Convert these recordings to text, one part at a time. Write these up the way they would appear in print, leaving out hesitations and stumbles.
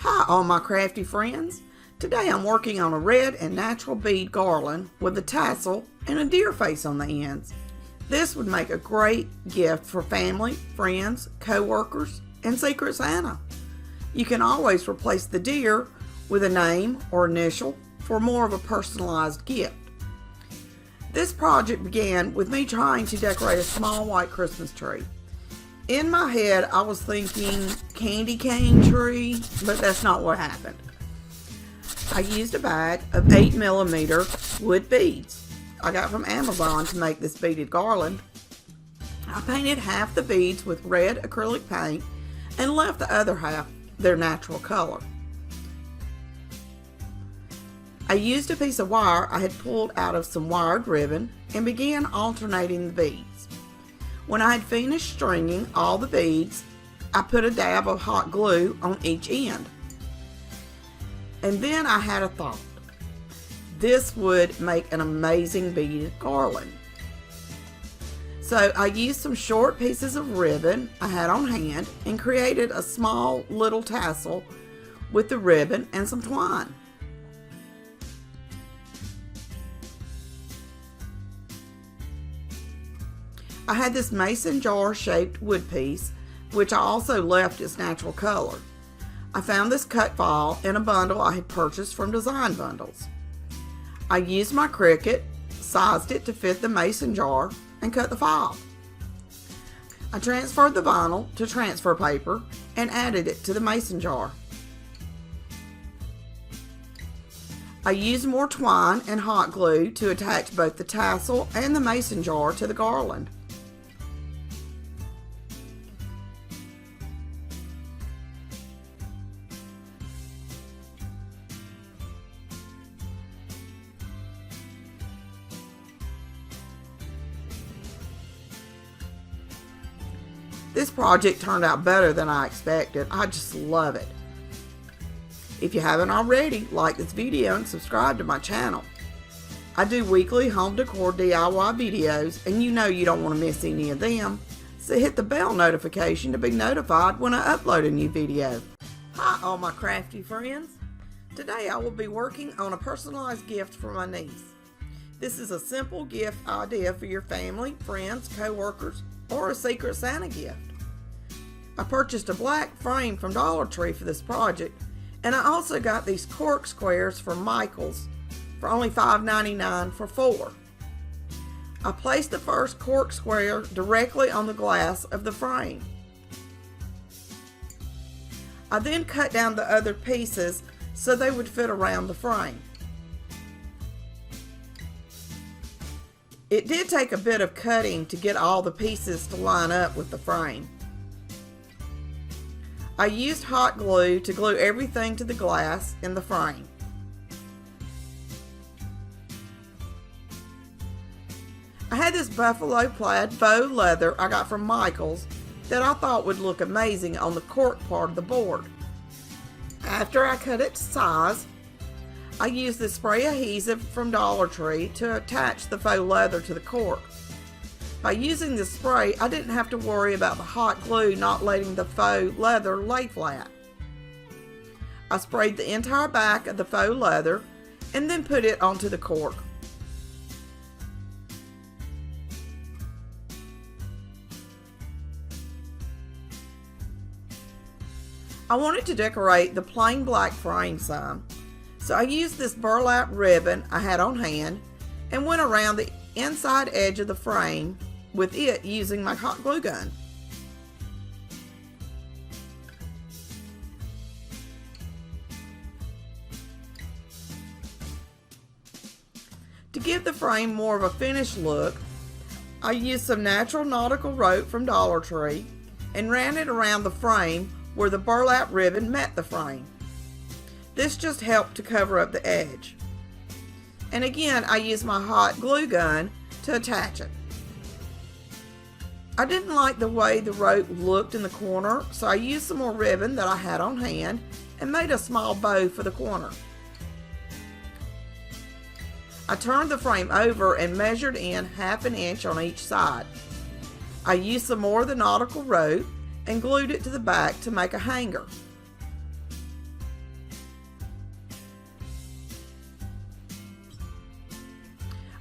Hi all my crafty friends. Today I'm working on a red and natural bead garland with a tassel and a deer face on the ends. This would make a great gift for family, friends, co-workers, and Secret Santa. You can always replace the deer with a name or initial for more of a personalized gift. This project began with me trying to decorate a small white Christmas tree. In my head, I was thinking candy cane tree, but that's not what happened. I used a bag of 8mm wood beads I got from Amazon to make this beaded garland. I painted half the beads with red acrylic paint and left the other half their natural color. I used a piece of wire I had pulled out of some wired ribbon and began alternating the beads. When I had finished stringing all the beads, I put a dab of hot glue on each end. And then I had a thought. This would make an amazing beaded garland. So I used some short pieces of ribbon I had on hand and created a small little tassel with the ribbon and some twine. I had this mason jar shaped wood piece, which I also left its natural color. I found this cut file in a bundle I had purchased from Design Bundles. I used my Cricut, sized it to fit the mason jar, and cut the file. I transferred the vinyl to transfer paper and added it to the mason jar. I used more twine and hot glue to attach both the tassel and the mason jar to the garland. This project turned out better than I expected. I just love it. If you haven't already, like this video and subscribe to my channel. I do weekly home decor DIY videos, and you know you don't want to miss any of them. So hit the bell notification to be notified when I upload a new video. Hi all my crafty friends. Today I will be working on a personalized gift for my niece. This is a simple gift idea for your family, friends, co-workers, or a Secret Santa gift. I purchased a black frame from Dollar Tree for this project, and I also got these cork squares from Michael's for only $5.99 for 4. I placed the first cork square directly on the glass of the frame. I then cut down the other pieces so they would fit around the frame. It did take a bit of cutting to get all the pieces to line up with the frame. I used hot glue to glue everything to the glass in the frame. I had this buffalo plaid faux leather I got from Michael's that I thought would look amazing on the cork part of the board. After I cut it to size, I used the spray adhesive from Dollar Tree to attach the faux leather to the cork. By using the spray, I didn't have to worry about the hot glue not letting the faux leather lay flat. I sprayed the entire back of the faux leather and then put it onto the cork. I wanted to decorate the plain black frame some. So I used this burlap ribbon I had on hand and went around the inside edge of the frame with it using my hot glue gun. To give the frame more of a finished look, I used some natural nautical rope from Dollar Tree and ran it around the frame where the burlap ribbon met the frame. This just helped to cover up the edge. And again, I used my hot glue gun to attach it. I didn't like the way the rope looked in the corner, so I used some more ribbon that I had on hand and made a small bow for the corner. I turned the frame over and measured in 1/2 inch on each side. I used some more of the nautical rope and glued it to the back to make a hanger.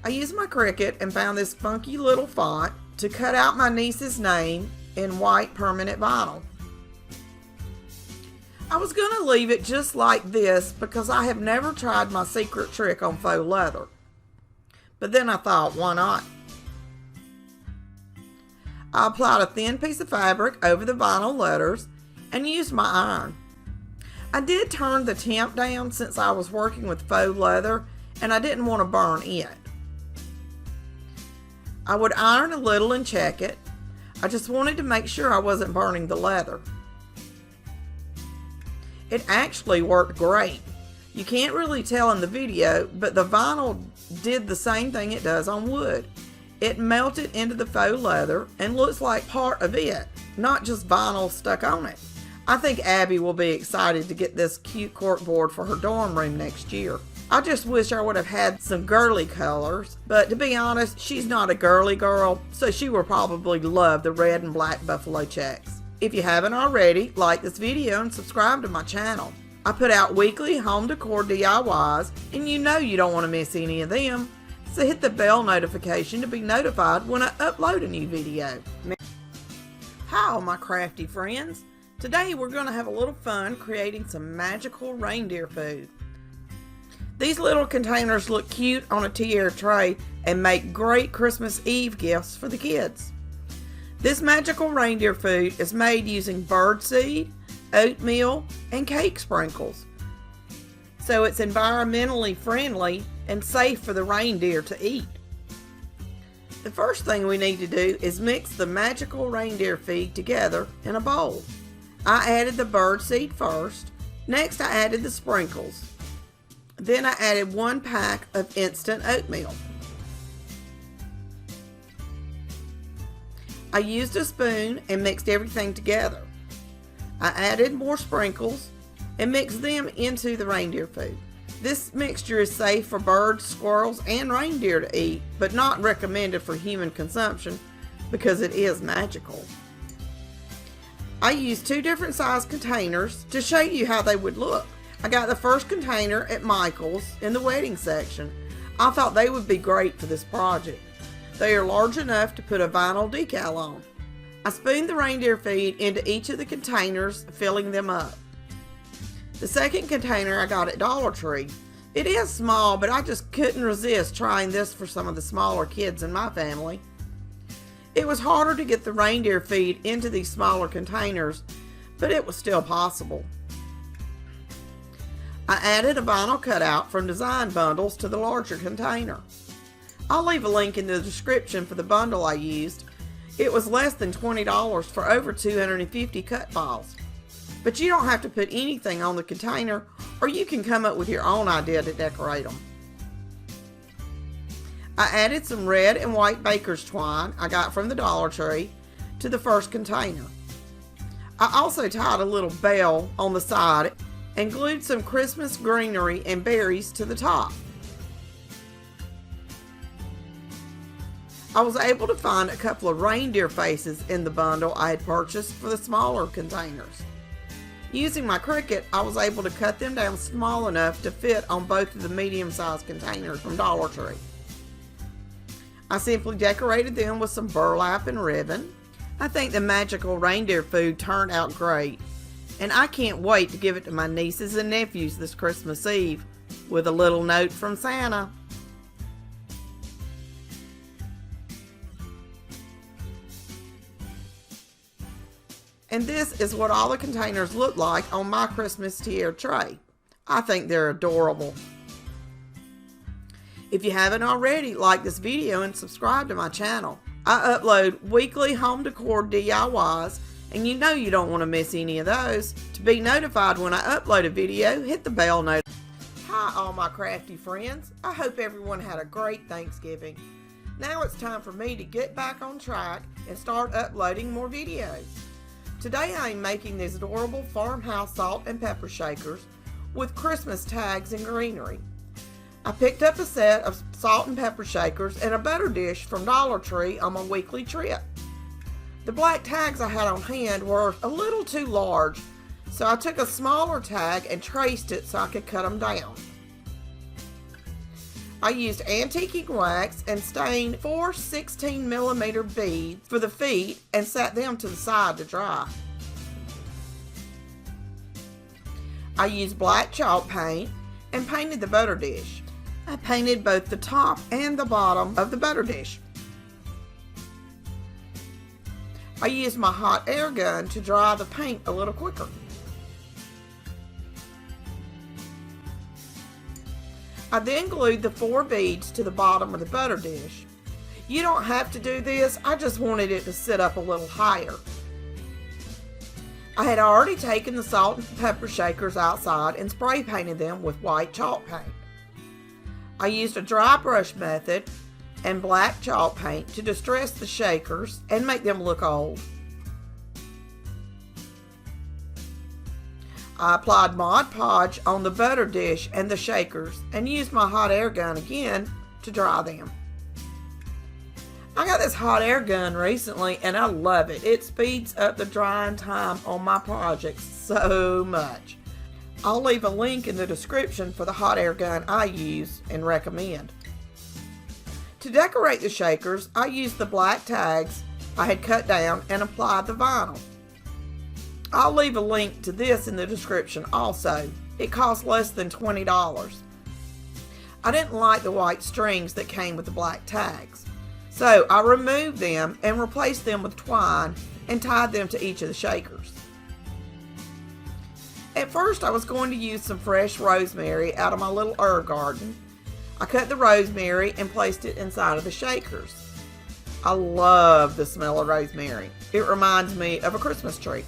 I used my Cricut and found this funky little font to cut out my niece's name in white permanent vinyl. I was going to leave it just like this because I have never tried my secret trick on faux leather. But then I thought, why not? I applied a thin piece of fabric over the vinyl letters and used my iron. I did turn the temp down since I was working with faux leather and I didn't want to burn it. I would iron a little and check it. I just wanted to make sure I wasn't burning the leather. It actually worked great. You can't really tell in the video, but the vinyl did the same thing it does on wood. It melted into the faux leather and looks like part of it, not just vinyl stuck on it. I think Abby will be excited to get this cute corkboard for her dorm room next year. I just wish I would have had some girly colors, but to be honest, she's not a girly girl, so she will probably love the red and black buffalo checks. If you haven't already, like this video and subscribe to my channel. I put out weekly home decor DIYs, and you know you don't want to miss any of them, so hit the bell notification to be notified when I upload a new video. Hi all my crafty friends. Today we're going to have a little fun creating some magical reindeer food. These little containers look cute on a tiara tray and make great Christmas Eve gifts for the kids. This magical reindeer food is made using birdseed, oatmeal, and cake sprinkles. So it's environmentally friendly and safe for the reindeer to eat. The first thing we need to do is mix the magical reindeer feed together in a bowl. I added the birdseed first. Next I added the sprinkles. Then I added 1 pack of instant oatmeal. I used a spoon and mixed everything together. I added more sprinkles and mixed them into the reindeer food. This mixture is safe for birds, squirrels, and reindeer to eat, but not recommended for human consumption because it is magical. I used 2 different size containers to show you how they would look. I got the first container at Michael's in the wedding section. I thought they would be great for this project. They are large enough to put a vinyl decal on. I spooned the reindeer feed into each of the containers, filling them up. The second container I got at Dollar Tree. It is small, but I just couldn't resist trying this for some of the smaller kids in my family. It was harder to get the reindeer feed into these smaller containers, but it was still possible. I added a vinyl cutout from design bundles to the larger container. I'll leave a link in the description for the bundle I used. It was less than $20 for over 250 cut files. But you don't have to put anything on the container, or you can come up with your own idea to decorate them. I added some red and white baker's twine I got from the Dollar Tree to the first container. I also tied a little bell on the side and glued some Christmas greenery and berries to the top. I was able to find a couple of reindeer faces in the bundle I had purchased for the smaller containers. Using my Cricut, I was able to cut them down small enough to fit on both of the medium-sized containers from Dollar Tree. I simply decorated them with some burlap and ribbon. I think the magical reindeer food turned out great, and I can't wait to give it to my nieces and nephews this Christmas Eve with a little note from Santa. And this is what all the containers look like on my Christmas tier tray. I think they're adorable. If you haven't already, like this video and subscribe to my channel. I upload weekly home decor DIYs, and you know you don't want to miss any of those. To be notified when I upload a video, hit the bell notification. Hi all my crafty friends. I hope everyone had a great Thanksgiving. Now it's time for me to get back on track and start uploading more videos. Today I am making these adorable farmhouse salt and pepper shakers with Christmas tags and greenery. I picked up a set of salt and pepper shakers and a butter dish from Dollar Tree on my weekly trip. The black tags I had on hand were a little too large, so I took a smaller tag and traced it so I could cut them down. I used antique ink wax and stained 4 16mm beads for the feet and set them to the side to dry. I used black chalk paint and painted the butter dish. I painted both the top and the bottom of the butter dish. I used my hot air gun to dry the paint a little quicker. I then glued the 4 beads to the bottom of the butter dish. You don't have to do this, I just wanted it to sit up a little higher. I had already taken the salt and pepper shakers outside and spray painted them with white chalk paint. I used a dry brush method and black chalk paint to distress the shakers and make them look old. I applied Mod Podge on the butter dish and the shakers and used my hot air gun again to dry them. I got this hot air gun recently and I love it. It speeds up the drying time on my projects so much. I'll leave a link in the description for the hot air gun I use and recommend. To decorate the shakers, I used the black tags I had cut down and applied the vinyl. I'll leave a link to this in the description also. It cost less than $20. I didn't like the white strings that came with the black tags, so I removed them and replaced them with twine and tied them to each of the shakers. At first I was going to use some fresh rosemary out of my little herb garden. I cut the rosemary and placed it inside of the shakers. I love the smell of rosemary. It reminds me of a Christmas tree.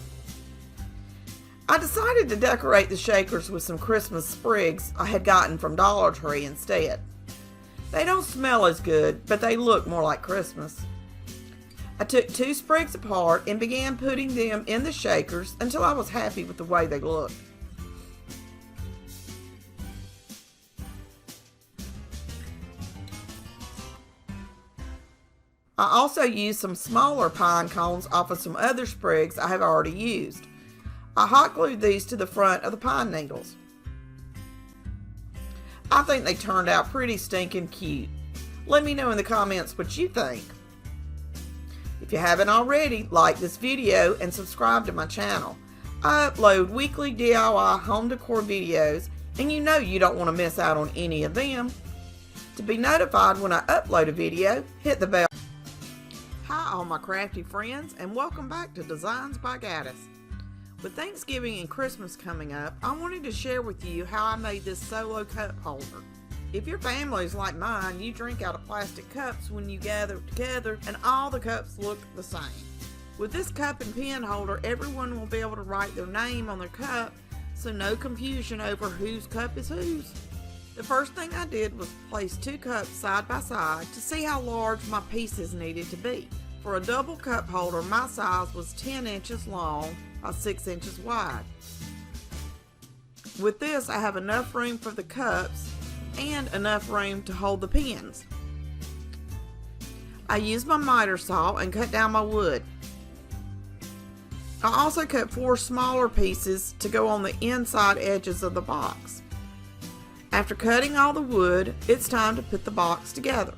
I decided to decorate the shakers with some Christmas sprigs I had gotten from Dollar Tree instead. They don't smell as good, but they look more like Christmas. I took 2 sprigs apart and began putting them in the shakers until I was happy with the way they looked. I also used some smaller pine cones off of some other sprigs I have already used. I hot glued these to the front of the pine needles. I think they turned out pretty stinking cute. Let me know in the comments what you think. If you haven't already, like this video and subscribe to my channel. I upload weekly DIY home decor videos and you know you don't want to miss out on any of them. To be notified when I upload a video, hit the bell. Hi all my crafty friends and welcome back to Designs by Gaddis. With Thanksgiving and Christmas coming up, I wanted to share with you how I made this solo cup holder. If your family is like mine, you drink out of plastic cups when you gather together and all the cups look the same. With this cup and pen holder, everyone will be able to write their name on their cup, so no confusion over whose cup is whose. The first thing I did was place 2 cups side by side to see how large my pieces needed to be. For a double cup holder, my size was 10 inches long by 6 inches wide. With this, I have enough room for the cups and enough room to hold the pens. I used my miter saw and cut down my wood. I also cut 4 smaller pieces to go on the inside edges of the box. After cutting all the wood, it's time to put the box together.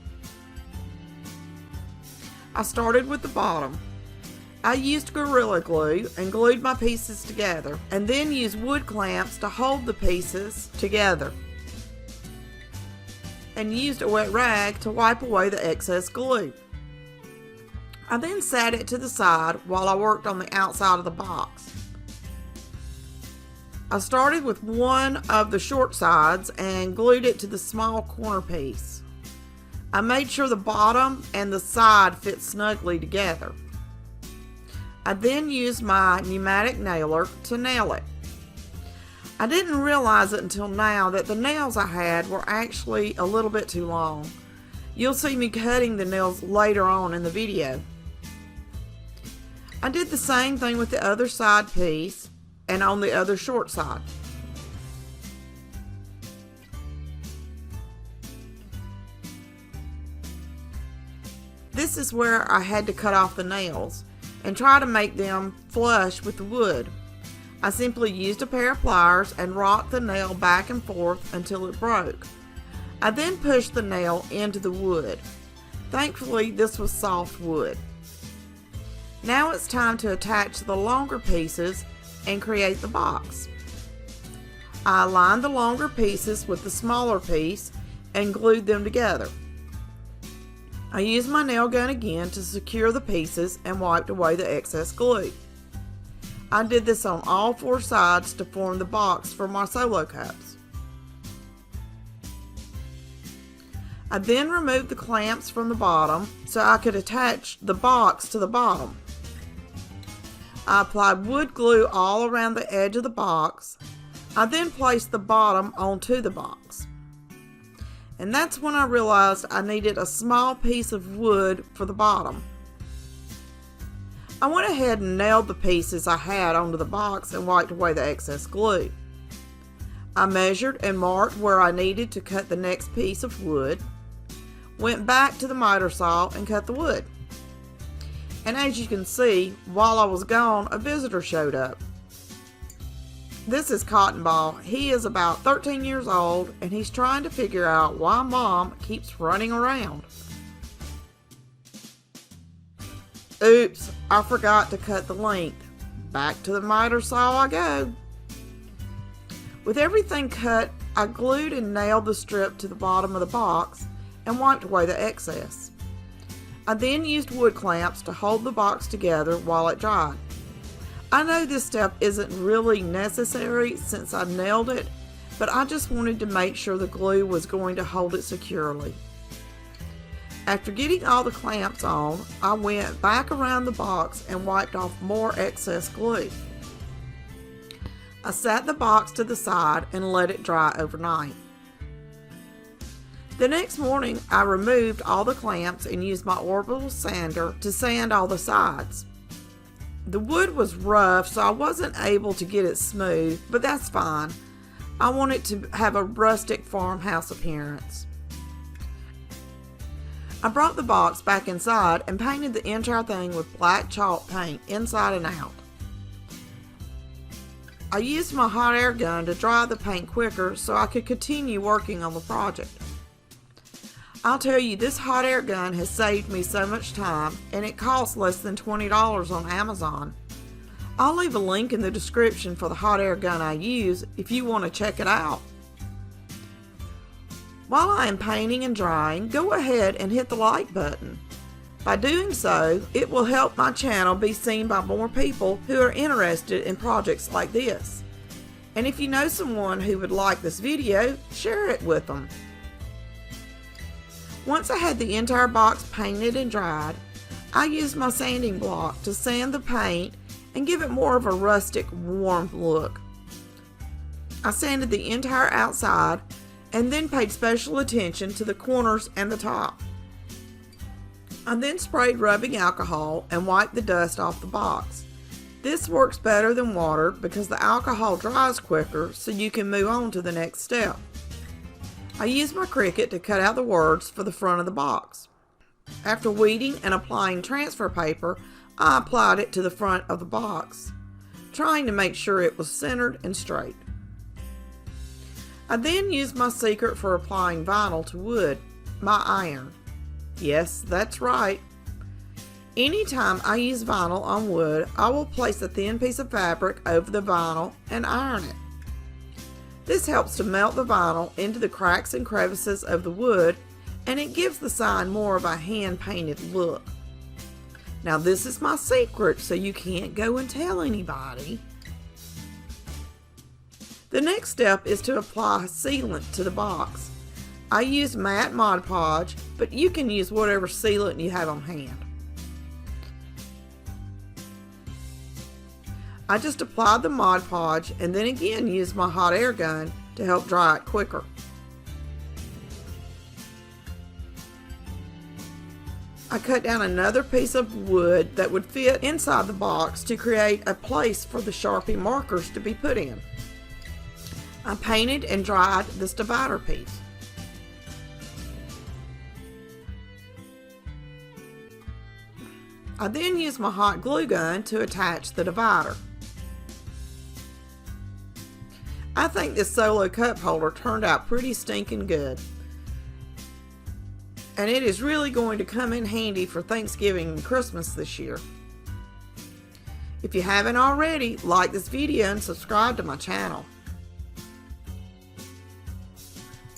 I started with the bottom. I used Gorilla Glue and glued my pieces together, and then used wood clamps to hold the pieces together, and used a wet rag to wipe away the excess glue. I then sat it to the side while I worked on the outside of the box. I started with one of the short sides and glued it to the small corner piece. I made sure the bottom and the side fit snugly together. I then used my pneumatic nailer to nail it. I didn't realize it until now that the nails I had were actually a little bit too long. You'll see me cutting the nails later on in the video. I did the same thing with the other side piece and on the other short side. This is where I had to cut off the nails and try to make them flush with the wood. I simply used a pair of pliers and rocked the nail back and forth until it broke. I then pushed the nail into the wood. Thankfully, this was soft wood. Now it's time to attach the longer pieces and create the box. I aligned the longer pieces with the smaller piece and glued them together. I used my nail gun again to secure the pieces and wiped away the excess glue. I did this on all 4 sides to form the box for my solo cups. I then removed the clamps from the bottom so I could attach the box to the bottom. I applied wood glue all around the edge of the box. I then placed the bottom onto the box. And that's when I realized I needed a small piece of wood for the bottom. I went ahead and nailed the pieces I had onto the box and wiped away the excess glue. I measured and marked where I needed to cut the next piece of wood, went back to the miter saw and cut the wood. And as you can see, while I was gone, a visitor showed up. This is Cotton Ball. He is about 13 years old and he's trying to figure out why Mom keeps running around. Oops, I forgot to cut the length. Back to the miter saw I go. With everything cut, I glued and nailed the strip to the bottom of the box and wiped away the excess. I then used wood clamps to hold the box together while it dried. I know this step isn't really necessary since I nailed it, but I just wanted to make sure the glue was going to hold it securely. After getting all the clamps on, I went back around the box and wiped off more excess glue. I set the box to the side and let it dry overnight. The next morning, I removed all the clamps and used my orbital sander to sand all the sides. The wood was rough, so I wasn't able to get it smooth, but that's fine. I want it to have a rustic farmhouse appearance. I brought the box back inside and painted the entire thing with black chalk paint inside and out. I used my hot air gun to dry the paint quicker so I could continue working on the project. I'll tell you, this hot air gun has saved me so much time, and it costs less than $20 on Amazon. I'll leave a link in the description for the hot air gun I use if you want to check it out. While I am painting and drying, go ahead and hit the like button. By doing so, it will help my channel be seen by more people who are interested in projects like this. And if you know someone who would like this video, share it with them. Once I had the entire box painted and dried, I used my sanding block to sand the paint and give it more of a rustic, warm look. I sanded the entire outside and then paid special attention to the corners and the top. I then sprayed rubbing alcohol and wiped the dust off the box. This works better than water because the alcohol dries quicker, so you can move on to the next step. I used my Cricut to cut out the words for the front of the box. After weeding and applying transfer paper, I applied it to the front of the box, trying to make sure it was centered and straight. I then used my secret for applying vinyl to wood, my iron. Yes, that's right. Anytime I use vinyl on wood, I will place a thin piece of fabric over the vinyl and iron it. This helps to melt the vinyl into the cracks and crevices of the wood, and it gives the sign more of a hand-painted look. Now this is my secret, so you can't go and tell anybody. The next step is to apply sealant to the box. I use matte Mod Podge, but you can use whatever sealant you have on hand. I just applied the Mod Podge and then again used my hot air gun to help dry it quicker. I cut down another piece of wood that would fit inside the box to create a place for the Sharpie markers to be put in. I painted and dried this divider piece. I then used my hot glue gun to attach the divider. I think this solo cup holder turned out pretty stinking good. and it is really going to come in handy for Thanksgiving and Christmas this year. If you haven't already, like this video and subscribe to my channel.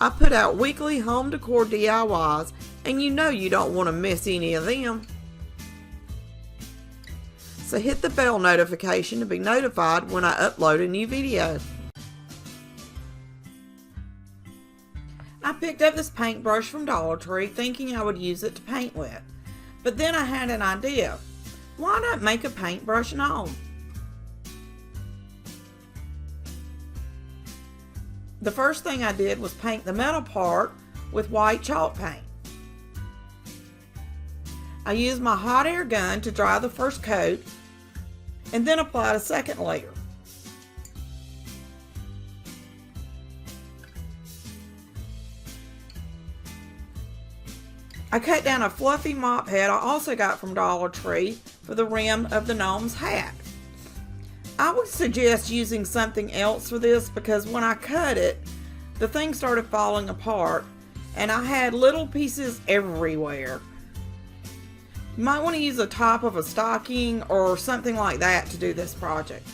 I put out weekly home decor DIYs, and you know you don't want to miss any of them. So hit the bell notification to be notified when I upload a new video. I picked up this paintbrush from Dollar Tree thinking I would use it to paint with. But then I had an idea. Why not make a paintbrush gnome? The first thing I did was paint the metal part with white chalk paint. I used my hot air gun to dry the first coat and then applied a second layer. I cut down a fluffy mop head I also got from Dollar Tree for the rim of the gnome's hat. I would suggest using something else for this because when I cut it, the thing started falling apart and I had little pieces everywhere. You might want to use the top of a stocking or something like that to do this project.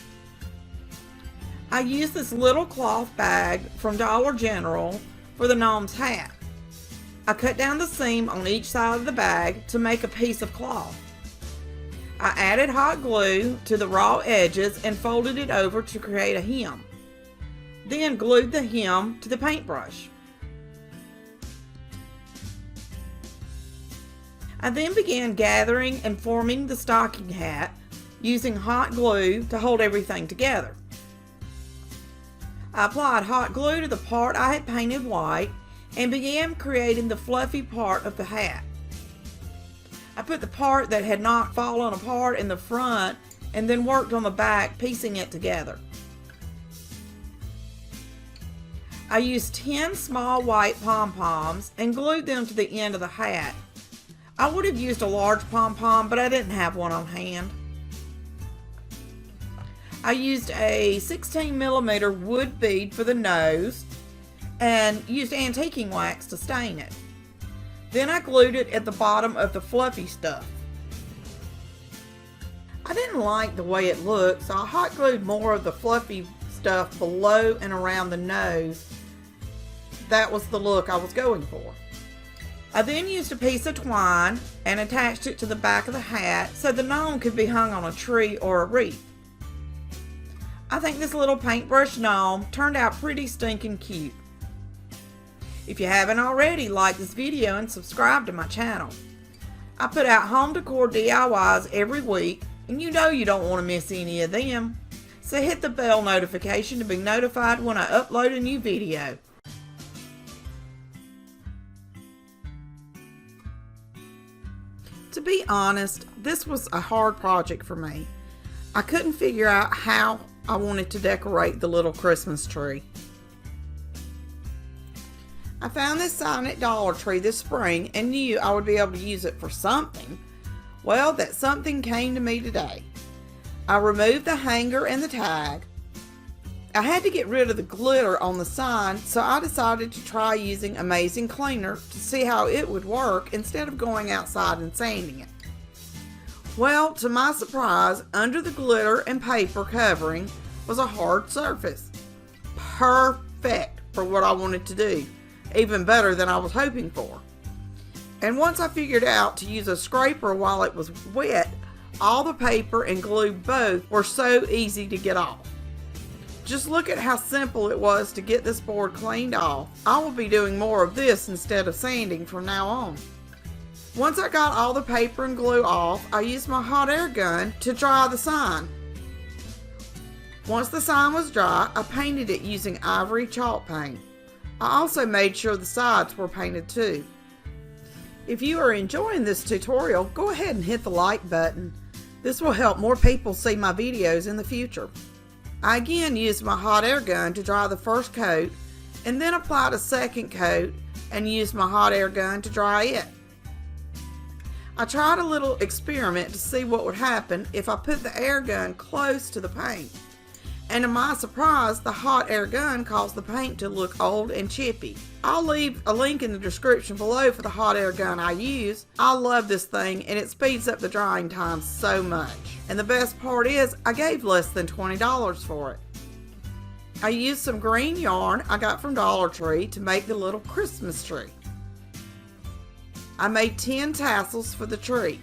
I used this little cloth bag from Dollar General for the gnome's hat. I cut down the seam on each side of the bag to make a piece of cloth. I added hot glue to the raw edges and folded it over to create a hem. Then glued the hem to the paintbrush. I then began gathering and forming the stocking hat using hot glue to hold everything together. I applied hot glue to the part I had painted white and began creating the fluffy part of the hat. I put the part that had not fallen apart in the front and then worked on the back, piecing it together. I used 10 small white pom-poms and glued them to the end of the hat. I would have used a large pom-pom, but I didn't have one on hand. I used a 16mm wood bead for the nose and used antiquing wax to stain it. Then I glued it at the bottom of the fluffy stuff. I didn't like the way it looked, so I hot glued more of the fluffy stuff below and around the nose. That was the look I was going for. I then used a piece of twine and attached it to the back of the hat so the gnome could be hung on a tree or a wreath. I think this little paintbrush gnome turned out pretty stinking cute. If you haven't already, like this video and subscribe to my channel. I put out home decor DIYs every week, and you know you don't want to miss any of them. So hit the bell notification to be notified when I upload a new video. To be honest, this was a hard project for me. I couldn't figure out how I wanted to decorate the little Christmas tree. I found this sign at Dollar Tree this spring and knew I would be able to use it for something. Well, that something came to me today. I removed the hanger and the tag. I had to get rid of the glitter on the sign, so I decided to try using Amazing Cleaner to see how it would work instead of going outside and sanding it. Well, to my surprise, under the glitter and paper covering was a hard surface. Perfect for what I wanted to do. Even better than I was hoping for. And once I figured out to use a scraper while it was wet, all the paper and glue both were so easy to get off. Just look at how simple it was to get this board cleaned off. I will be doing more of this instead of sanding from now on. Once I got all the paper and glue off, I used my hot air gun to dry the sign. Once the sign was dry, I painted it using ivory chalk paint. I also made sure the sides were painted too. If you are enjoying this tutorial, go ahead and hit the like button. This will help more people see my videos in the future. I again used my hot air gun to dry the first coat and then applied a second coat and used my hot air gun to dry it. I tried a little experiment to see what would happen if I put the air gun close to the paint. And to my surprise, the hot air gun caused the paint to look old and chippy. I'll leave a link in the description below for the hot air gun I use. I love this thing and it speeds up the drying time so much. And the best part is I gave less than $20 for it. I used some green yarn I got from Dollar Tree to make the little Christmas tree. I made 10 tassels for the tree.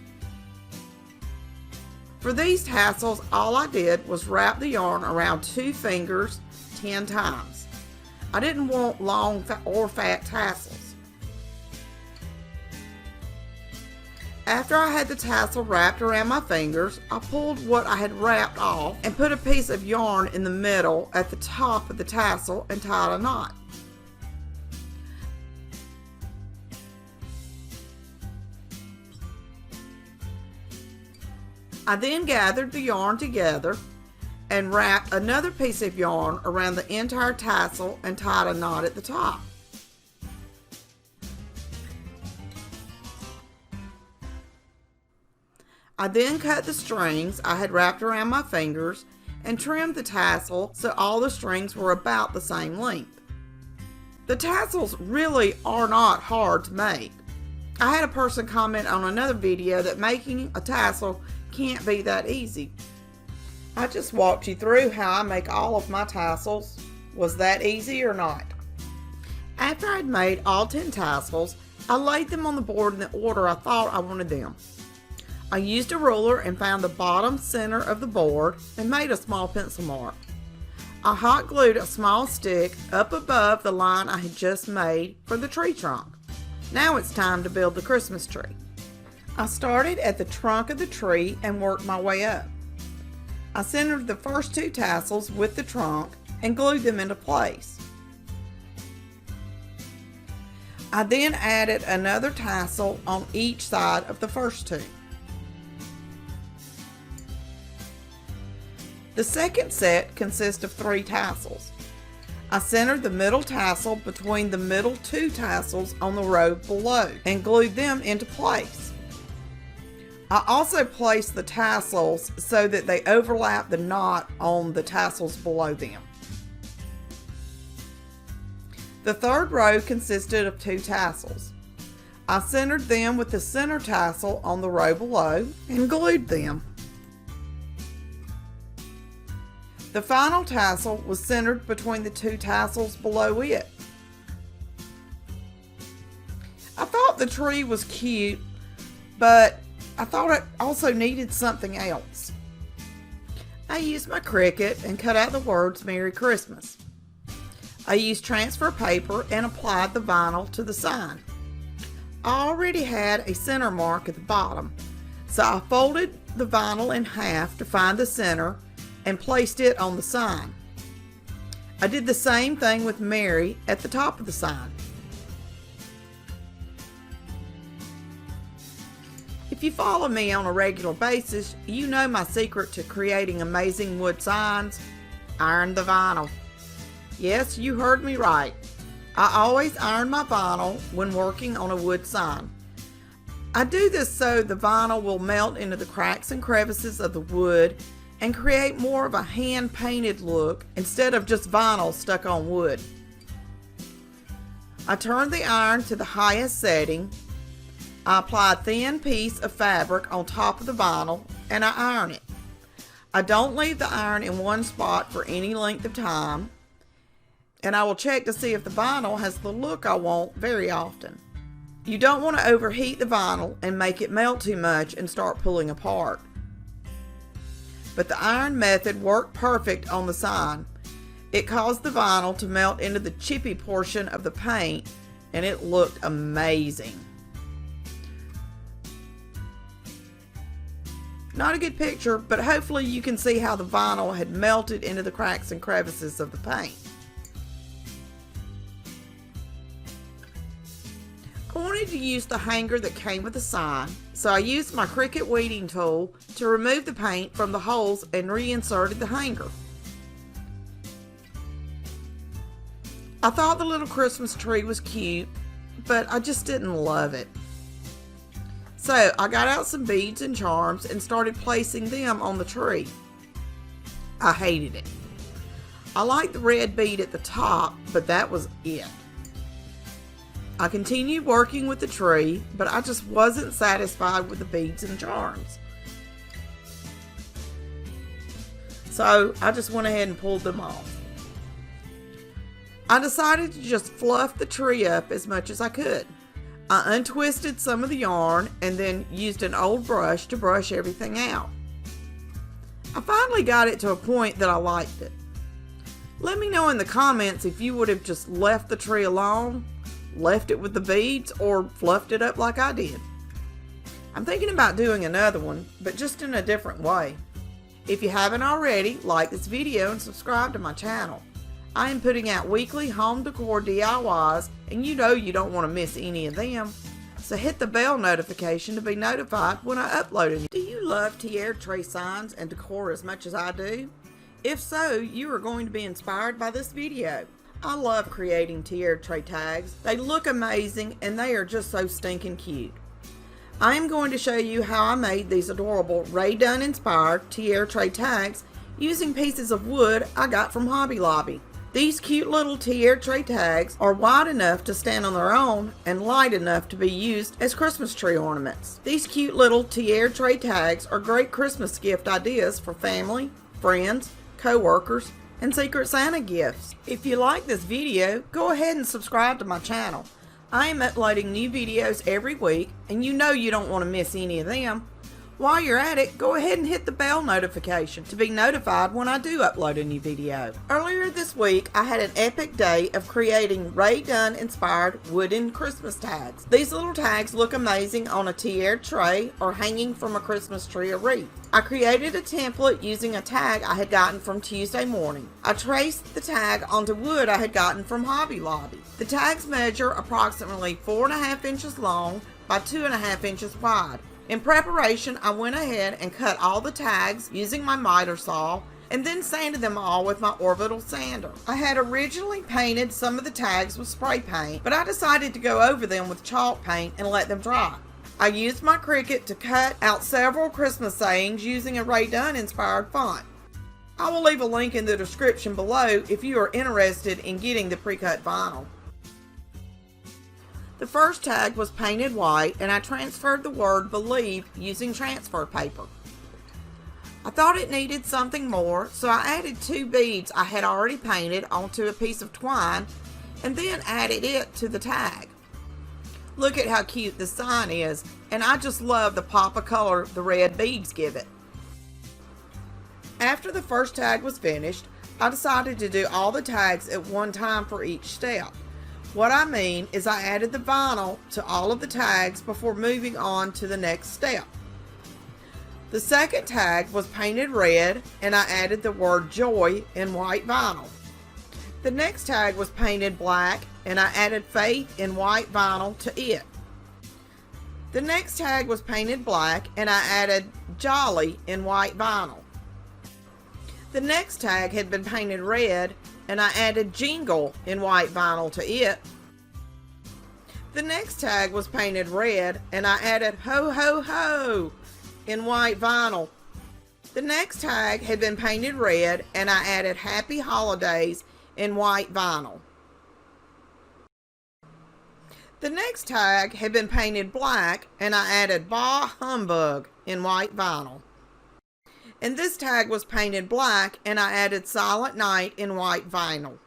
For these tassels, all I did was wrap the yarn around 2 fingers 10 times. I didn't want long or fat tassels. After I had the tassel wrapped around my fingers, I pulled what I had wrapped off and put a piece of yarn in the middle at the top of the tassel and tied a knot. I then gathered the yarn together and wrapped another piece of yarn around the entire tassel and tied a knot at the top. I then cut the strings I had wrapped around my fingers and trimmed the tassel so all the strings were about the same length. The tassels really are not hard to make. I had a person comment on another video that making a tassel can't be that easy. I just walked you through how I make all of my tassels. Was that easy or not? After I'd made all 10 tassels, I laid them on the board in the order I thought I wanted them. I used a ruler and found the bottom center of the board and made a small pencil mark. I hot glued a small stick up above the line I had just made for the tree trunk. Now it's time to build the Christmas tree. I started at the trunk of the tree and worked my way up. I centered the first 2 tassels with the trunk and glued them into place. I then added another tassel on each side of the first 2. The second set consists of 3 tassels. I centered the middle tassel between the middle 2 tassels on the row below and glued them into place. I also placed the tassels so that they overlap the knot on the tassels below them. The third row consisted of 2 tassels. I centered them with the center tassel on the row below and glued them. The final tassel was centered between the 2 tassels below it. I thought the tree was cute, but I thought it also needed something else. I used my Cricut and cut out the words Merry Christmas. I used transfer paper and applied the vinyl to the sign. I already had a center mark at the bottom, so I folded the vinyl in half to find the center and placed it on the sign. I did the same thing with Mary at the top of the sign. If you follow me on a regular basis, you know my secret to creating amazing wood signs: iron the vinyl. Yes, you heard me right. I always iron my vinyl when working on a wood sign. I do this so the vinyl will melt into the cracks and crevices of the wood and create more of a hand-painted look instead of just vinyl stuck on wood. I turn the iron to the highest setting. I apply a thin piece of fabric on top of the vinyl and I iron it. I don't leave the iron in one spot for any length of time, and I will check to see if the vinyl has the look I want very often. You don't want to overheat the vinyl and make it melt too much and start pulling apart. But the iron method worked perfect on the sign. It caused the vinyl to melt into the chippy portion of the paint and it looked amazing. Not a good picture, but hopefully you can see how the vinyl had melted into the cracks and crevices of the paint. I wanted to use the hanger that came with the sign, so I used my Cricut weeding tool to remove the paint from the holes and reinserted the hanger. I thought the little Christmas tree was cute, but I just didn't love it. So I got out some beads and charms and started placing them on the tree. I hated it. I like the red bead at the top, but that was it. I continued working with the tree, but I just wasn't satisfied with the beads and charms. So I just went ahead and pulled them off. I decided to just fluff the tree up as much as I could. I untwisted some of the yarn and then used an old brush to brush everything out. I finally got it to a point that I liked it. Let me know in the comments if you would have just left the tree alone, left it with the beads, or fluffed it up like I did. I'm thinking about doing another one, but just in a different way. If you haven't already, like this video and subscribe to my channel. I am putting out weekly home decor DIYs, and you know you don't want to miss any of them. So hit the bell notification to be notified when I upload them. Do you love tiara tray signs and decor as much as I do? If so, you are going to be inspired by this video. I love creating tiara tray tags. They look amazing and they are just so stinking cute. I am going to show you how I made these adorable Rae Dunn inspired tiara tray tags using pieces of wood I got from Hobby Lobby. These cute little tiara tray tags are wide enough to stand on their own and light enough to be used as Christmas tree ornaments. These cute little tiara tray tags are great Christmas gift ideas for family, friends, co-workers, and Secret Santa gifts. If you like this video, go ahead and subscribe to my channel. I am uploading new videos every week, and you know you don't want to miss any of them. While you're at it, go ahead and hit the bell notification to be notified when I do upload a new video. Earlier this week, I had an epic day of creating Rae Dunn inspired wooden Christmas tags. These little tags look amazing on a tiara tray or hanging from a Christmas tree or wreath. I created a template using a tag I had gotten from Tuesday morning. I traced the tag onto wood I had gotten from Hobby Lobby. The tags measure approximately 4.5 inches long by 2.5 inches wide. In preparation, I went ahead and cut all the tags using my miter saw and then sanded them all with my orbital sander. I had originally painted some of the tags with spray paint, but I decided to go over them with chalk paint and let them dry. I used my Cricut to cut out several Christmas sayings using a Rae Dunn inspired font. I will leave a link in the description below if you are interested in getting the pre-cut vinyl. The first tag was painted white, and I transferred the word believe using transfer paper. I thought it needed something more, so I added 2 beads I had already painted onto a piece of twine and then added it to the tag. Look at how cute the sign is, and I just love the pop of color the red beads give it. After the first tag was finished, I decided to do all the tags at one time for each step. What I mean is I added the vinyl to all of the tags before moving on to the next step. The second tag was painted red, and I added the word joy in white vinyl. The next tag was painted black, and I added faith in white vinyl to it. The next tag was painted black, and I added jolly in white vinyl. The next tag had been painted red, and I added jingle in white vinyl to it. The next tag was painted red, and I added ho ho ho in white vinyl. The next tag had been painted red, and I added happy holidays in white vinyl. The next tag had been painted black, and I added bah humbug in white vinyl. And this tag was painted black, and I added silent night in white vinyl.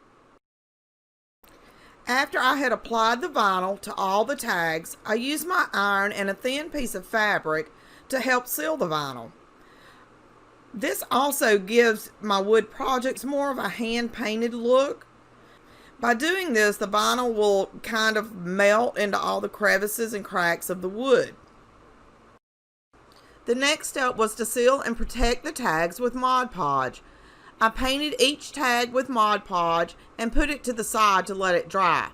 After I had applied the vinyl to all the tags, I used my iron and a thin piece of fabric to help seal the vinyl. This also gives my wood projects more of a hand-painted look. By doing this, the vinyl will kind of melt into all the crevices and cracks of the wood. The next step was to seal and protect the tags with Mod Podge. I painted each tag with Mod Podge and put it to the side to let it dry.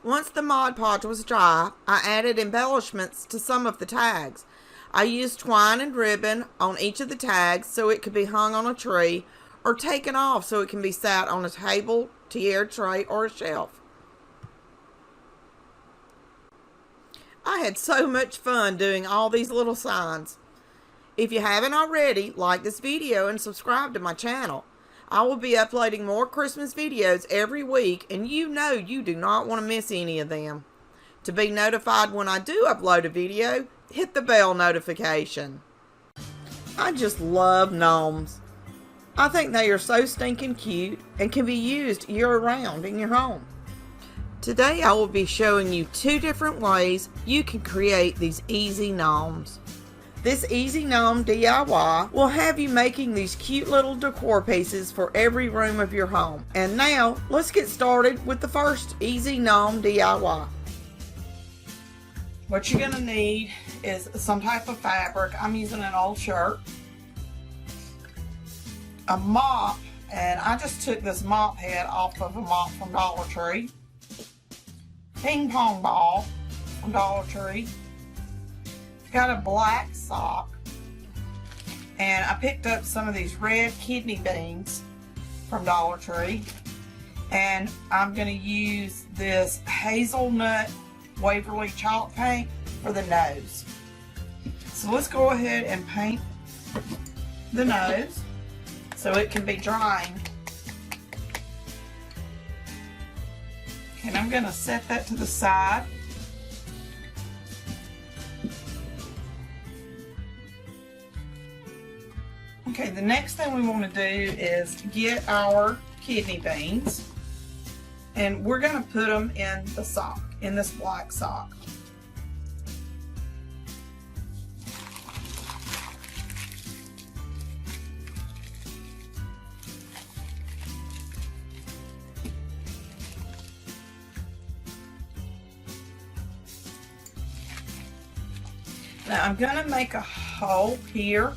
Once the Mod Podge was dry, I added embellishments to some of the tags. I used twine and ribbon on each of the tags so it could be hung on a tree or taken off so it can be sat on a table, tiara tray, or a shelf. I had so much fun doing all these little signs. If you haven't already, like this video and subscribe to my channel. I will be uploading more Christmas videos every week, and you know you do not want to miss any of them. To be notified when I do upload a video, hit the bell notification. I just love gnomes. I think they are so stinking cute and can be used year-round in your home. Today I will be showing you 2 different ways you can create these easy gnomes. This easy gnome DIY will have you making these cute little decor pieces for every room of your home. And now let's get started with the first easy gnome DIY. What you're going to need is some type of fabric. I'm using an old shirt, a mop, and I just took this mop head off of a mop from Dollar Tree, ping pong ball from Dollar Tree, got a black sock, and I picked up some of these red kidney beans from Dollar Tree, and I'm going to use this hazelnut Waverly chalk paint for the nose. So let's go ahead and paint the nose so it can be drying. And I'm going to set that to the side. Okay, the next thing we want to do is get our kidney beans, and we're going to put them in the sock, in this black sock. Now I'm going to make a hole here.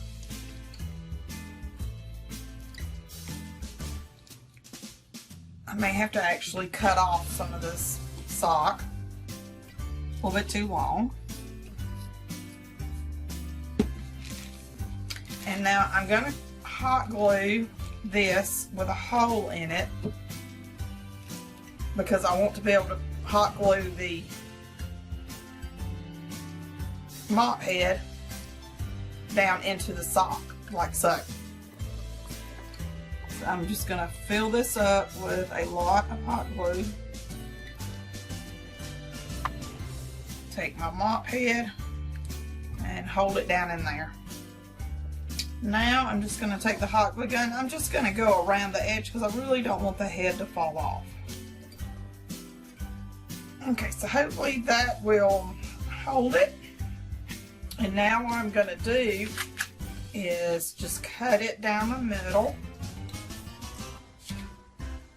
I may have to actually cut off some of this sock. A little bit too long. And now I'm going to hot glue this with a hole in it because I want to be able to hot glue the mop head down into the sock like so. So I'm just going to fill this up with a lot of hot glue. Take my mop head and hold it down in there. Now I'm just going to take the hot glue gun. I'm just going to go around the edge because I really don't want the head to fall off. Okay, so hopefully that will hold it. And now what I'm going to do is just cut it down the middle.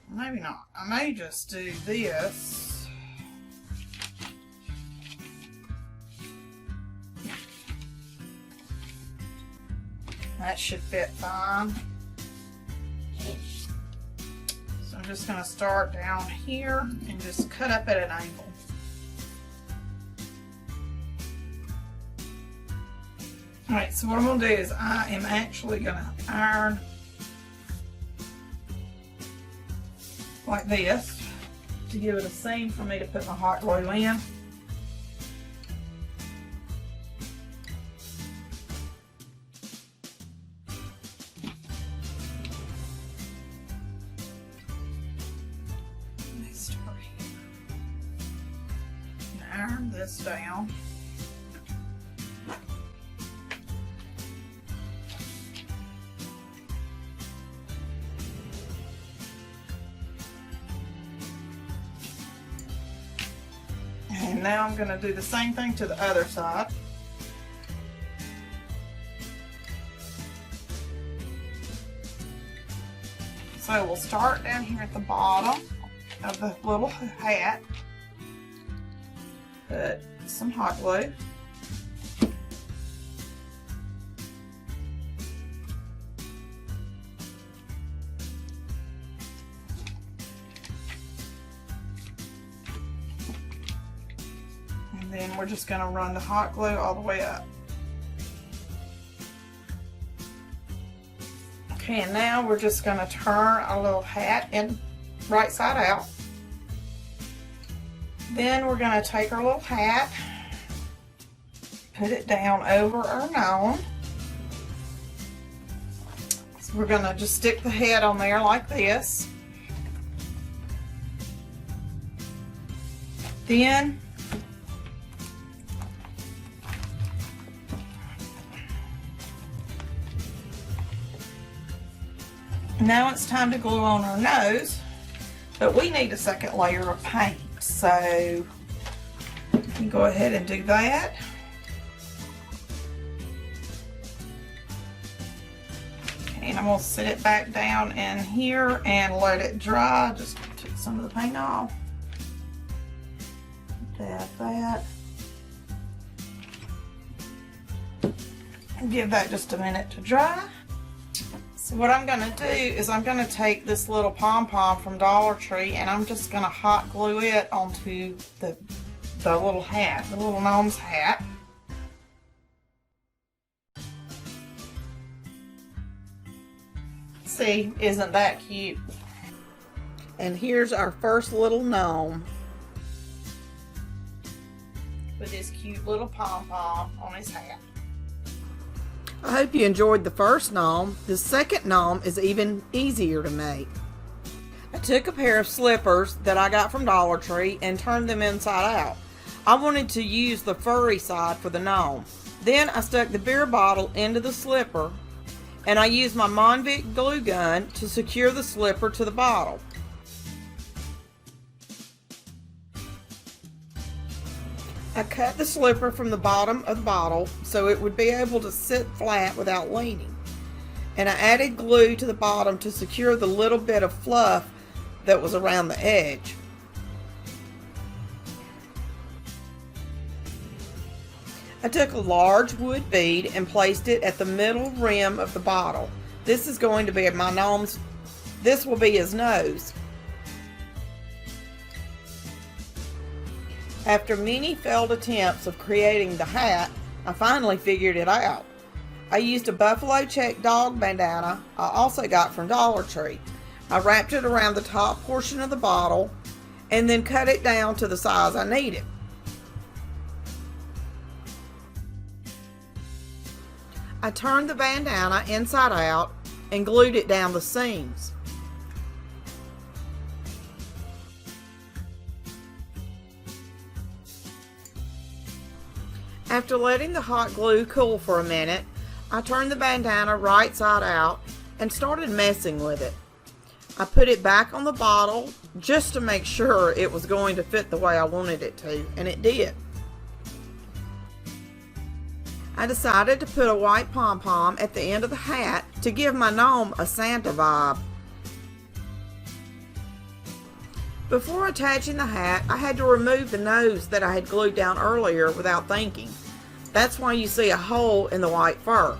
Maybe not. I may just do this. That should fit fine. So I'm just going to start down here and just cut up at an angle. Alright, so what I'm going to do is I am actually going to iron like this to give it a seam for me to put my hot glue in. Let me start here and iron this down. And now I'm going to do the same thing to the other side. So we'll start down here at the bottom of the little hat. Put some hot glue. And then we're just going to run the hot glue all the way up. Okay, and now we're just going to turn our little hat in right side out. Then we're going to take our little hat, put it down over our gnome. So we're going to just stick the head on there like this. Then now it's time to glue on our nose, but we need a second layer of paint. So you go ahead and do that. And I'm going to set it back down in here and let it dry. Just take some of the paint off. Dab that. And give that just a minute to dry. So what I'm going to do is I'm going to take this little pom-pom from Dollar Tree and I'm just going to hot glue it onto the little hat, the little gnome's hat. See, isn't that cute? And here's our first little gnome with his cute little pom-pom on his hat. I hope you enjoyed the first gnome. The second gnome is even easier to make. I took a pair of slippers that I got from Dollar Tree and turned them inside out. I wanted to use the furry side for the gnome. Then I stuck the beer bottle into the slipper and I used my Monvic glue gun to secure the slipper to the bottle. I cut the slipper from the bottom of the bottle so it would be able to sit flat without leaning. And I added glue to the bottom to secure the little bit of fluff that was around the edge. I took a large wood bead and placed it at the middle rim of the bottle. This is going to be my gnome's, this will be his nose. After many failed attempts of creating the hat, I finally figured it out. I used a buffalo check dog bandana I also got from Dollar Tree. I wrapped it around the top portion of the bottle and then cut it down to the size I needed. I turned the bandana inside out and glued it down the seams. After letting the hot glue cool for a minute, I turned the bandana right side out and started messing with it. I put it back on the bottle just to make sure it was going to fit the way I wanted it to, and it did. I decided to put a white pom-pom at the end of the hat to give my gnome a Santa vibe. Before attaching the hat, I had to remove the nose that I had glued down earlier without thinking. That's why you see a hole in the white fur.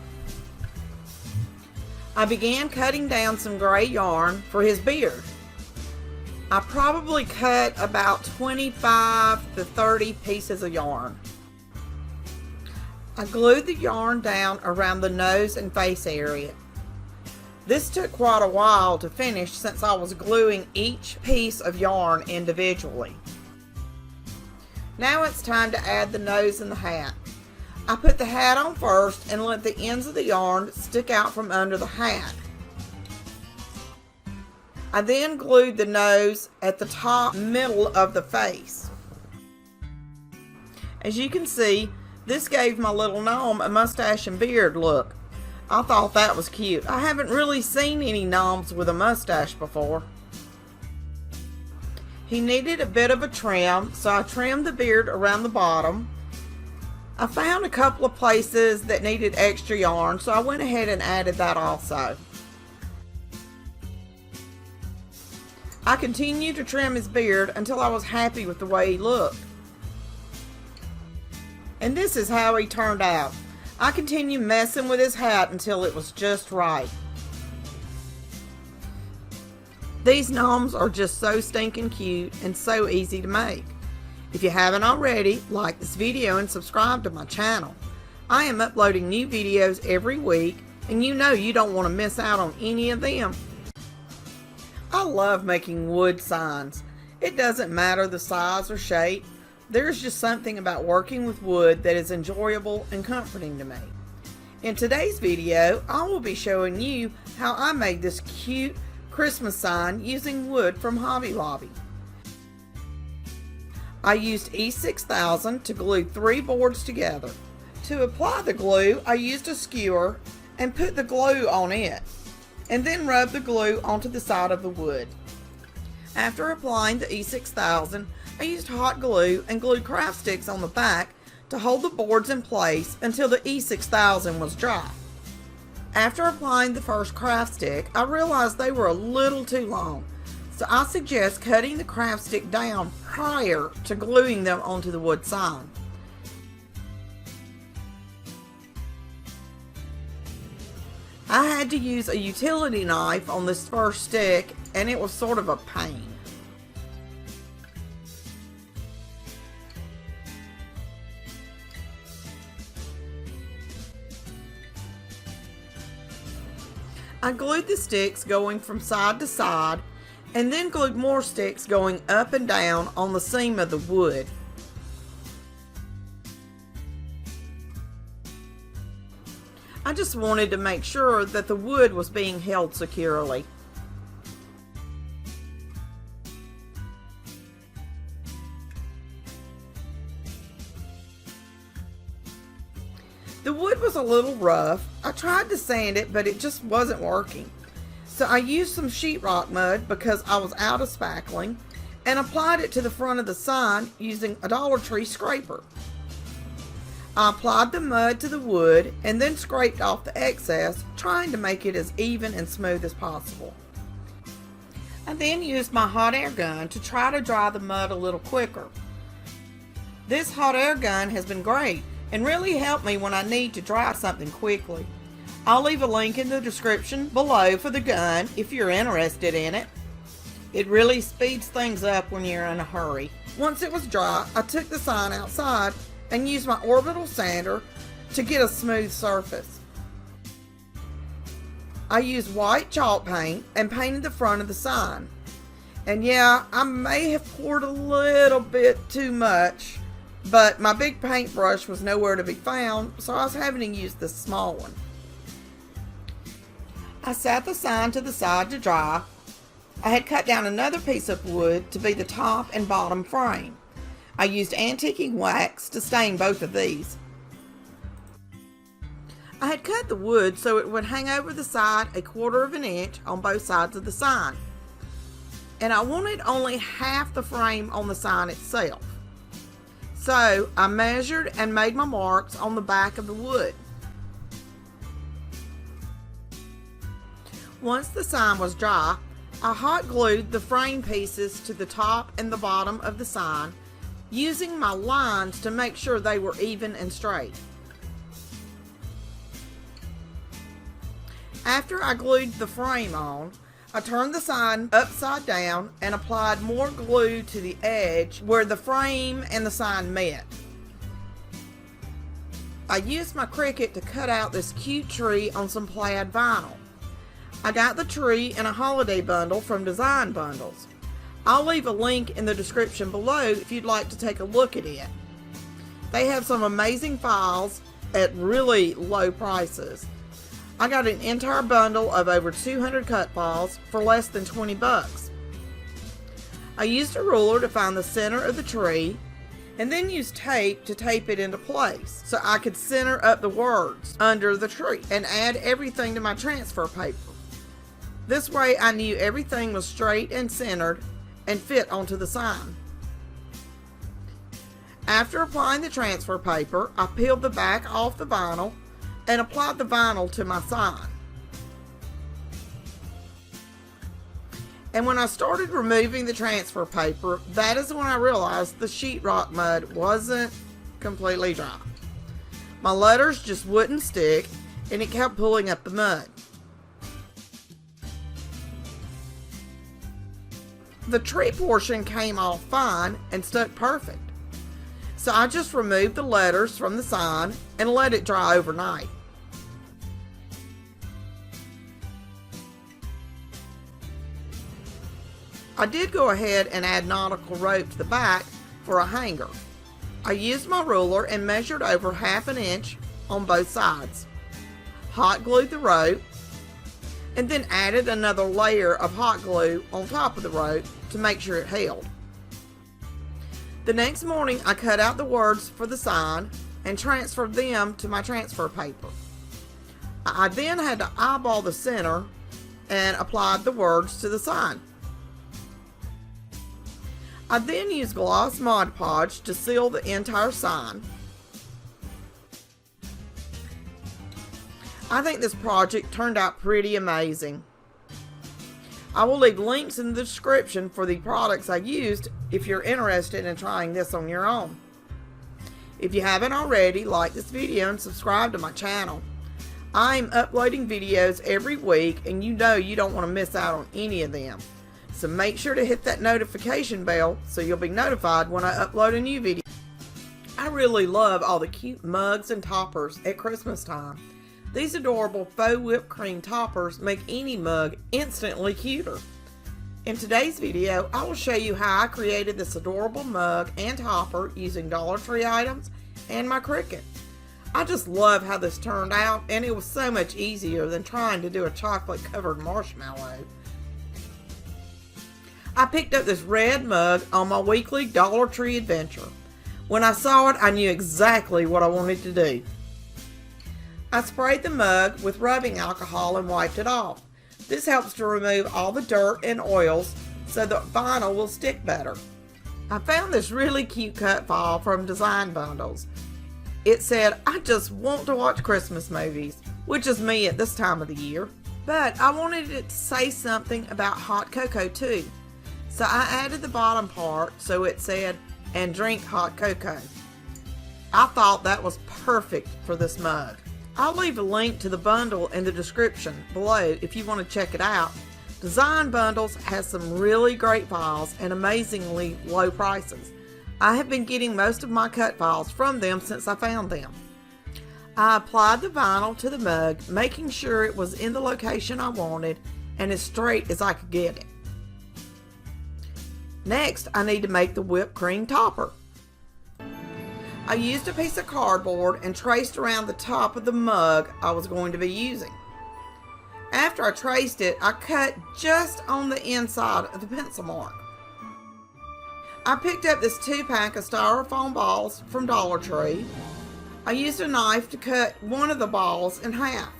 I began cutting down some gray yarn for his beard. I probably cut about 25 to 30 pieces of yarn. I glued the yarn down around the nose and face area. This took quite a while to finish since I was gluing each piece of yarn individually. Now it's time to add the nose and the hat. I put the hat on first and let the ends of the yarn stick out from under the hat. I then glued the nose at the top middle of the face. As you can see, this gave my little gnome a mustache and beard look. I thought that was cute. I haven't really seen any gnomes with a mustache before. He needed a bit of a trim, so I trimmed the beard around the bottom. I found a couple of places that needed extra yarn, so I went ahead and added that also. I continued to trim his beard until I was happy with the way he looked. And this is how he turned out. I continued messing with his hat until it was just right. These gnomes are just so stinking cute and so easy to make. If you haven't already, like this video and subscribe to my channel. I am uploading new videos every week, and you know you don't want to miss out on any of them. I love making wood signs. It doesn't matter the size or shape. There's just something about working with wood that is enjoyable and comforting to me. In today's video, I will be showing you how I made this cute Christmas sign using wood from Hobby Lobby. I used E6000 to glue 3 boards together. To apply the glue, I used a skewer and put the glue on it, and then rubbed the glue onto the side of the wood. After applying the E6000, I used hot glue and glued craft sticks on the back to hold the boards in place until the E6000 was dry. After applying the first craft stick, I realized they were a little too long, so I suggest cutting the craft stick down prior to gluing them onto the wood sign. I had to use a utility knife on this first stick, and it was sort of a pain. I glued the sticks going from side to side, and then glued more sticks going up and down on the seam of the wood. I just wanted to make sure that the wood was being held securely. The wood was a little rough. I tried to sand it, but it just wasn't working. So I used some sheetrock mud because I was out of spackling, and applied it to the front of the sign using a Dollar Tree scraper. I applied the mud to the wood and then scraped off the excess, trying to make it as even and smooth as possible. I then used my hot air gun to try to dry the mud a little quicker. This hot air gun has been great and really helped me when I need to dry something quickly. I'll leave a link in the description below for the gun if you're interested in it. It really speeds things up when you're in a hurry. Once it was dry, I took the sign outside and used my orbital sander to get a smooth surface. I used white chalk paint and painted the front of the sign. And yeah, I may have poured a little bit too much, but my big paintbrush was nowhere to be found, so I was having to use this small one. I sat the sign to the side to dry. I had cut down another piece of wood to be the top and bottom frame. I used antiquing wax to stain both of these. I had cut the wood so it would hang over the side 1/4 of an inch on both sides of the sign. And I wanted only half the frame on the sign itself. So I measured and made my marks on the back of the wood. Once the sign was dry, I hot glued the frame pieces to the top and the bottom of the sign, using my lines to make sure they were even and straight. After I glued the frame on, I turned the sign upside down and applied more glue to the edge where the frame and the sign met. I used my Cricut to cut out this cute tree on some plaid vinyl. I got the tree in a holiday bundle from Design Bundles. I'll leave a link in the description below if you'd like to take a look at it. They have some amazing files at really low prices. I got an entire bundle of over 200 cut files for less than 20 bucks. I used a ruler to find the center of the tree and then used tape to tape it into place so I could center up the words under the tree and add everything to my transfer paper. This way I knew everything was straight and centered and fit onto the sign. After applying the transfer paper, I peeled the back off the vinyl and applied the vinyl to my sign. And when I started removing the transfer paper, that is when I realized the sheetrock mud wasn't completely dry. My letters just wouldn't stick, and it kept pulling up the mud. The tree portion came off fine and stuck perfect. So I just removed the letters from the sign and let it dry overnight. I did go ahead and add nautical rope to the back for a hanger. I used my ruler and measured over 1/2 inch on both sides. hot glued the rope, and then added another layer of hot glue on top of the rope to make sure it held. The next morning, I cut out the words for the sign and transferred them to my transfer paper. I then had to eyeball the center and applied the words to the sign. I then used gloss Mod Podge to seal the entire sign. I think this project turned out pretty amazing. I will leave links in the description for the products I used if you're interested in trying this on your own. If you haven't already, like this video and subscribe to my channel. I'm uploading videos every week, and you know you don't want to miss out on any of them. So make sure to hit that notification bell so you'll be notified when I upload a new video. I really love all the cute mugs and toppers at Christmas time. These adorable faux whipped cream toppers make any mug instantly cuter. In today's video, I will show you how I created this adorable mug and topper using Dollar Tree items and my Cricut. I just love how this turned out, and it was so much easier than trying to do a chocolate covered marshmallow. I picked up this red mug on my weekly Dollar Tree adventure. When I saw it, I knew exactly what I wanted to do. I sprayed the mug with rubbing alcohol and wiped it off. This helps to remove all the dirt and oils so the vinyl will stick better. I found this really cute cut file from Design Bundles. It said, "I just want to watch Christmas movies," which is me at this time of the year. But I wanted it to say something about hot cocoa too. So I added the bottom part so it said, "and drink hot cocoa." I thought that was perfect for this mug. I'll leave a link to the bundle in the description below if you want to check it out. Design Bundles has some really great files and amazingly low prices. I have been getting most of my cut files from them since I found them. I applied the vinyl to the mug, making sure it was in the location I wanted and as straight as I could get it. Next, I need to make the whipped cream topper. I used a piece of cardboard and traced around the top of the mug I was going to be using. After I traced it, I cut just on the inside of the pencil mark. I picked up this 2-pack of styrofoam balls from Dollar Tree. I used a knife to cut one of the balls in half.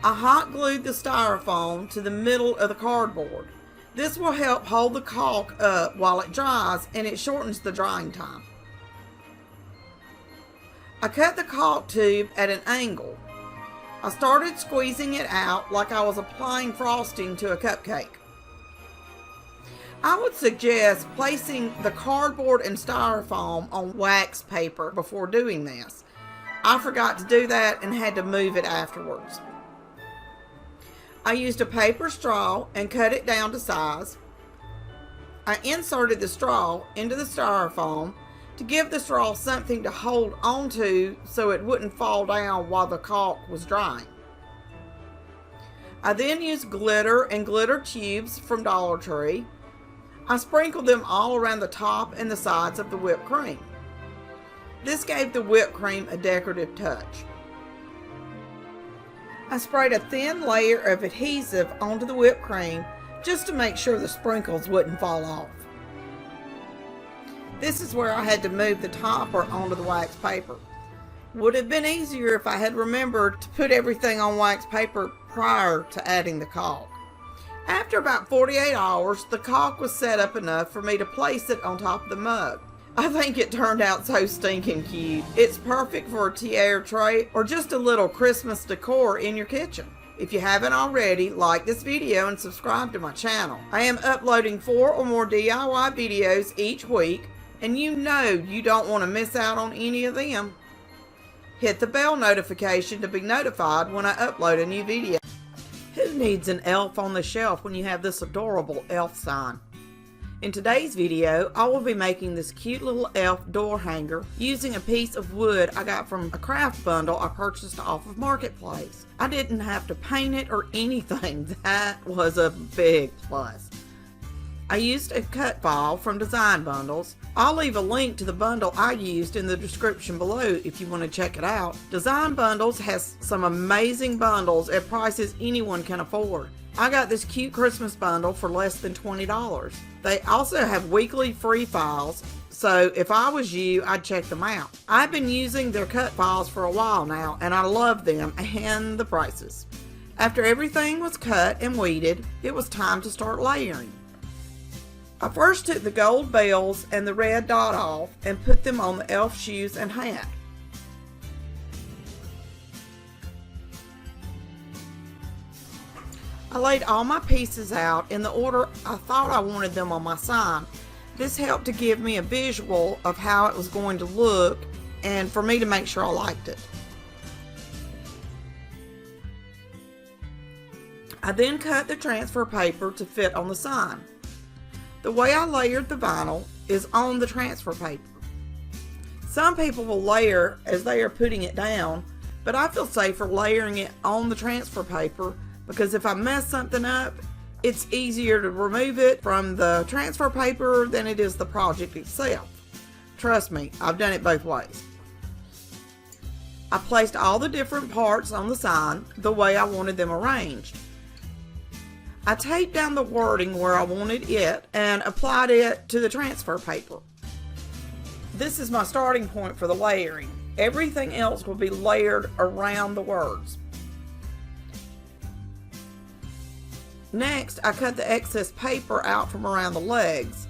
I hot glued the styrofoam to the middle of the cardboard. This will help hold the caulk up while it dries, and it shortens the drying time. I cut the caulk tube at an angle. I started squeezing it out like I was applying frosting to a cupcake. I would suggest placing the cardboard and styrofoam on wax paper before doing this. I forgot to do that and had to move it afterwards. I used a paper straw and cut it down to size. I inserted the straw into the styrofoam to give the straw something to hold onto so it wouldn't fall down while the caulk was drying. I then used glitter and glitter tubes from Dollar Tree. I sprinkled them all around the top and the sides of the whipped cream. This gave the whipped cream a decorative touch. I sprayed a thin layer of adhesive onto the whipped cream just to make sure the sprinkles wouldn't fall off. This is where I had to move the topper onto the wax paper. Would have been easier if I had remembered to put everything on wax paper prior to adding the caulk. After about 48 hours, the caulk was set up enough for me to place it on top of the mug. I think it turned out so stinking cute. It's perfect for a tiara tray or just a little Christmas decor in your kitchen. If you haven't already, like this video and subscribe to my channel. I am uploading 4 or more DIY videos each week, and you know you don't want to miss out on any of them. Hit the bell notification to be notified when I upload a new video. Who needs an elf on the shelf when you have this adorable elf sign? In today's video, I will be making this cute little elf door hanger using a piece of wood I got from a craft bundle I purchased off of Marketplace. I didn't have to paint it or anything. That was a big plus. I I used a cut file from Design Bundles. I'll leave a link to the bundle I used in the description below if you want to check it out. Design Bundles has some amazing bundles at prices anyone can afford. I got this cute Christmas bundle for less than $20. They also have weekly free files, so if I was you, I'd check them out. I've been using their cut files for a while now, and I love them and the prices. After everything was cut and weeded, it was time to start layering. I first took the gold bells and the red dot off and put them on the elf shoes and hat. I laid all my pieces out in the order I thought I wanted them on my sign. This helped to give me a visual of how it was going to look and for me to make sure I liked it. I then cut the transfer paper to fit on the sign. The way I layered the vinyl is on the transfer paper. Some people will layer as they are putting it down, but I feel safer layering it on the transfer paper because if I mess something up, it's easier to remove it from the transfer paper than it is the project itself. Trust me, I've done it both ways. I placed all the different parts on the sign the way I wanted them arranged. I taped down the wording where I wanted it and applied it to the transfer paper. This is my starting point for the layering. Everything else will be layered around the words. Next, I cut the excess paper out from around the legs.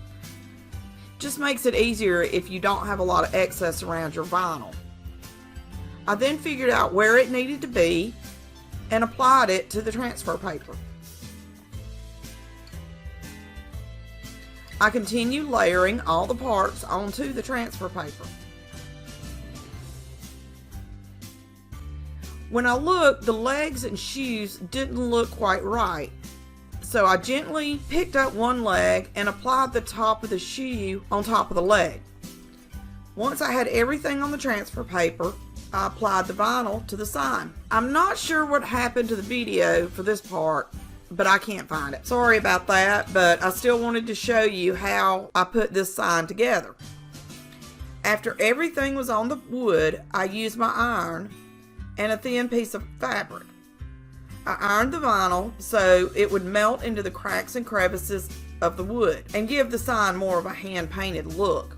Just makes it easier if you don't have a lot of excess around your vinyl. I then figured out where it needed to be and applied it to the transfer paper. I continue layering all the parts onto the transfer paper. When I looked, the legs and shoes didn't look quite right, so I gently picked up one leg and applied the top of the shoe on top of the leg. Once I had everything on the transfer paper, I applied the vinyl to the sign. I'm not sure what happened to the video for this part, but I can't find it. Sorry about that, but I still wanted to show you how I put this sign together. After everything was on the wood, I used my iron and a thin piece of fabric. I ironed the vinyl so it would melt into the cracks and crevices of the wood and give the sign more of a hand-painted look.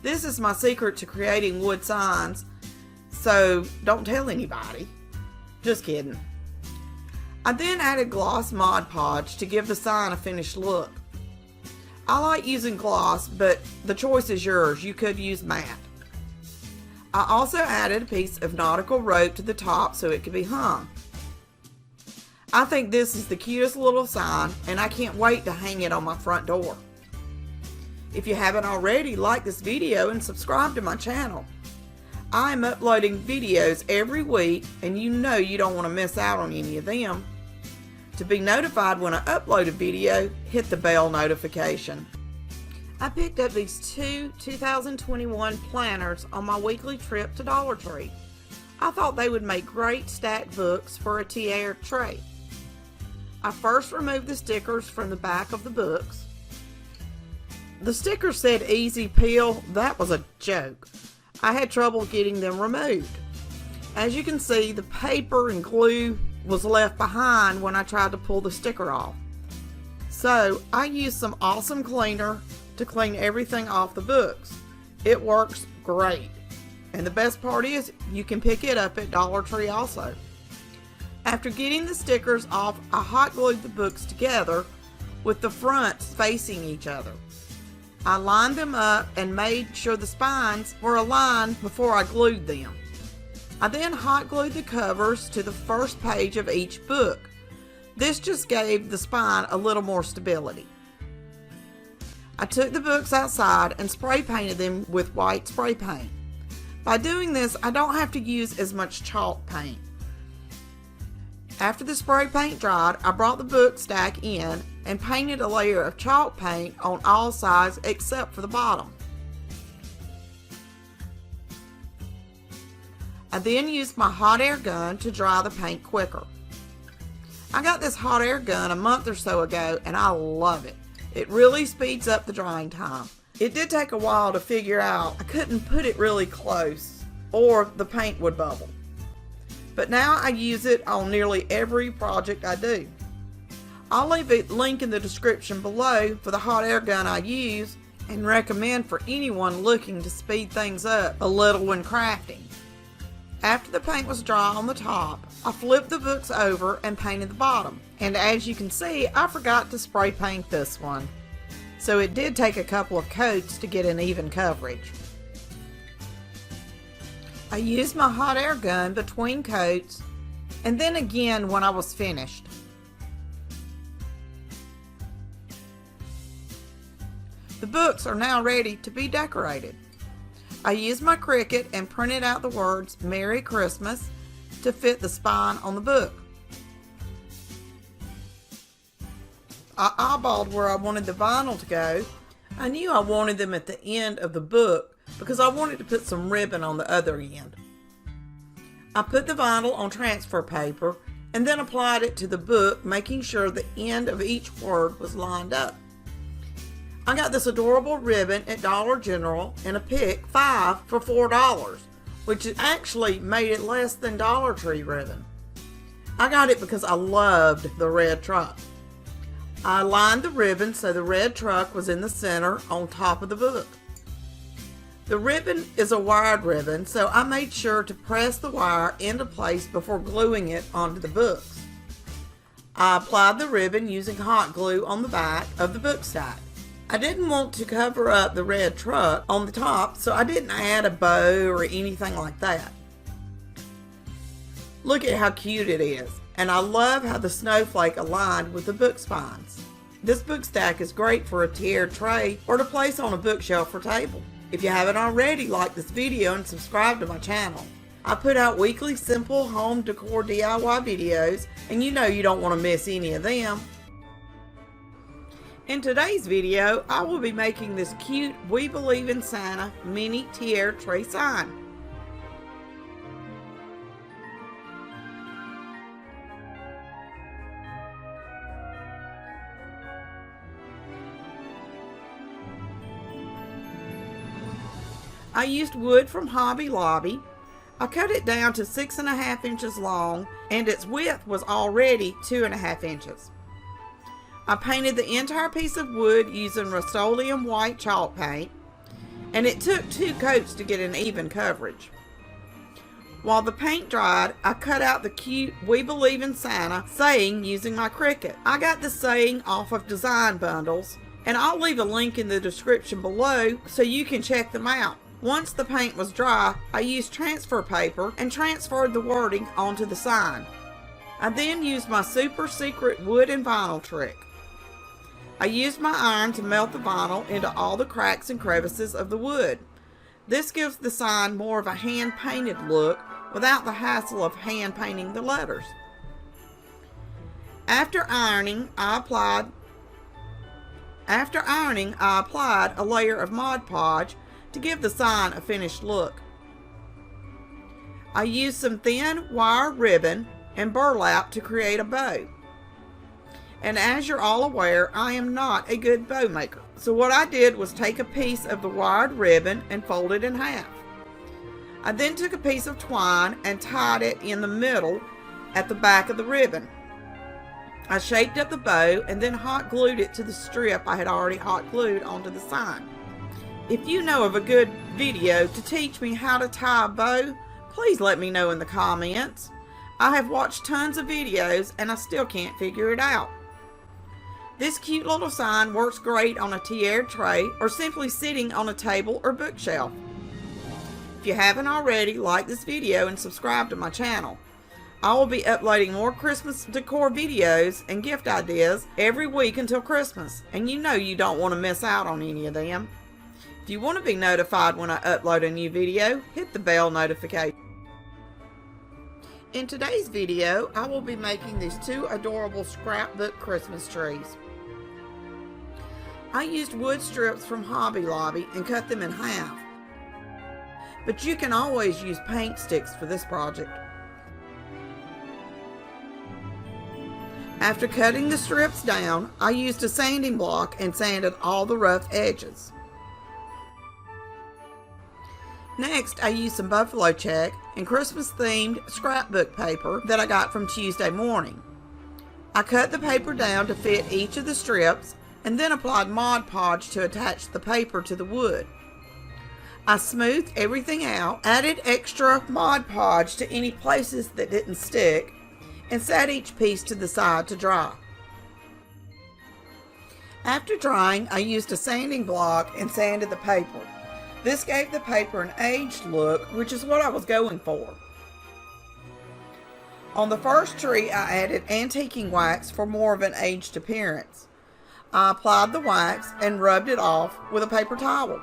This is my secret to creating wood signs, so don't tell anybody. Just kidding. I then added gloss Mod Podge to give the sign a finished look. I like using gloss, but the choice is yours. You could use matte. I also added a piece of nautical rope to the top so it could be hung. I think this is the cutest little sign, and I can't wait to hang it on my front door. If you haven't already, like this video and subscribe to my channel. I am uploading videos every week, and you know you don't want to miss out on any of them. To be notified when I upload a video, hit the bell notification. I picked up these two 2021 planners on my weekly trip to Dollar Tree. I thought they would make great stacked books for a tiara tray. I first removed the stickers from the back of the books. The sticker said easy peel. That was a joke. I had trouble getting them removed. As you can see, the paper and glue was left behind when I tried to pull the sticker off. So I used some awesome cleaner to clean everything off the books. It works great. And the best part is you can pick it up at Dollar Tree also. After getting the stickers off, I hot glued the books together with the fronts facing each other. I lined them up and made sure the spines were aligned before I glued them. I then hot glued the covers to the first page of each book. This just gave the spine a little more stability. I took the books outside and spray painted them with white spray paint. By doing this, I don't have to use as much chalk paint. After the spray paint dried, I brought the book stack in and painted a layer of chalk paint on all sides except for the bottom. I then used my hot air gun to dry the paint quicker. I got this hot air gun a month or so ago and I love it. It really speeds up the drying time. It did take a while to figure out I couldn't put it really close or the paint would bubble. But now I use it on nearly every project I do. I'll leave a link in the description below for the hot air gun I use and recommend for anyone looking to speed things up a little when crafting. After the paint was dry on the top, I flipped the books over and painted the bottom. And as you can see, I forgot to spray paint this one. So it did take a couple of coats to get an even coverage. I used my hot air gun between coats and then again when I was finished. The books are now ready to be decorated. I used my Cricut and printed out the words Merry Christmas to fit the spine on the book. I eyeballed where I wanted the vinyl to go. I knew I wanted them at the end of the book because I wanted to put some ribbon on the other end. I put the vinyl on transfer paper and then applied it to the book, making sure the end of each word was lined up. I got this adorable ribbon at Dollar General in a pick 5 for $4, which actually made it less than Dollar Tree ribbon. I got it because I loved the red truck. I lined the ribbon so the red truck was in the center on top of the book. The ribbon is a wired ribbon, so I made sure to press the wire into place before gluing it onto the books. I applied the ribbon using hot glue on the back of the book stack. I didn't want to cover up the red truck on the top, so I didn't add a bow or anything like that. Look at how cute it is, and I love how the snowflake aligned with the book spines. This book stack is great for a tiered tray or to place on a bookshelf or table. If you haven't already, like this video and subscribe to my channel. I put out weekly simple home decor DIY videos, and you know you don't want to miss any of them. In today's video, I will be making this cute We Believe in Santa mini tier tray sign. I used wood from Hobby Lobby. I cut it down to 6.5 inches long and its width was already 2.5 inches. I painted the entire piece of wood using Rust-Oleum white chalk paint, and it took 2 coats to get an even coverage. While the paint dried, I cut out the cute We Believe in Santa saying using my Cricut. I got the saying off of design bundles, and I'll leave a link in the description below so you can check them out. Once the paint was dry, I used transfer paper and transferred the wording onto the sign. I then used my super secret wood and vinyl trick. I used my iron to melt the vinyl into all the cracks and crevices of the wood. This gives the sign more of a hand-painted look without the hassle of hand painting the letters. After ironing, I applied a layer of Mod Podge to give the sign a finished look. I used some thin wire ribbon and burlap to create a bow. And as you're all aware, I am not a good bow maker. So what I did was take a piece of the wired ribbon and fold it in half. I then took a piece of twine and tied it in the middle at the back of the ribbon. I shaped up the bow and then hot glued it to the strip I had already hot glued onto the sign. If you know of a good video to teach me how to tie a bow, please let me know in the comments. I have watched tons of videos and I still can't figure it out. This cute little sign works great on a tiered tray or simply sitting on a table or bookshelf. If you haven't already, like this video and subscribe to my channel. I will be uploading more Christmas decor videos and gift ideas every week until Christmas, and you know you don't want to miss out on any of them. If you want to be notified when I upload a new video, hit the bell notification. In today's video, I will be making these 2 adorable scrapbook Christmas trees. I used wood strips from Hobby Lobby and cut them in half. But you can always use paint sticks for this project. After cutting the strips down, I used a sanding block and sanded all the rough edges. Next, I used some buffalo check and Christmas themed scrapbook paper that I got from Tuesday morning. I cut the paper down to fit each of the strips and then applied Mod Podge to attach the paper to the wood. I smoothed everything out, added extra Mod Podge to any places that didn't stick, and set each piece to the side to dry. After drying, I used a sanding block and sanded the paper. This gave the paper an aged look, which is what I was going for. On the first tree, I added antiquing wax for more of an aged appearance. I applied the wax and rubbed it off with a paper towel.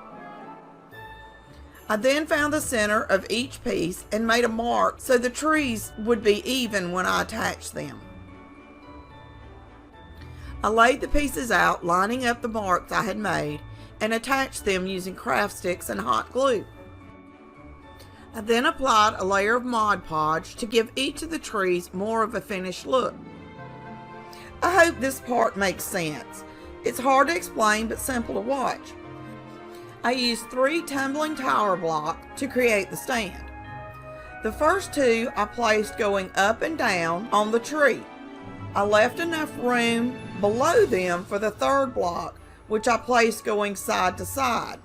I then found the center of each piece and made a mark so the trees would be even when I attached them. I laid the pieces out, lining up the marks I had made, and attached them using craft sticks and hot glue. I then applied a layer of Mod Podge to give each of the trees more of a finished look. I hope this part makes sense. It's hard to explain but simple to watch. I used 3 tumbling tower blocks to create the stand. The first 2 I placed going up and down on the tree. I left enough room below them for the third block, which I placed going side to side.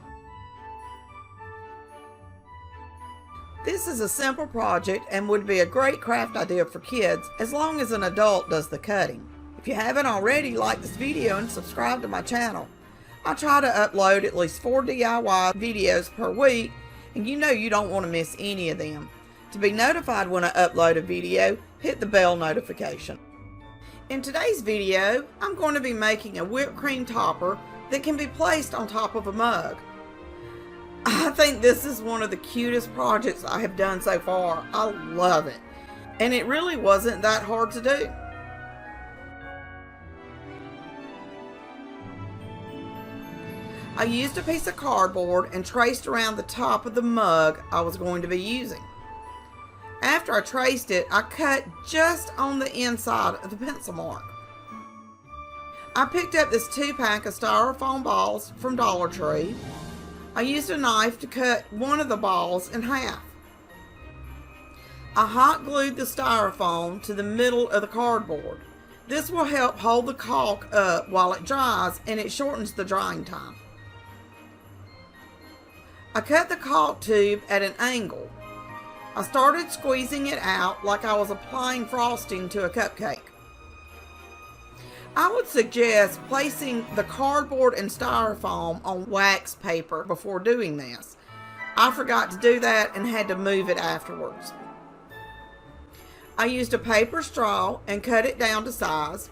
This is a simple project and would be a great craft idea for kids as long as an adult does the cutting. If you haven't already, like this video and subscribe to my channel. I try to upload at least 4 DIY videos per week, and you know you don't want to miss any of them. To be notified when I upload a video, hit the bell notification. In today's video, I'm going to be making a whipped cream topper that can be placed on top of a mug. I think this is one of the cutest projects I have done so far. I love it. And it really wasn't that hard to do. I used a piece of cardboard and traced around the top of the mug I was going to be using. After I traced it, I cut just on the inside of the pencil mark. I picked up this 2-pack of styrofoam balls from Dollar Tree. I used a knife to cut one of the balls in half. I hot glued the styrofoam to the middle of the cardboard. This will help hold the caulk up while it dries, and it shortens the drying time. I cut the caulk tube at an angle. I started squeezing it out like I was applying frosting to a cupcake. I would suggest placing the cardboard and styrofoam on wax paper before doing this. I forgot to do that and had to move it afterwards. I used a paper straw and cut it down to size.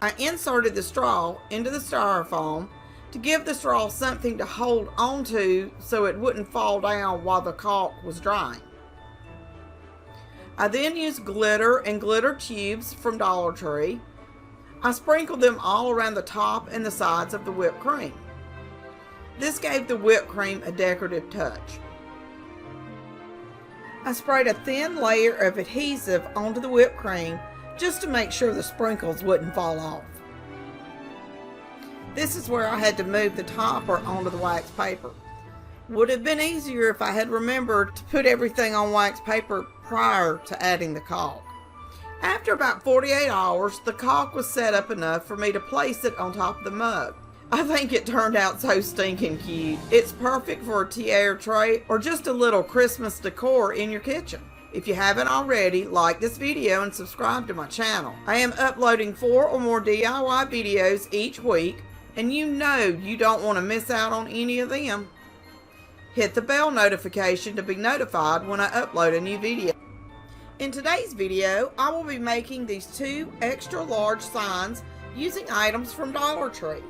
I inserted the straw into the styrofoam to give the straw something to hold onto so it wouldn't fall down while the caulk was drying. I then used glitter and glitter tubes from Dollar Tree. I sprinkled them all around the top and the sides of the whipped cream. This gave the whipped cream a decorative touch. I sprayed a thin layer of adhesive onto the whipped cream just to make sure the sprinkles wouldn't fall off. This is where I had to move the topper onto the wax paper. Would have been easier if I had remembered to put everything on wax paper prior to adding the caulk. After about 48 hours, the caulk was set up enough for me to place it on top of the mug. I think it turned out so stinking cute. It's perfect for a tiara tray or just a little Christmas decor in your kitchen. If you haven't already, like this video and subscribe to my channel. I am uploading 4 or more DIY videos each week, and you know you don't want to miss out on any of them. Hit the bell notification to be notified when I upload a new video. In today's video, I will be making these 2 extra large signs using items from Dollar Tree.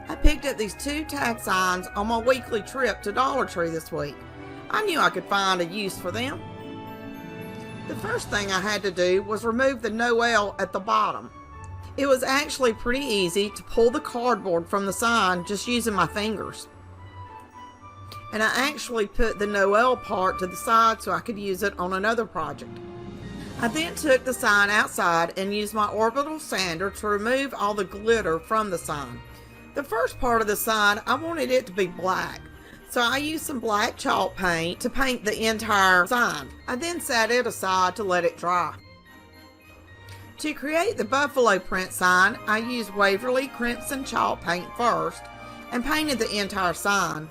I picked up these 2 tag signs on my weekly trip to Dollar Tree this week. I knew I could find a use for them. The first thing I had to do was remove the Noel at the bottom. It was actually pretty easy to pull the cardboard from the sign just using my fingers. and I actually put the Noel part to the side so I could use it on another project. I then took the sign outside and used my orbital sander to remove all the glitter from the sign. The first part of the sign, I wanted it to be black, so I used some black chalk paint to paint the entire sign. I then set it aside to let it dry. To create the buffalo print sign, I used Waverly Crimson chalk paint first and painted the entire sign.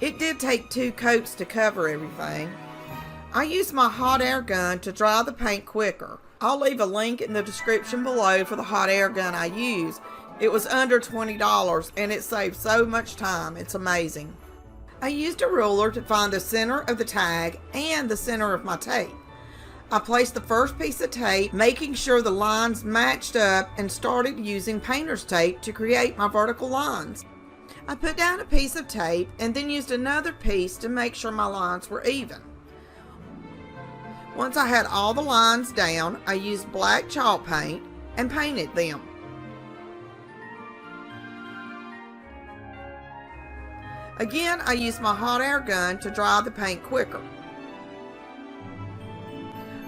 It did take 2 coats to cover everything. I used my hot air gun to dry the paint quicker. I'll leave a link in the description below for the hot air gun I use. It was under $20 and it saved so much time. It's amazing. I used a ruler to find the center of the tag and the center of my tape. I placed the first piece of tape, making sure the lines matched up, and started using painter's tape to create my vertical lines. I put down a piece of tape and then used another piece to make sure my lines were even. Once I had all the lines down, I used black chalk paint and painted them. Again, I used my hot air gun to dry the paint quicker.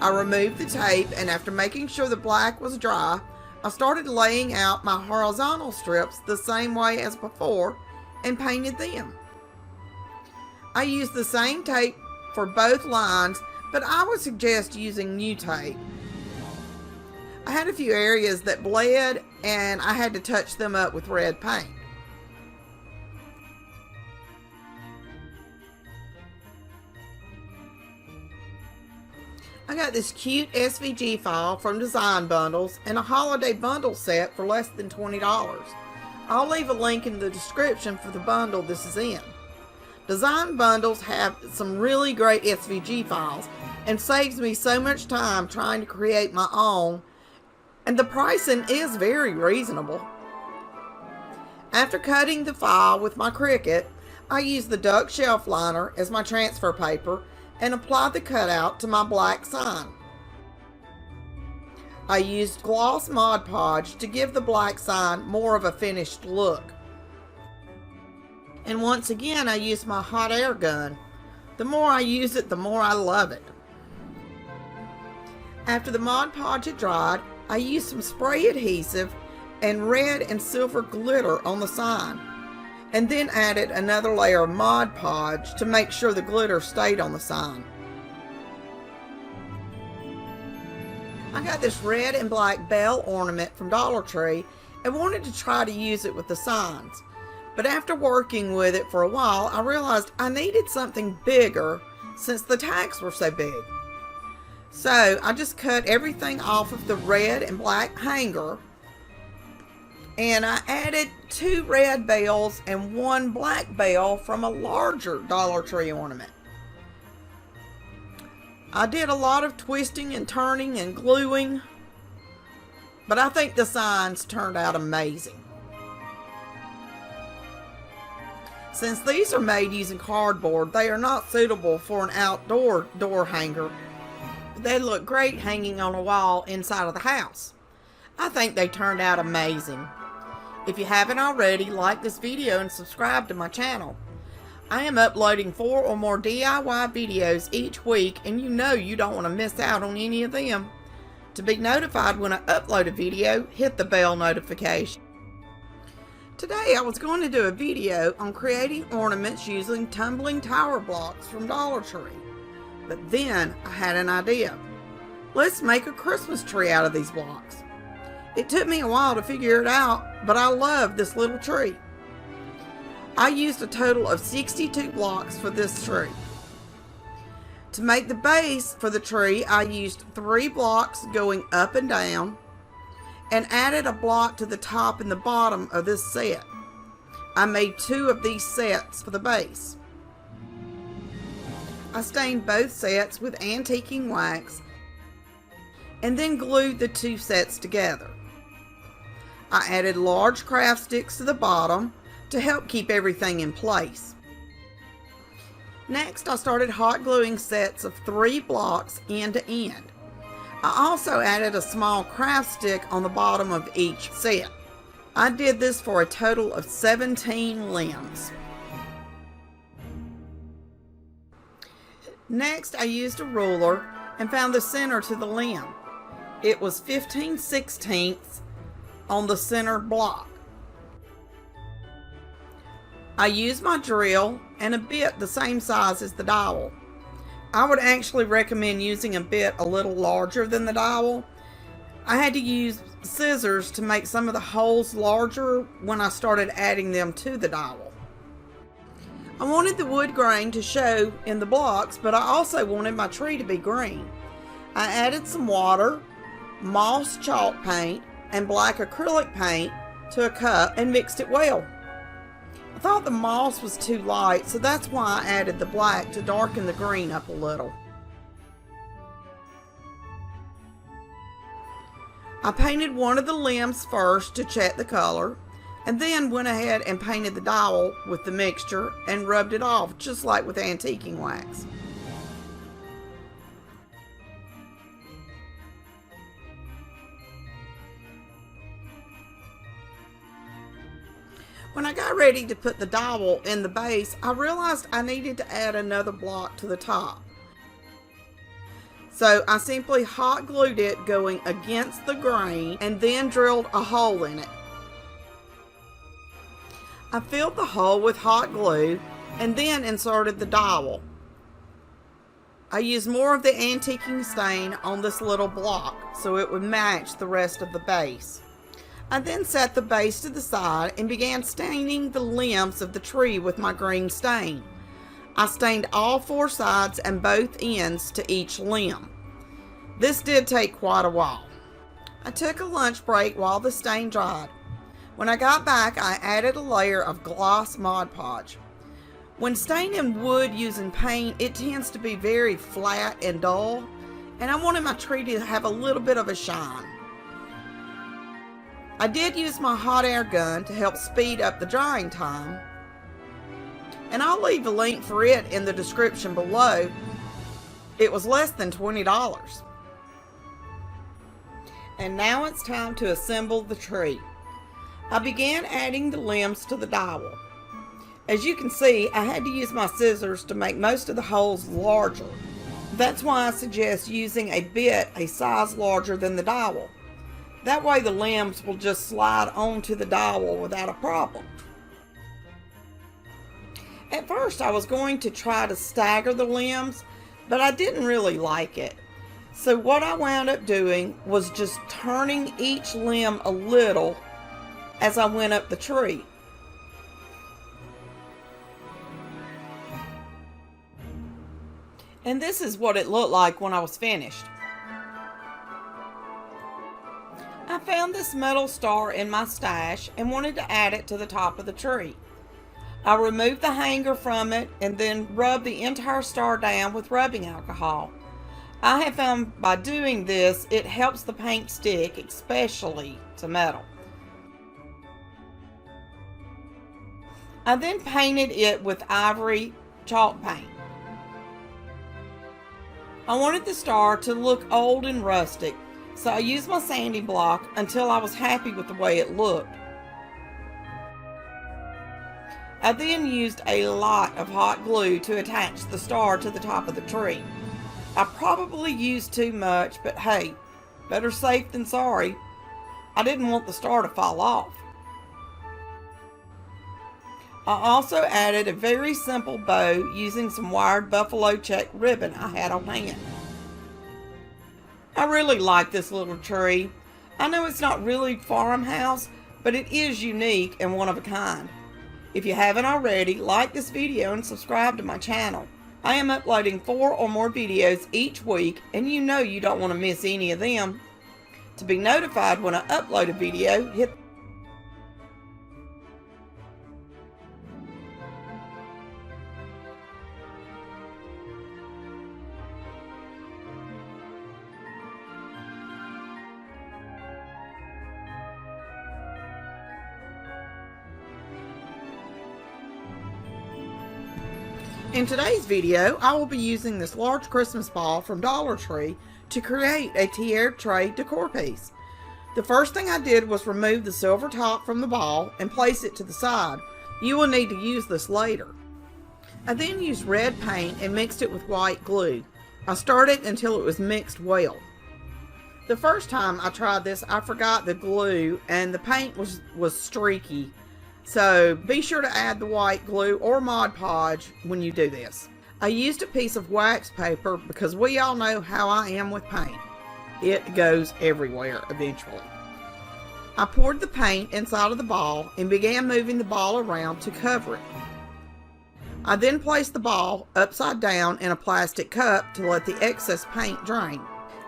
I removed the tape, and after making sure the black was dry, I started laying out my horizontal strips the same way as before and painted them. I used the same tape for both lines, but I would suggest using new tape. I had a few areas that bled and I had to touch them up with red paint. I got this cute SVG file from Design Bundles and a holiday bundle set for less than $20. I'll leave a link in the description for the bundle this is in. Design Bundles have some really great SVG files and saves me so much time trying to create my own, and the pricing is very reasonable. After cutting the file with my Cricut, I used the duck shelf liner as my transfer paper and applied the cutout to my black sign. I used gloss Mod Podge to give the black sign more of a finished look. And once again, I used my hot air gun. The more I use it, the more I love it. After the Mod Podge had dried, I used some spray adhesive and red and silver glitter on the sign, and then added another layer of Mod Podge to make sure the glitter stayed on the sign. I got this red and black bell ornament from Dollar Tree and wanted to try to use it with the signs. But after working with it for a while, I realized I needed something bigger since the tags were so big. So I just cut everything off of the red and black hanger, and I added 2 red bells and 1 black bell from a larger Dollar Tree ornament. I did a lot of twisting and turning and gluing, but I think the signs turned out amazing. Since these are made using cardboard, they are not suitable for an outdoor door hanger. They look great hanging on a wall inside of the house. I think they turned out amazing. If you haven't already, like this video and subscribe to my channel. I am uploading 4 or more DIY videos each week, and you know you don't want to miss out on any of them. To be notified when I upload a video, hit the bell notification. Today I was going to do a video on creating ornaments using tumbling tower blocks from Dollar Tree. But then I had an idea. Let's make a Christmas tree out of these blocks. It took me a while to figure it out, but I love this little tree. I used a total of 62 blocks for this tree. To make the base for the tree, I used 3 blocks going up and down, and added a block to the top and the bottom of this set. I made 2 of these sets for the base. I stained both sets with antiquing wax and then glued the 2 sets together. I added large craft sticks to the bottom to help keep everything in place. Next, I started hot gluing sets of 3 blocks end to end. I also added a small craft stick on the bottom of each set. I did this for a total of 17 limbs. Next, I used a ruler and found the center to the limb. It was 15/16 on the center block. I used my drill and a bit the same size as the dowel. I would actually recommend using a bit a little larger than the dowel. I had to use scissors to make some of the holes larger when I started adding them to the dowel. I wanted the wood grain to show in the blocks, but I also wanted my tree to be green. I added some water, moss chalk paint, and black acrylic paint to a cup and mixed it well. I thought the moss was too light, so that's why I added the black to darken the green up a little. I painted one of the limbs first to check the color, and then went ahead and painted the dowel with the mixture and rubbed it off just like with antiquing wax. When I got ready to put the dowel in the base, I realized I needed to add another block to the top. So I simply hot glued it going against the grain and then drilled a hole in it. I filled the hole with hot glue and then inserted the dowel. I used more of the antiquing stain on this little block so it would match the rest of the base. I then set the base to the side and began staining the limbs of the tree with my green stain. I stained all four sides and both ends to each limb. This did take quite a while. I took a lunch break while the stain dried. When I got back, I added a layer of gloss Mod Podge. When staining wood using paint, it tends to be very flat and dull, and I wanted my tree to have a little bit of a shine. I did use my hot air gun to help speed up the drying time, and I'll leave a link for it in the description below. It was less than $20. And now it's time to assemble the tree. I began adding the limbs to the dowel. As you can see, I had to use my scissors to make most of the holes larger. That's why I suggest using a bit a size larger than the dowel. That way the limbs will just slide onto the dowel without a problem. At first I was going to try to stagger the limbs, but I didn't really like it. So what I wound up doing was just turning each limb a little as I went up the tree. And this is what it looked like when I was finished. I found this metal star in my stash and wanted to add it to the top of the tree. I removed the hanger from it and then rubbed the entire star down with rubbing alcohol. I have found by doing this, it helps the paint stick, especially to metal. I then painted it with ivory chalk paint. I wanted the star to look old and rustic, so I used my sanding block until I was happy with the way it looked. I then used a lot of hot glue to attach the star to the top of the tree. I probably used too much, but hey, better safe than sorry. I didn't want the star to fall off. I also added a very simple bow using some wired buffalo check ribbon I had on hand. I really like this little tree. I know it's not really farmhouse, but it is unique and one of a kind. If you haven't already, like this video and subscribe to my channel. I am uploading 4 or more videos each week, and you know you don't want to miss any of them. To be notified when I upload a video, hit In today's video, I will be using this large Christmas ball from Dollar Tree to create a tiara tray decor piece. The first thing I did was remove the silver top from the ball and place it to the side. You will need to use this later. I then used red paint and mixed it with white glue. I stirred it until it was mixed well. The first time I tried this, I forgot the glue and the paint was streaky. So be sure to add the white glue or Mod Podge when you do this. I used a piece of wax paper because we all know how I am with paint. It goes everywhere eventually. I poured the paint inside of the ball and began moving the ball around to cover it. I then placed the ball upside down in a plastic cup to let the excess paint drain.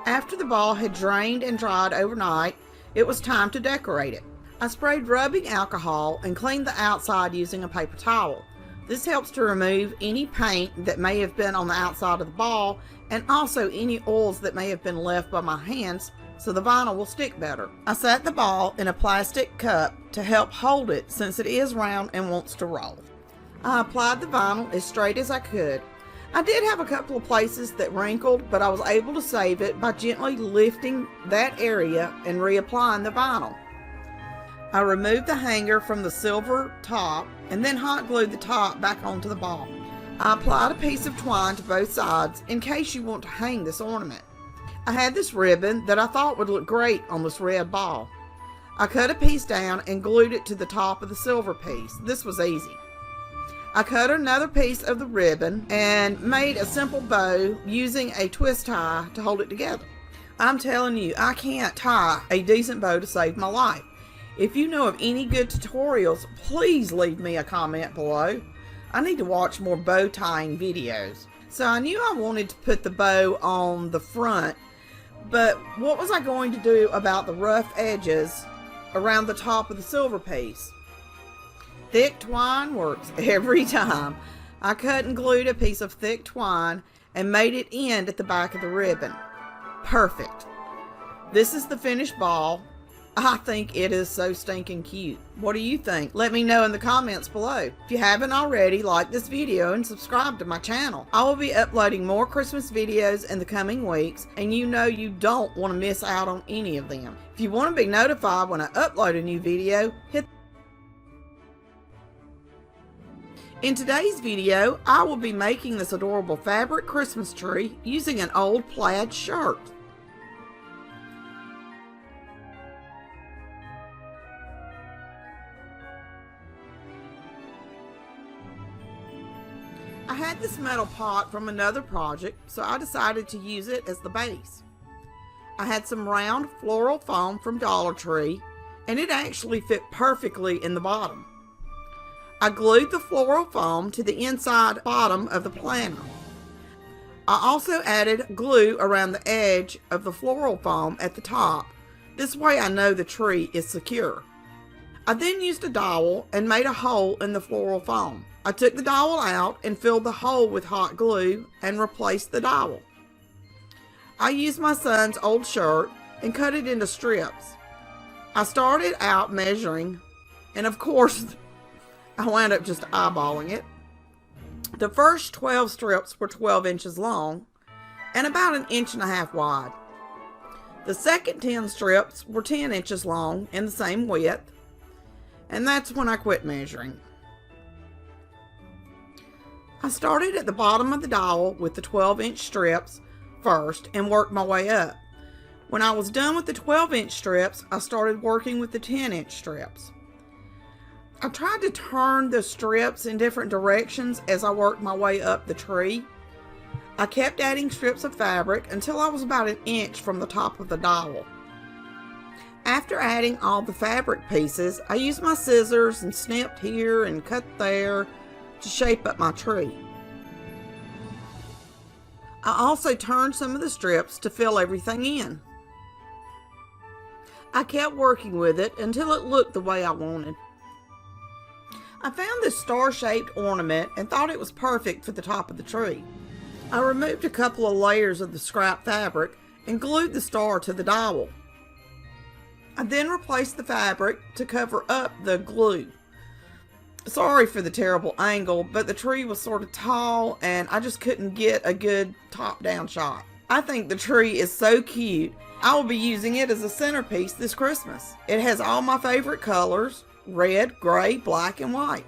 After the ball had drained and dried overnight, it was time to decorate it. I sprayed rubbing alcohol and cleaned the outside using a paper towel. This helps to remove any paint that may have been on the outside of the ball and also any oils that may have been left by my hands, so the vinyl will stick better. I set the ball in a plastic cup to help hold it since it is round and wants to roll. I applied the vinyl as straight as I could. I did have a couple of places that wrinkled, but I was able to save it by gently lifting that area and reapplying the vinyl. I removed the hanger from the silver top and then hot glued the top back onto the ball. I applied a piece of twine to both sides in case you want to hang this ornament. I had this ribbon that I thought would look great on this red ball. I cut a piece down and glued it to the top of the silver piece. This was easy. I cut another piece of the ribbon and made a simple bow using a twist tie to hold it together. I'm telling you, I can't tie a decent bow to save my life. If you know of any good tutorials, please leave me a comment below. I need to watch more bow tying videos. So I knew I wanted to put the bow on the front, but what was I going to do about the rough edges around the top of the silver piece? Thick twine works every time. I cut and glued a piece of thick twine and made it end at the back of the ribbon. Perfect. This is the finished ball. I think it is so stinking cute. What do you think? Let me know in the comments below. If you haven't already, like this video and subscribe to my channel. I will be uploading more Christmas videos in the coming weeks, and you know you don't want to miss out on any of them. If you want to be notified when I upload a new video, hit. In today's video, I will be making this adorable fabric Christmas tree using an old plaid shirt. I had this metal pot from another project, so I decided to use it as the base. I had some round floral foam from Dollar Tree, and it actually fit perfectly in the bottom. I glued the floral foam to the inside bottom of the planner. I also added glue around the edge of the floral foam at the top. This way I know the tree is secure. I then used a dowel and made a hole in the floral foam. I took the dowel out and filled the hole with hot glue and replaced the dowel. I used my son's old shirt and cut it into strips. I started out measuring, and of course, I wound up just eyeballing it. The first 12 strips were 12 inches long and about 1.5 inches wide. The second 10 strips were 10 inches long and the same width, and that's when I quit measuring. I started at the bottom of the dowel with the 12-inch strips first and worked my way up. When I was done with the 12-inch strips, I started working with the 10-inch strips. I tried to turn the strips in different directions as I worked my way up the tree. I kept adding strips of fabric until I was about 1 inch from the top of the dowel. After adding all the fabric pieces, I used my scissors and snipped here and cut there to shape up my tree. I also turned some of the strips to fill everything in. I kept working with it until it looked the way I wanted. I found this star-shaped ornament and thought it was perfect for the top of the tree. I removed a couple of layers of the scrap fabric and glued the star to the dowel. I then replaced the fabric to cover up the glue. Sorry for the terrible angle, but the tree was sort of tall and I just couldn't get a good top-down shot. I think the tree is so cute. I will be using it as a centerpiece this Christmas. It has all my favorite colors: red, gray, black, and white.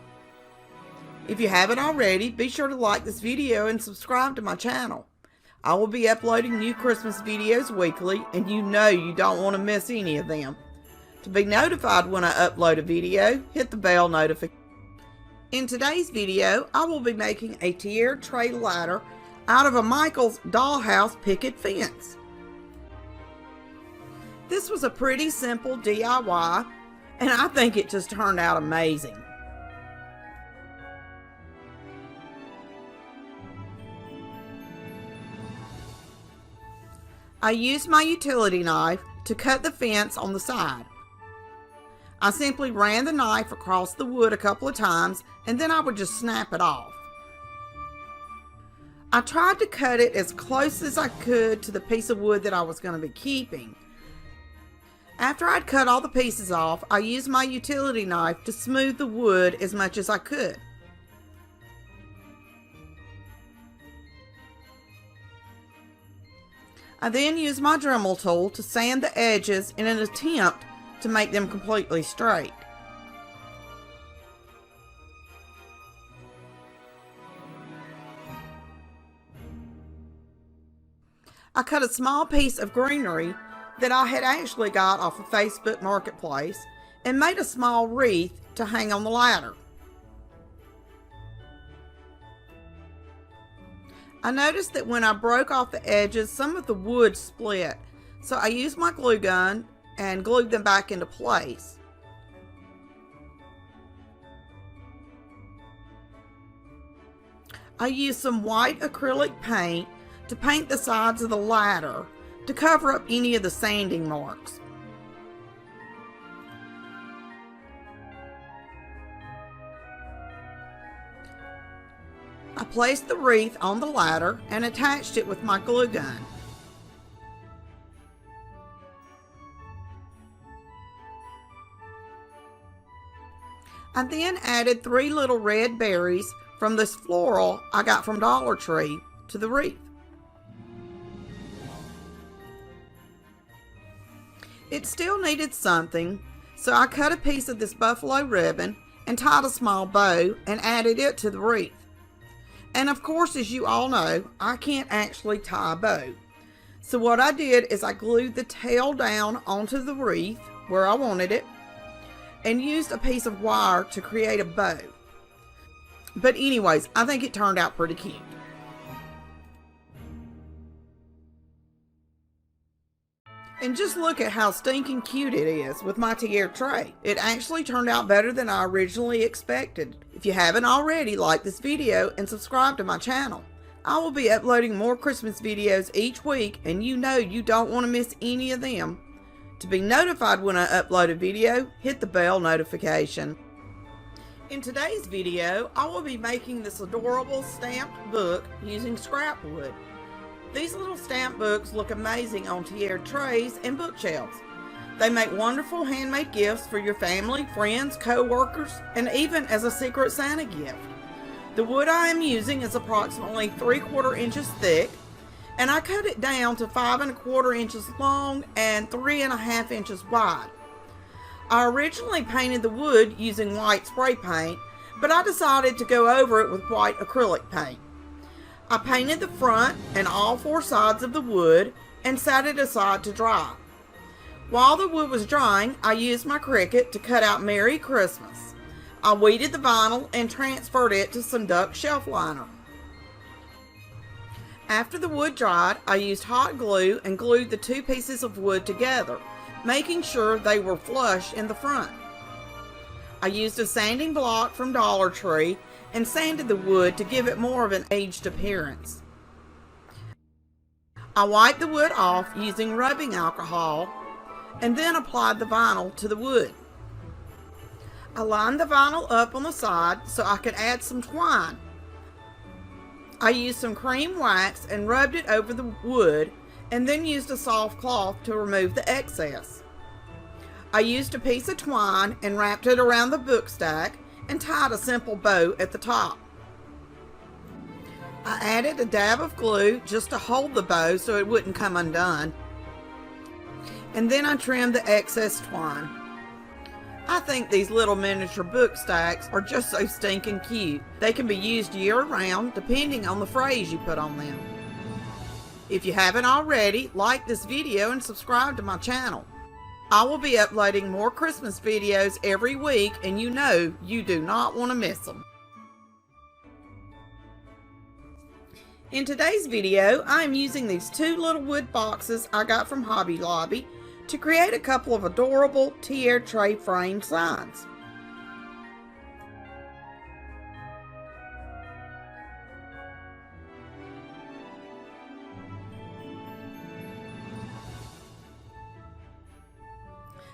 If you haven't already, be sure to like this video and subscribe to my channel. I will be uploading new Christmas videos weekly, and you know you don't want to miss any of them. To be notified when I upload a video, hit the bell notification. In today's video, I will be making a tiered tray ladder out of a Michael's dollhouse picket fence. This was a pretty simple DIY, and I think it just turned out amazing. I used my utility knife to cut the fence on the side. I simply ran the knife across the wood a couple of times, and then I would just snap it off. I tried to cut it as close as I could to the piece of wood that I was going to be keeping. After I'd cut all the pieces off, I used my utility knife to smooth the wood as much as I could. I then used my Dremel tool to sand the edges in an attempt to make them completely straight. I cut a small piece of greenery that I had actually got off of Facebook Marketplace and made a small wreath to hang on the ladder. I noticed that when I broke off the edges, some of the wood split, so I used my glue gun and glued them back into place. I used some white acrylic paint to paint the sides of the ladder to cover up any of the sanding marks. I placed the wreath on the ladder and attached it with my glue gun. I then added 3 little red berries from this floral I got from Dollar Tree to the wreath. It still needed something, so I cut a piece of this buffalo ribbon and tied a small bow and added it to the wreath. And of course, as you all know, I can't actually tie a bow. So what I did is I glued the tail down onto the wreath where I wanted it and used a piece of wire to create a bow. But anyways, I think it turned out pretty cute. And just look at how stinking cute it is with my tiered tray. It actually turned out better than I originally expected. If you haven't already, like this video and subscribe to my channel. I will be uploading more Christmas videos each week, and you know you don't want to miss any of them. To be notified when I upload a video, hit the bell notification. In today's video, I will be making this adorable stamped book using scrap wood. These little stamp books look amazing on tiered trays and bookshelves. They make wonderful handmade gifts for your family, friends, co-workers, and even as a Secret Santa gift. The wood I am using is approximately 3/4 inches thick, and I cut it down to 5 1/4 inches long and 3 1/2 inches wide. I originally painted the wood using white spray paint, but I decided to go over it with white acrylic paint. I painted the front and all 4 sides of the wood and set it aside to dry. While the wood was drying, I used my Cricut to cut out Merry Christmas. I weeded the vinyl and transferred it to some duck shelf liner. After the wood dried, I used hot glue and glued the 2 pieces of wood together, making sure they were flush in the front. I used a sanding block from Dollar Tree and sanded the wood to give it more of an aged appearance. I wiped the wood off using rubbing alcohol and then applied the vinyl to the wood. I lined the vinyl up on the side so I could add some twine. I used some cream wax and rubbed it over the wood and then used a soft cloth to remove the excess. I used a piece of twine and wrapped it around the book stack and tied a simple bow at the top. I added a dab of glue just to hold the bow so it wouldn't come undone. And then I trimmed the excess twine. I think these little miniature book stacks are just so stinking cute. They can be used year-round depending on the phrase you put on them. If you haven't already, like this video and subscribe to my channel. I will be uploading more Christmas videos every week, and you know you do not want to miss them. In today's video, I am using these two little wood boxes I got from Hobby Lobby to create a couple of adorable tier tray frame signs.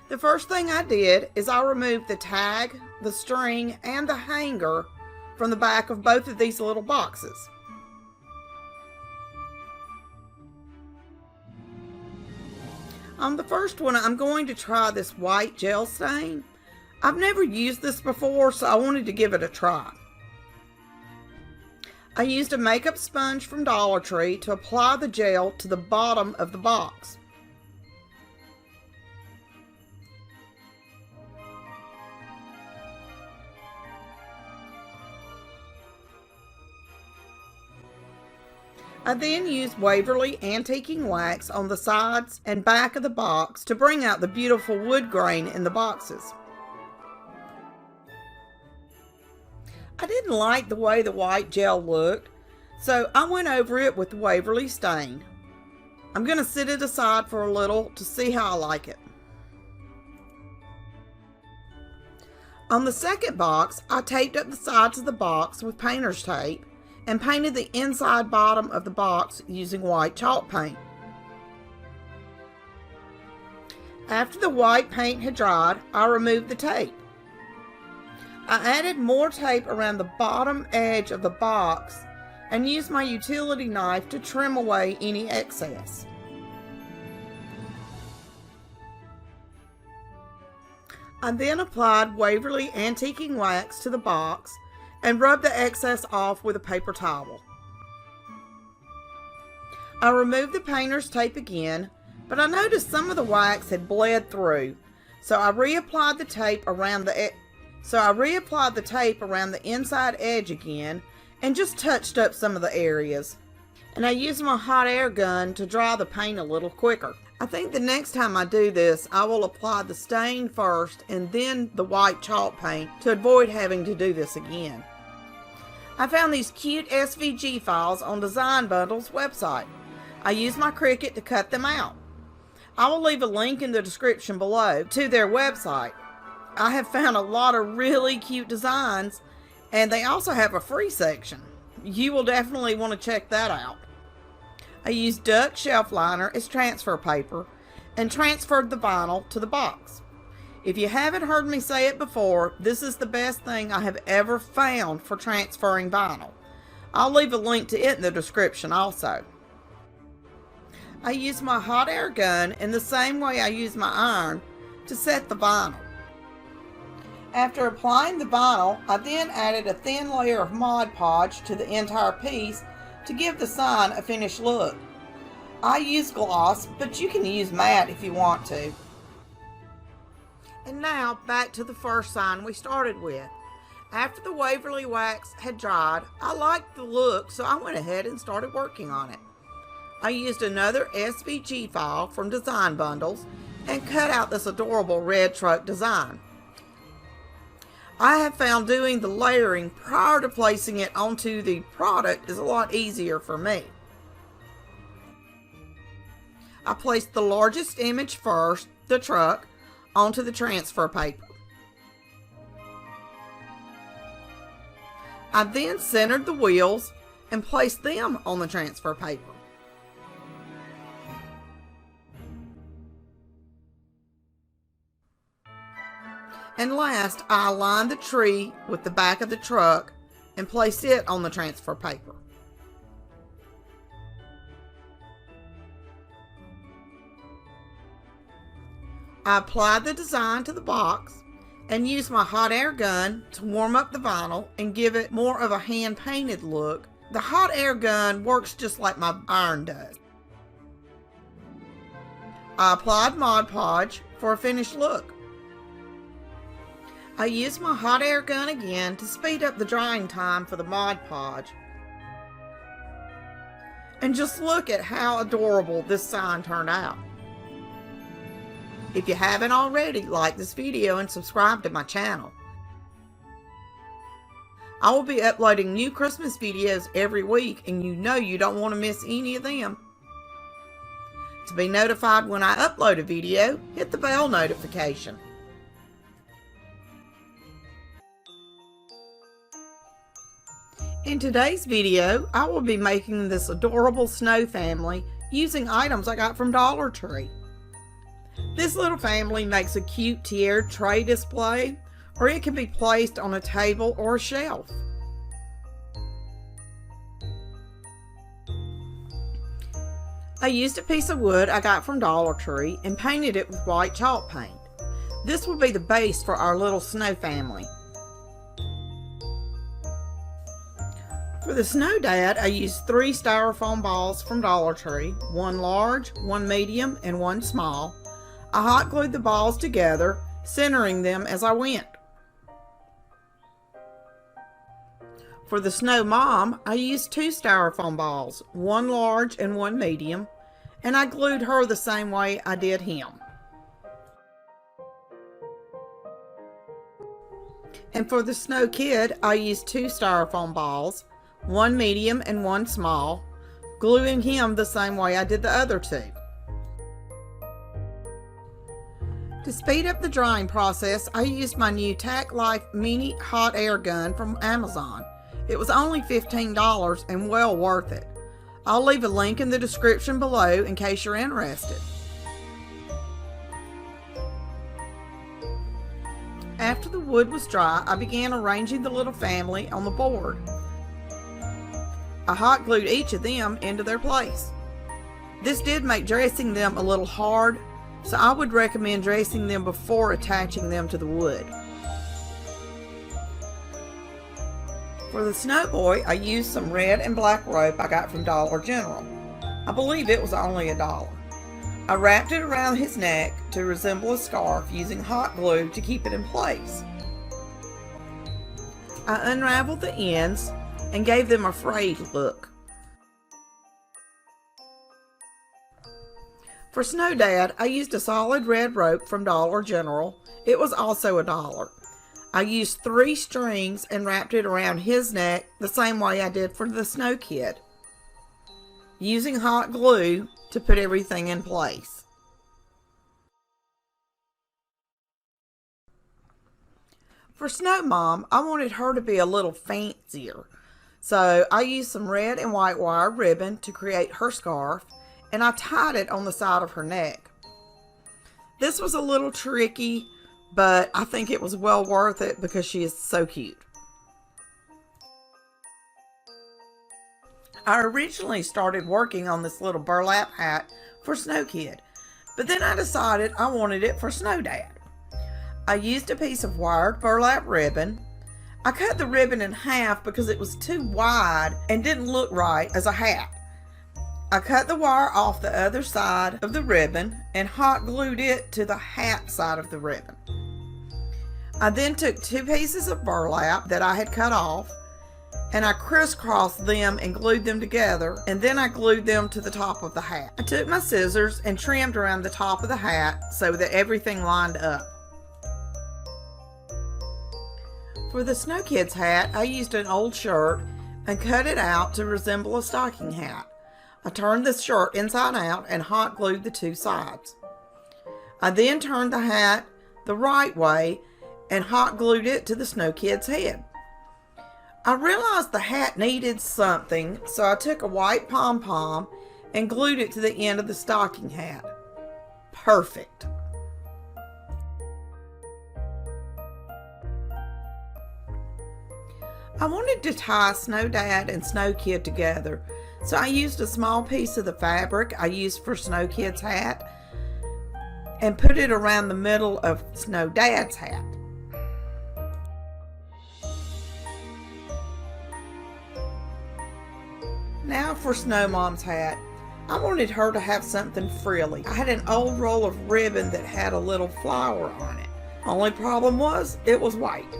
The first thing I did is I removed the tag, the string, and the hanger from the back of both of these little boxes. On the first one, I'm going to try this white gel stain. I've never used this before, so I wanted to give it a try. I used a makeup sponge from Dollar Tree to apply the gel to the bottom of the box. I then used Waverly antiquing wax on the sides and back of the box to bring out the beautiful wood grain in the boxes. I didn't like the way the white gel looked, so I went over it with Waverly stain. I'm going to set it aside for a little to see how I like it. On the second box, I taped up the sides of the box with painter's tape and painted the inside bottom of the box using white chalk paint. After the white paint had dried, I removed the tape. I added more tape around the bottom edge of the box and used my utility knife to trim away any excess. I then applied Waverly antiquing wax to the box and rub the excess off with a paper towel. I removed the painter's tape again, but I noticed some of the wax had bled through, so I reapplied the tape around the inside edge again and just touched up some of the areas. And I used my hot air gun to dry the paint a little quicker. I think the next time I do this, I will apply the stain first and then the white chalk paint to avoid having to do this again. I found these cute SVG files on Design Bundle's website. I used my Cricut to cut them out. I will leave a link in the description below to their website. I have found a lot of really cute designs, and they also have a free section. You will definitely want to check that out. I used duck shelf liner as transfer paper and transferred the vinyl to the box. If you haven't heard me say it before, this is the best thing I have ever found for transferring vinyl. I'll leave a link to it in the description also. I used my hot air gun in the same way I use my iron to set the vinyl. After applying the vinyl, I then added a thin layer of Mod Podge to the entire piece to give the sign a finished look. I use gloss, but you can use matte if you want to. And now back to the first sign we started with. After the Waverly wax had dried, I liked the look, so I went ahead and started working on it. I used another SVG file from Design Bundles and cut out this adorable red truck design. I have found doing the layering prior to placing it onto the product is a lot easier for me. I placed the largest image first, the truck, onto the transfer paper. I then centered the wheels and placed them on the transfer paper. And last, I aligned the tree with the back of the truck and placed it on the transfer paper. I applied the design to the box and used my hot air gun to warm up the vinyl and give it more of a hand-painted look. The hot air gun works just like my iron does. I applied Mod Podge for a finished look. I used my hot air gun again to speed up the drying time for the Mod Podge. And just look at how adorable this sign turned out. If you haven't already, like this video and subscribe to my channel. I will be uploading new Christmas videos every week, and you know you don't want to miss any of them. To be notified when I upload a video, hit the bell notification. In today's video, I will be making this adorable snow family using items I got from Dollar Tree. This little family makes a cute tiered tray display, or it can be placed on a table or a shelf. I used a piece of wood I got from Dollar Tree and painted it with white chalk paint. This will be the base for our little snow family. For the Snow Dad, I used 3 styrofoam balls from Dollar Tree, 1 large, 1 medium, and 1 small. I hot glued the balls together, centering them as I went. For the Snow Mom, I used 2 styrofoam balls, 1 large and 1 medium, and I glued her the same way I did him. And for the Snow Kid, I used 2 styrofoam balls, 1 medium and 1 small, gluing him the same way I did the other 2. To speed up the drying process, I used my new Tack Life Mini Hot Air Gun from Amazon. It was only $15 and well worth it. I'll leave a link in the description below in case you're interested. After the wood was dry, I began arranging the little family on the board. I hot glued each of them into their place. This did make dressing them a little hard, so I would recommend dressing them before attaching them to the wood. For the Snow Boy, I used some red and black rope I got from Dollar General. I believe it was only $1. I wrapped it around his neck to resemble a scarf using hot glue to keep it in place. I unraveled the ends and gave them a frayed look. For Snow Dad, I used a solid red rope from Dollar General. It was also $1. I used 3 strings and wrapped it around his neck the same way I did for the Snow Kid, using hot glue to put everything in place. For Snow Mom, I wanted her to be a little fancier, so I used some red and white wire ribbon to create her scarf, and I tied it on the side of her neck. This was a little tricky, but I think it was well worth it because she is so cute. I originally started working on this little burlap hat for Snow Kid, but then I decided I wanted it for Snow Dad. I used a piece of wired burlap ribbon. I cut the ribbon in half because it was too wide and didn't look right as a hat. I cut the wire off the other side of the ribbon and hot glued it to the hat side of the ribbon. I then took 2 pieces of burlap that I had cut off and I crisscrossed them and glued them together, and then I glued them to the top of the hat. I took my scissors and trimmed around the top of the hat so that everything lined up. For the Snow Kid's hat, I used an old shirt and cut it out to resemble a stocking hat. I turned the shirt inside out and hot glued the 2 sides. I then turned the hat the right way and hot glued it to the Snow Kid's head. I realized the hat needed something, so I took a white pom-pom and glued it to the end of the stocking hat. Perfect. I wanted to tie Snow Dad and Snow Kid together, so I used a small piece of the fabric I used for Snow Kid's hat and put it around the middle of Snow Dad's hat. Now for Snow Mom's hat. I wanted her to have something frilly. I had an old roll of ribbon that had a little flower on it. Only problem was, it was white.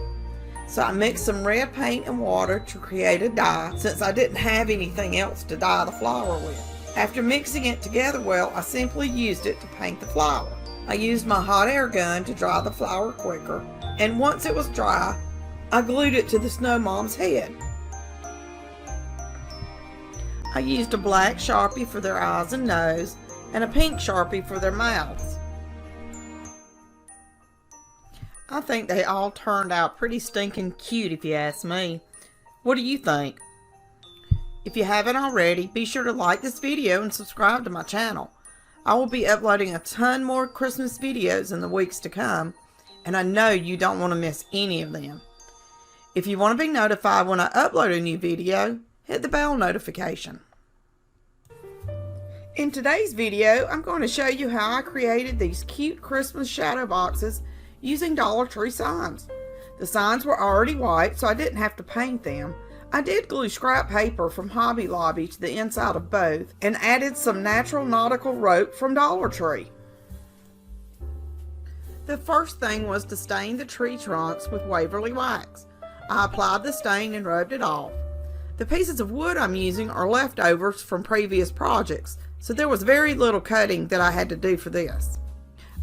So I mixed some red paint and water to create a dye, since I didn't have anything else to dye the flower with. After mixing it together well, I simply used it to paint the flower. I used my hot air gun to dry the flower quicker, and once it was dry, I glued it to the snow mom's head. I used a black Sharpie for their eyes and nose, and a pink Sharpie for their mouths. I think they all turned out pretty stinking cute if you ask me. What do you think? If you haven't already, be sure to like this video and subscribe to my channel. I will be uploading a ton more Christmas videos in the weeks to come, and I know you don't want to miss any of them. If you want to be notified when I upload a new video, hit the bell notification. In today's video, I'm going to show you how I created these cute Christmas shadow boxes using Dollar Tree signs. The signs were already white, so I didn't have to paint them. I did glue scrap paper from Hobby Lobby to the inside of both and added some natural nautical rope from Dollar Tree. The first thing was to stain the tree trunks with Waverly wax. I applied the stain and rubbed it off. The pieces of wood I'm using are leftovers from previous projects, so there was very little cutting that I had to do for this.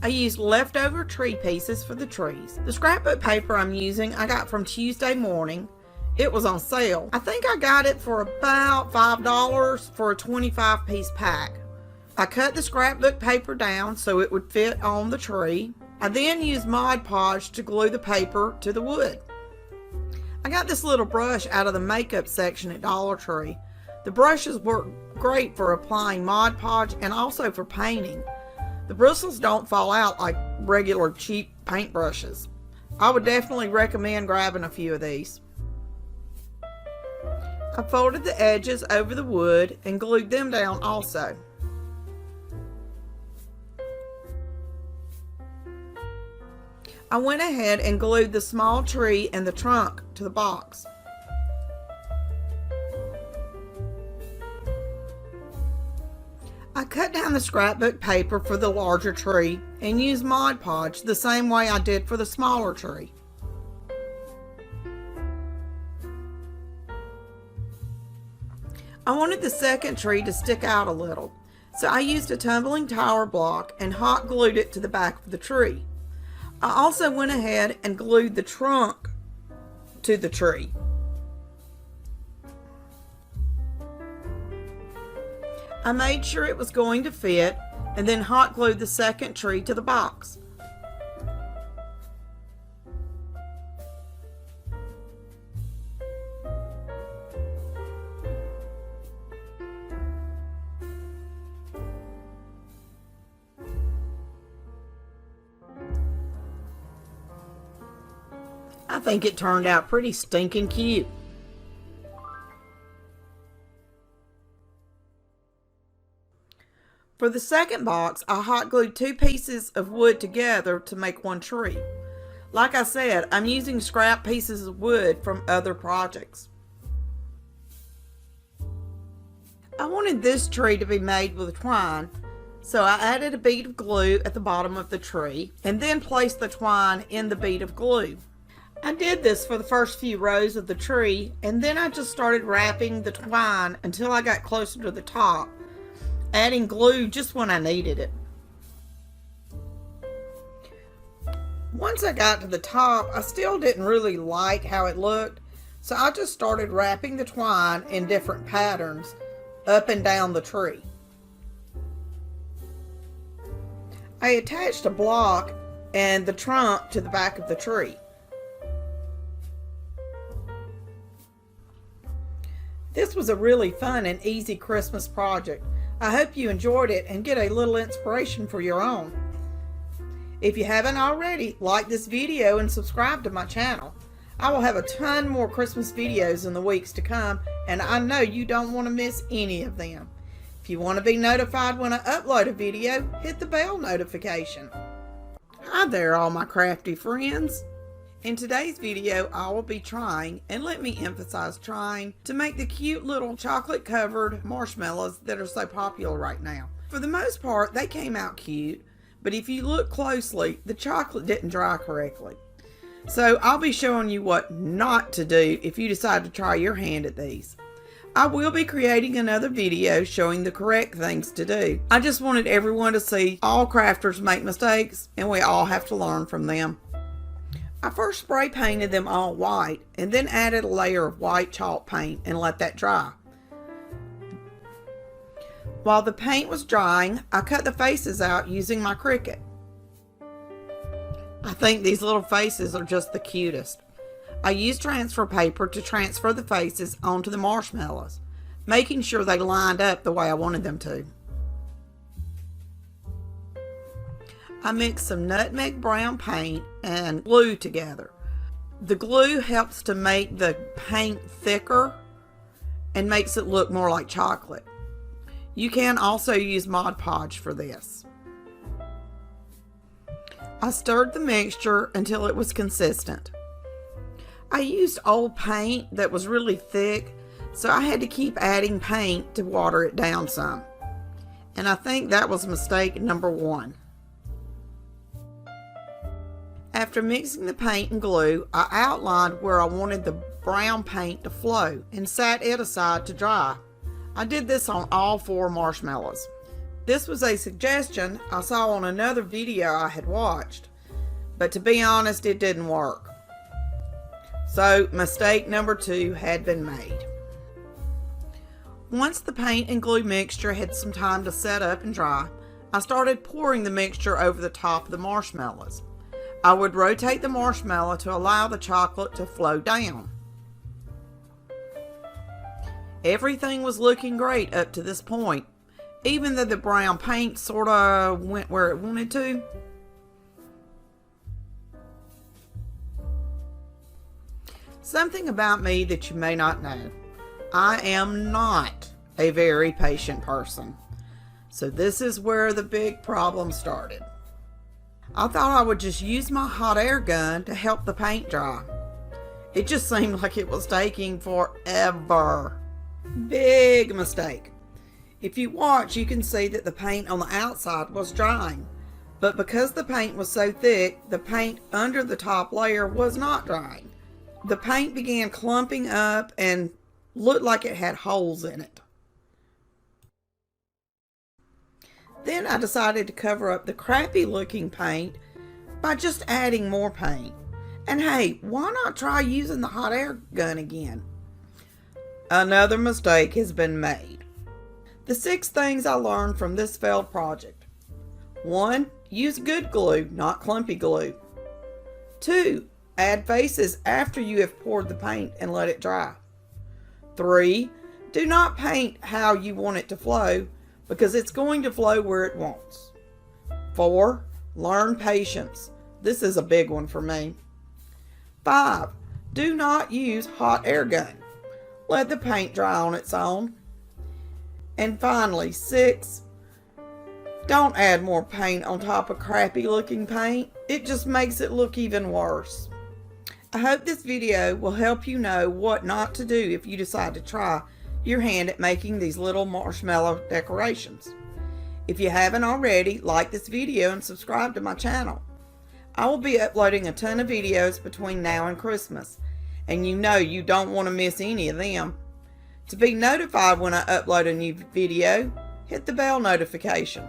I used leftover tree pieces for the trees. The scrapbook paper I'm using I got from Tuesday morning. It was on sale. I think I got it for about $5 for a 25-piece pack. I cut the scrapbook paper down so it would fit on the tree. I then used Mod Podge to glue the paper to the wood. I got this little brush out of the makeup section at Dollar Tree. The brushes work great for applying Mod Podge and also for painting. The bristles don't fall out like regular cheap paint brushes. I would definitely recommend grabbing a few of these. I folded the edges over the wood and glued them down also. I went ahead and glued the small tree and the trunk to the box. I cut down the scrapbook paper for the larger tree and used Mod Podge the same way I did for the smaller tree. I wanted the second tree to stick out a little, so I used a tumbling tower block and hot glued it to the back of the tree. I also went ahead and glued the trunk to the tree. I made sure it was going to fit and then hot glued the second tree to the box. I think it turned out pretty stinking cute. For the second box, I hot glued two pieces of wood together to make one tree. Like I said, I'm using scrap pieces of wood from other projects. I wanted this tree to be made with twine, so I added a bead of glue at the bottom of the tree and then placed the twine in the bead of glue. I did this for the first few rows of the tree, and then I just started wrapping the twine until I got closer to the top, adding glue just when I needed it. Once I got to the top, I still didn't really like how it looked, so I just started wrapping the twine in different patterns up and down the tree. I attached a block and the trunk to the back of the tree. This was a really fun and easy Christmas project. I hope you enjoyed it and get a little inspiration for your own. If you haven't already, like this video and subscribe to my channel. I will have a ton more Christmas videos in the weeks to come, and I know you don't want to miss any of them. If you want to be notified when I upload a video, hit the bell notification. Hi there, all my crafty friends. In today's video, I will be trying, and let me emphasize trying, to make the cute little chocolate covered marshmallows that are so popular right now. For the most part, they came out cute, but if you look closely, the chocolate didn't dry correctly. So I'll be showing you what not to do if you decide to try your hand at these. I will be creating another video showing the correct things to do. I just wanted everyone to see all crafters make mistakes and we all have to learn from them. I first spray painted them all white and then added a layer of white chalk paint and let that dry. While the paint was drying, I cut the faces out using my Cricut. I think these little faces are just the cutest. I used transfer paper to transfer the faces onto the marshmallows, making sure they lined up the way I wanted them to. I mixed some nutmeg brown paint and glue together. The glue helps to make the paint thicker and makes it look more like chocolate. You can also use Mod Podge for this. I stirred the mixture until it was consistent. I used old paint that was really thick, so I had to keep adding paint to water it down some. And I think that was mistake number 1. After mixing the paint and glue, I outlined where I wanted the brown paint to flow and sat it aside to dry. I did this on all 4 marshmallows. This was a suggestion I saw on another video I had watched, but to be honest, it didn't work. So mistake number 2 had been made. Once the paint and glue mixture had some time to set up and dry, I started pouring the mixture over the top of the marshmallows. I would rotate the marshmallow to allow the chocolate to flow down. Everything was looking great up to this point, even though the brown paint sort of went where it wanted to. Something about me that you may not know. I am not a very patient person. So this is where the big problem started. I thought I would just use my hot air gun to help the paint dry. It just seemed like it was taking forever. Big mistake. If you watch, you can see that the paint on the outside was drying. But because the paint was so thick, the paint under the top layer was not drying. The paint began clumping up and looked like it had holes in it. Then I decided to cover up the crappy looking paint by just adding more paint. And hey, why not try using the hot air gun again? Another mistake has been made. The 6 things I learned from this failed project. 1. Use good glue, not clumpy glue. 2. Add faces after you have poured the paint and let it dry. 3. Do not paint how you want it to flow because it's going to flow where it wants. 4. Learn patience. This is a big one for me. 5. Do not use hot air gun. Let the paint dry on its own. And finally, 6. Don't add more paint on top of crappy looking paint. It just makes it look even worse. I hope this video will help you know what not to do if you decide to try your hand at making these little marshmallow decorations. If you haven't already, like this video and subscribe to my channel. I will be uploading a ton of videos between now and Christmas, and you know you don't want to miss any of them. To be notified when I upload a new video, hit the bell notification.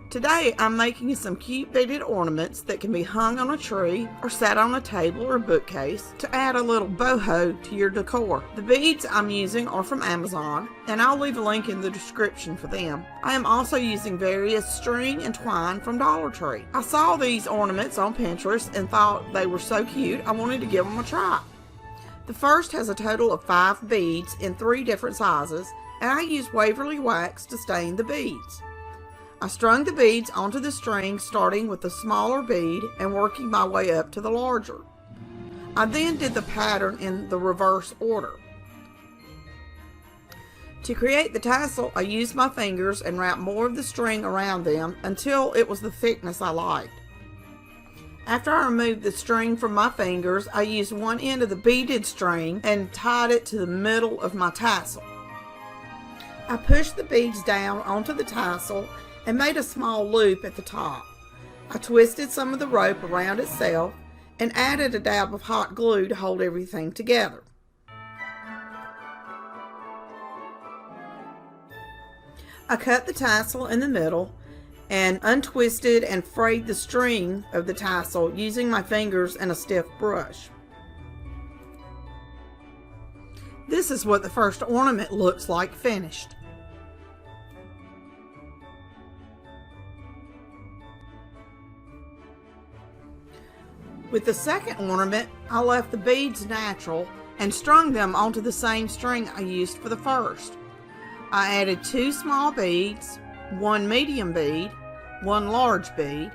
Today I'm making some cute beaded ornaments that can be hung on a tree or sat on a table or bookcase to add a little boho to your decor. The beads I'm using are from Amazon, and I'll leave a link in the description for them. I am also using various string and twine from Dollar Tree. I saw these ornaments on Pinterest and thought they were so cute I wanted to give them a try. The first has a total of 5 beads in 3 different sizes, and I used Waverly wax to stain the beads. I strung the beads onto the string, starting with the smaller bead and working my way up to the larger. I then did the pattern in the reverse order. To create the tassel, I used my fingers and wrapped more of the string around them until it was the thickness I liked. After I removed the string from my fingers, I used one end of the beaded string and tied it to the middle of my tassel. I pushed the beads down onto the tassel and made a small loop at the top. I twisted some of the rope around itself and added a dab of hot glue to hold everything together. I cut the tassel in the middle and untwisted and frayed the string of the tassel using my fingers and a stiff brush. This is what the first ornament looks like finished. With the second ornament, I left the beads natural and strung them onto the same string I used for the first. I added 2 small beads, 1 medium bead, 1 large bead,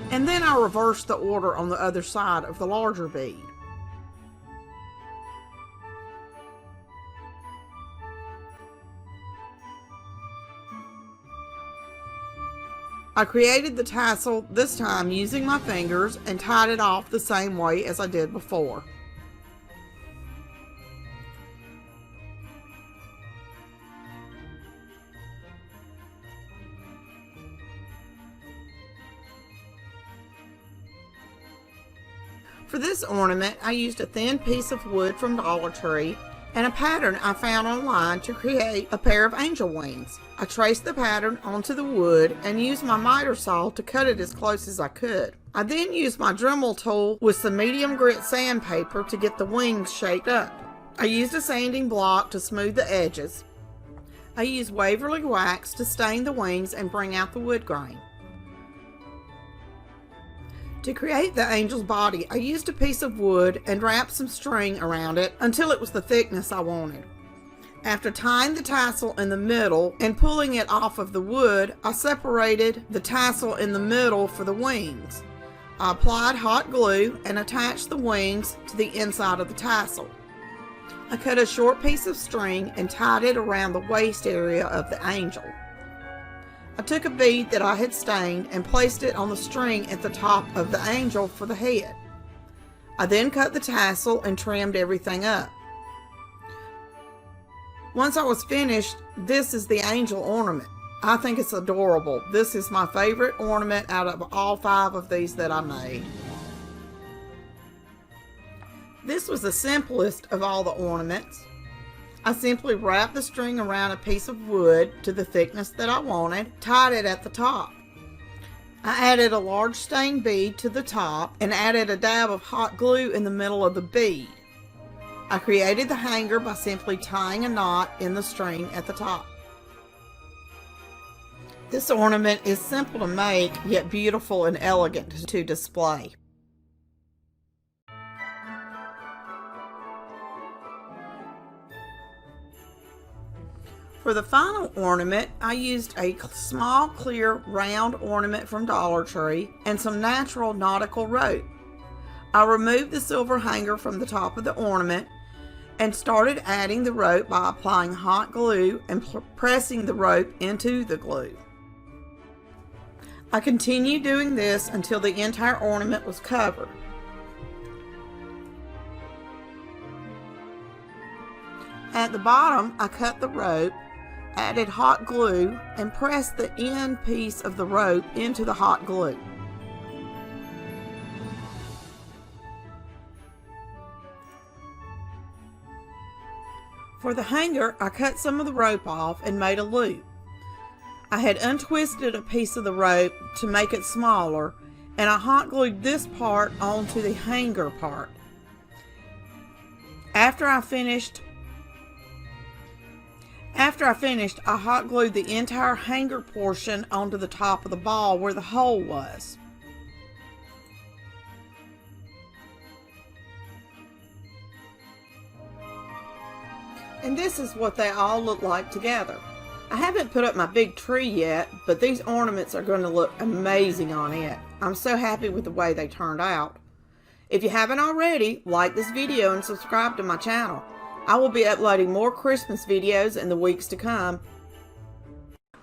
and then I reversed the order on the other side of the larger bead. I created the tassel this time using my fingers and tied it off the same way as I did before. For this ornament, I used a thin piece of wood from Dollar Tree and a pattern I found online to create a pair of angel wings. I traced the pattern onto the wood and used my miter saw to cut it as close as I could. I then used my Dremel tool with some medium grit sandpaper to get the wings shaped up. I used a sanding block to smooth the edges. I used Waverly wax to stain the wings and bring out the wood grain. To create the angel's body, I used a piece of wood and wrapped some string around it until it was the thickness I wanted. After tying the tassel in the middle and pulling it off of the wood, I separated the tassel in the middle for the wings. I applied hot glue and attached the wings to the inside of the tassel. I cut a short piece of string and tied it around the waist area of the angel. I took a bead that I had stained and placed it on the string at the top of the angel for the head. I then cut the tassel and trimmed everything up. Once I was finished, this is the angel ornament. I think it's adorable. This is my favorite ornament out of all 5 of these that I made. This was the simplest of all the ornaments. I simply wrapped the string around a piece of wood to the thickness that I wanted, tied it at the top. I added a large stained bead to the top and added a dab of hot glue in the middle of the bead. I created the hanger by simply tying a knot in the string at the top. This ornament is simple to make, yet beautiful and elegant to display. For the final ornament, I used a small clear round ornament from Dollar Tree and some natural nautical rope. I removed the silver hanger from the top of the ornament and started adding the rope by applying hot glue and pressing the rope into the glue. I continued doing this until the entire ornament was covered. At the bottom, I cut the rope, added hot glue, and pressed the end piece of the rope into the hot glue. For the hanger, I cut some of the rope off and made a loop. I had untwisted a piece of the rope to make it smaller, and I hot glued this part onto the hanger part. After I finished, I hot glued the entire hanger portion onto the top of the ball where the hole was. And this is what they all look like together. I haven't put up my big tree yet, but these ornaments are going to look amazing on it. I'm so happy with the way they turned out. If you haven't already, like this video and subscribe to my channel. I will be uploading more Christmas videos in the weeks to come.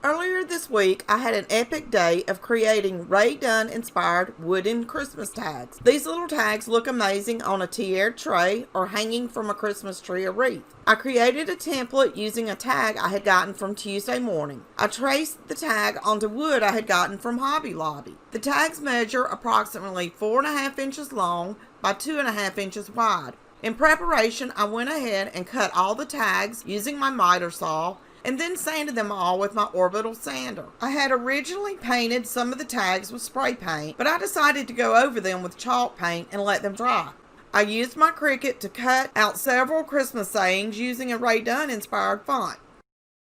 Earlier this week, I had an epic day of creating Ray Dunn inspired wooden Christmas tags. These little tags look amazing on a tiara tray or hanging from a Christmas tree or wreath. I created a template using a tag I had gotten from Tuesday morning. I traced the tag onto wood I had gotten from Hobby Lobby. The tags measure approximately 4.5 inches long by 2.5 inches wide. In preparation, I went ahead and cut all the tags using my miter saw and then sanded them all with my orbital sander. I had originally painted some of the tags with spray paint, but I decided to go over them with chalk paint and let them dry. I used my Cricut to cut out several Christmas sayings using a Ray Dunn inspired font.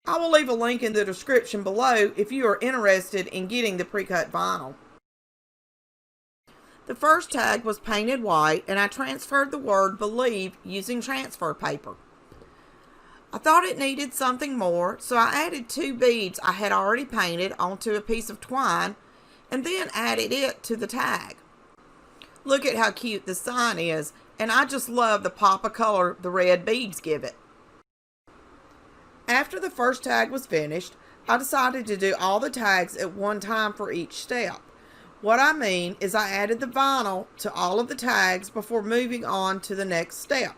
I will leave a link in the description below if you are interested in getting the pre-cut vinyl. The first tag was painted white, and I transferred the word believe using transfer paper. I thought it needed something more, so I added 2 beads I had already painted onto a piece of twine and then added it to the tag. Look at how cute the sign is, and I just love the pop of color the red beads give it. After the first tag was finished, I decided to do all the tags at one time for each step. What I mean is I added the vinyl to all of the tags before moving on to the next step.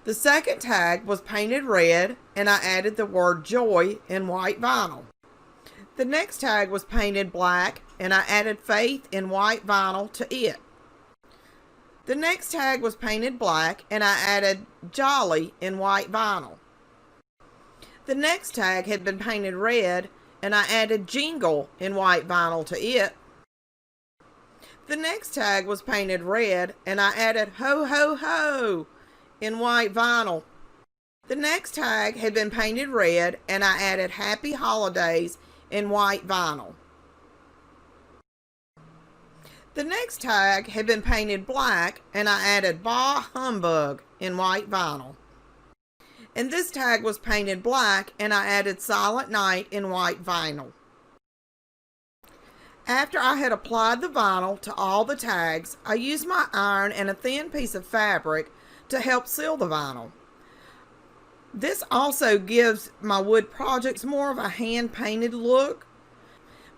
The second tag was painted red, and I added the word joy in white vinyl. The next tag was painted black, and I added faith in white vinyl to it. The next tag was painted black, and I added jolly in white vinyl. The next tag had been painted red, and I added jingle in white vinyl to it. The next tag was painted red, and I added ho ho ho in white vinyl. The next tag had been painted red, and I added happy holidays in white vinyl. The next tag had been painted black, and I added bah humbug in white vinyl. And this tag was painted black, and I added silent night in white vinyl. After I had applied the vinyl to all the tags, I used my iron and a thin piece of fabric to help seal the vinyl. This also gives my wood projects more of a hand-painted look.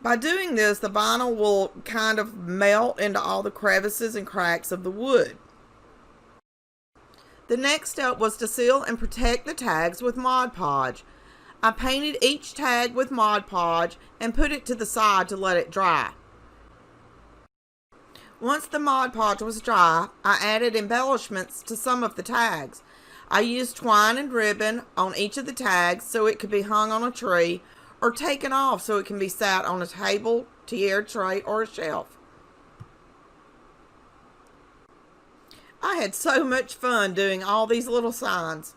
By doing this, the vinyl will kind of melt into all the crevices and cracks of the wood. The next step was to seal and protect the tags with Mod Podge. I painted each tag with Mod Podge and put it to the side to let it dry. Once the Mod Podge was dry, I added embellishments to some of the tags. I used twine and ribbon on each of the tags so it could be hung on a tree or taken off so it can be sat on a table, tiara tray, or a shelf. I had so much fun doing all these little signs.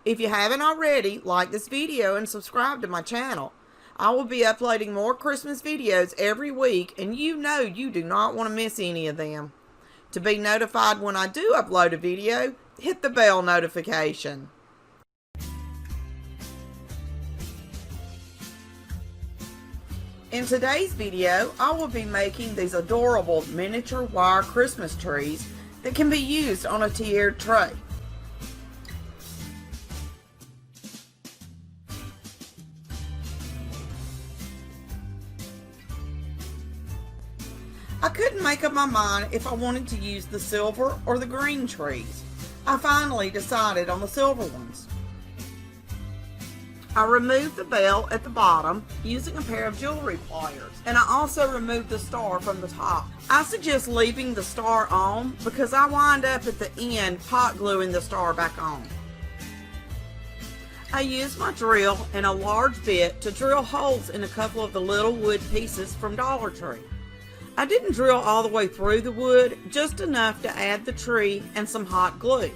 If you haven't already, like this video and subscribe to my channel. I will be uploading more Christmas videos every week, and you know you do not want to miss any of them. To be notified when I do upload a video, hit the bell notification. In today's video, I will be making these adorable miniature wire Christmas trees that can be used on a tiered tray. I couldn't make up my mind if I wanted to use the silver or the green trees. I finally decided on the silver ones. I removed the bell at the bottom using a pair of jewelry pliers, and I also removed the star from the top. I suggest leaving the star on because I wind up at the end hot gluing the star back on. I used my drill and a large bit to drill holes in a couple of the little wood pieces from Dollar Tree. I didn't drill all the way through the wood, just enough to add the tree and some hot glue.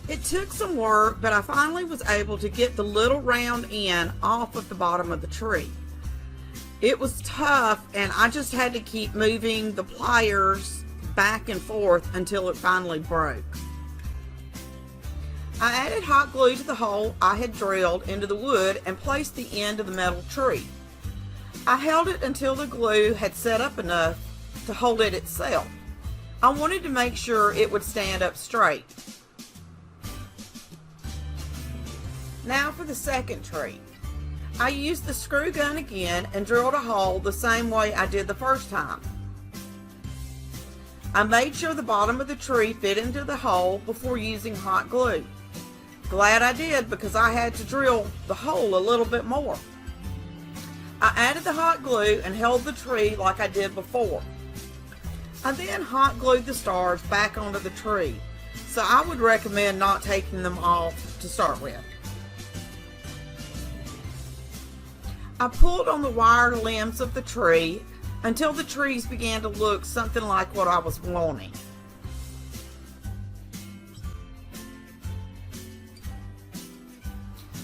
It took some work, but I finally was able to get the little round end off of the bottom of the tree. It was tough, and I just had to keep moving the pliers back and forth until it finally broke. I added hot glue to the hole I had drilled into the wood and placed the end of the metal tree. I held it until the glue had set up enough to hold it itself. I wanted to make sure it would stand up straight. Now for the second tree. I used the screw gun again and drilled a hole the same way I did the first time. I made sure the bottom of the tree fit into the hole before using hot glue. Glad I did, because I had to drill the hole a little bit more. I added the hot glue and held the tree like I did before. I then hot glued the stars back onto the tree, so I would recommend not taking them off to start with. I pulled on the wire limbs of the tree until the trees began to look something like what I was wanting.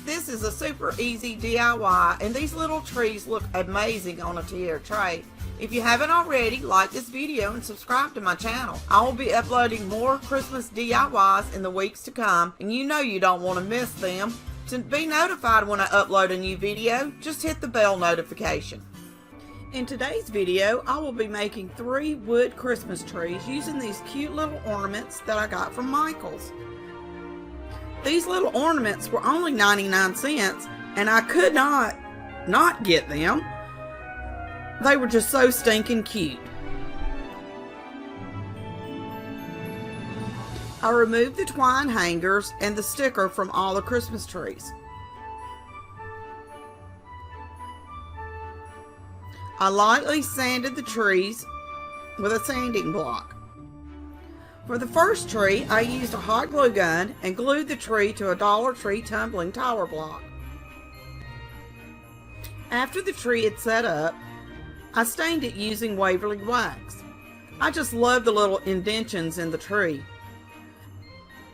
This is a super easy DIY, and these little trees look amazing on a tier tray. If you haven't already, like this video and subscribe to my channel. I will be uploading more Christmas DIYs in the weeks to come, and you know you don't want to miss them. To be notified when I upload a new video, just hit the bell notification. In today's video, I will be making 3 wood Christmas trees using these cute little ornaments that I got from Michael's. These little ornaments were only 99 cents, and I could not get them. They were just so stinking cute. I removed the twine hangers and the sticker from all the Christmas trees. I lightly sanded the trees with a sanding block. For the first tree, I used a hot glue gun and glued the tree to a Dollar Tree tumbling tower block. After the tree had set up, I stained it using Waverly wax. I just love the little indentions in the tree.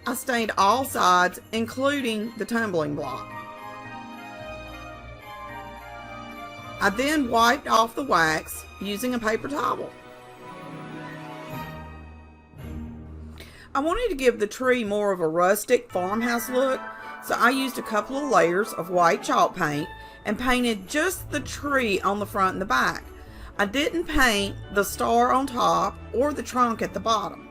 I stained all sides, including the tumbling block. I then wiped off the wax using a paper towel. I wanted to give the tree more of a rustic farmhouse look, so I used a couple of layers of white chalk paint and painted just the tree on the front and the back. I didn't paint the star on top or the trunk at the bottom.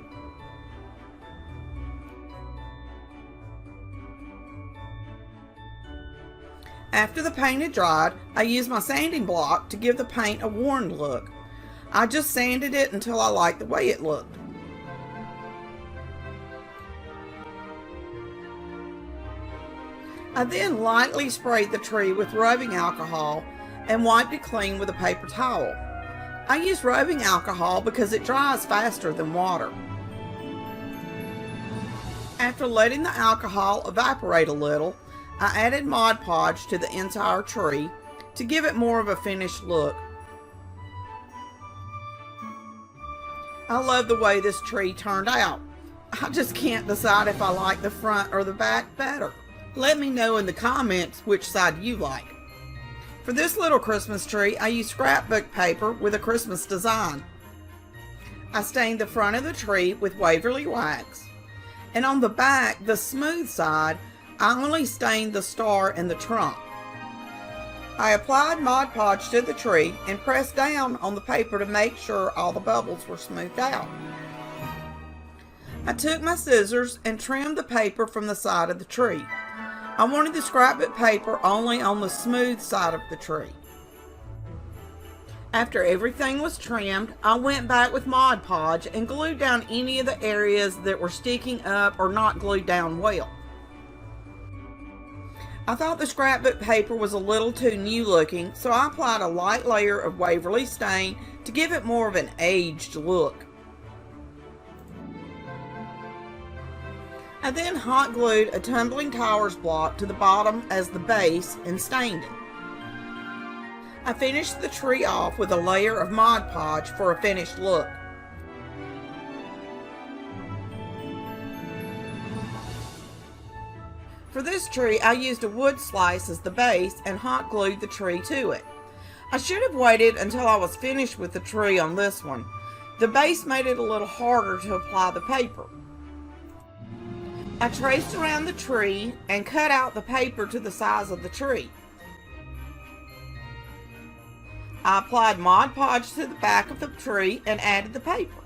After the paint had dried, I used my sanding block to give the paint a worn look. I just sanded it until I liked the way it looked. I then lightly sprayed the tree with rubbing alcohol and wiped it clean with a paper towel. I use rubbing alcohol because it dries faster than water. After letting the alcohol evaporate a little, I added Mod Podge to the entire tree to give it more of a finished look. I love the way this tree turned out. I just can't decide if I like the front or the back better. Let me know in the comments which side you like. For this little Christmas tree, I used scrapbook paper with a Christmas design. I stained the front of the tree with Waverly wax, and on the back, the smooth side, I only stained the star and the trunk. I applied Mod Podge to the tree and pressed down on the paper to make sure all the bubbles were smoothed out. I took my scissors and trimmed the paper from the side of the tree. I wanted the scrapbook paper only on the smooth side of the tree. After everything was trimmed, I went back with Mod Podge and glued down any of the areas that were sticking up or not glued down well. I thought the scrapbook paper was a little too new looking, so I applied a light layer of Waverly stain to give it more of an aged look. I then hot glued a tumbling towers block to the bottom as the base and stained it. I finished the tree off with a layer of Mod Podge for a finished look. For this tree, I used a wood slice as the base and hot glued the tree to it. I should have waited until I was finished with the tree on this one. The base made it a little harder to apply the paper. I traced around the tree and cut out the paper to the size of the tree. I applied Mod Podge to the back of the tree and added the paper.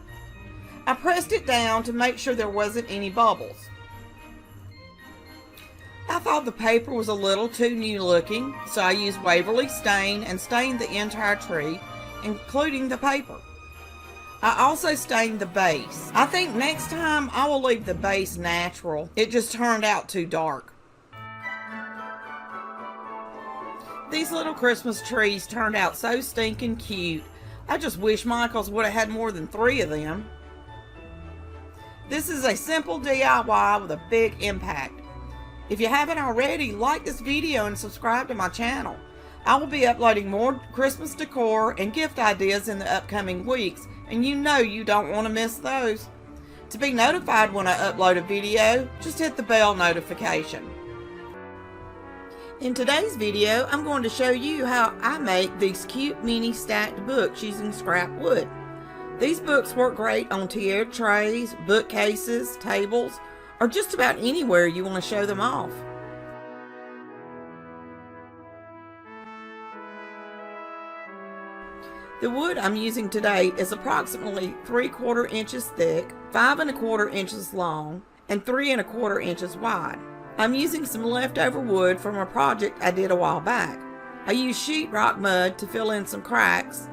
I pressed it down to make sure there wasn't any bubbles. I thought the paper was a little too new looking, so I used Waverly Stain and stained the entire tree, including the paper. I also stained the base. I think next time I will leave the base natural. It just turned out too dark. These little Christmas trees turned out so stinking cute. I just wish Michael's would have had more than 3 of them. This is a simple DIY with a big impact. If you haven't already, like this video and subscribe to my channel. I will be uploading more Christmas decor and gift ideas in the upcoming weeks, and you know you don't want to miss those. To be notified when I upload a video, just hit the bell notification. In today's video, I'm going to show you how I make these cute mini stacked books using scrap wood. These books work great on tiered trays, bookcases, tables, or just about anywhere you want to show them off. The wood I'm using today is approximately 3/4 inches thick, 5 1/4 inches long, and 3 1/4 inches wide. I'm using some leftover wood from a project I did a while back. I used sheetrock mud to fill in some cracks.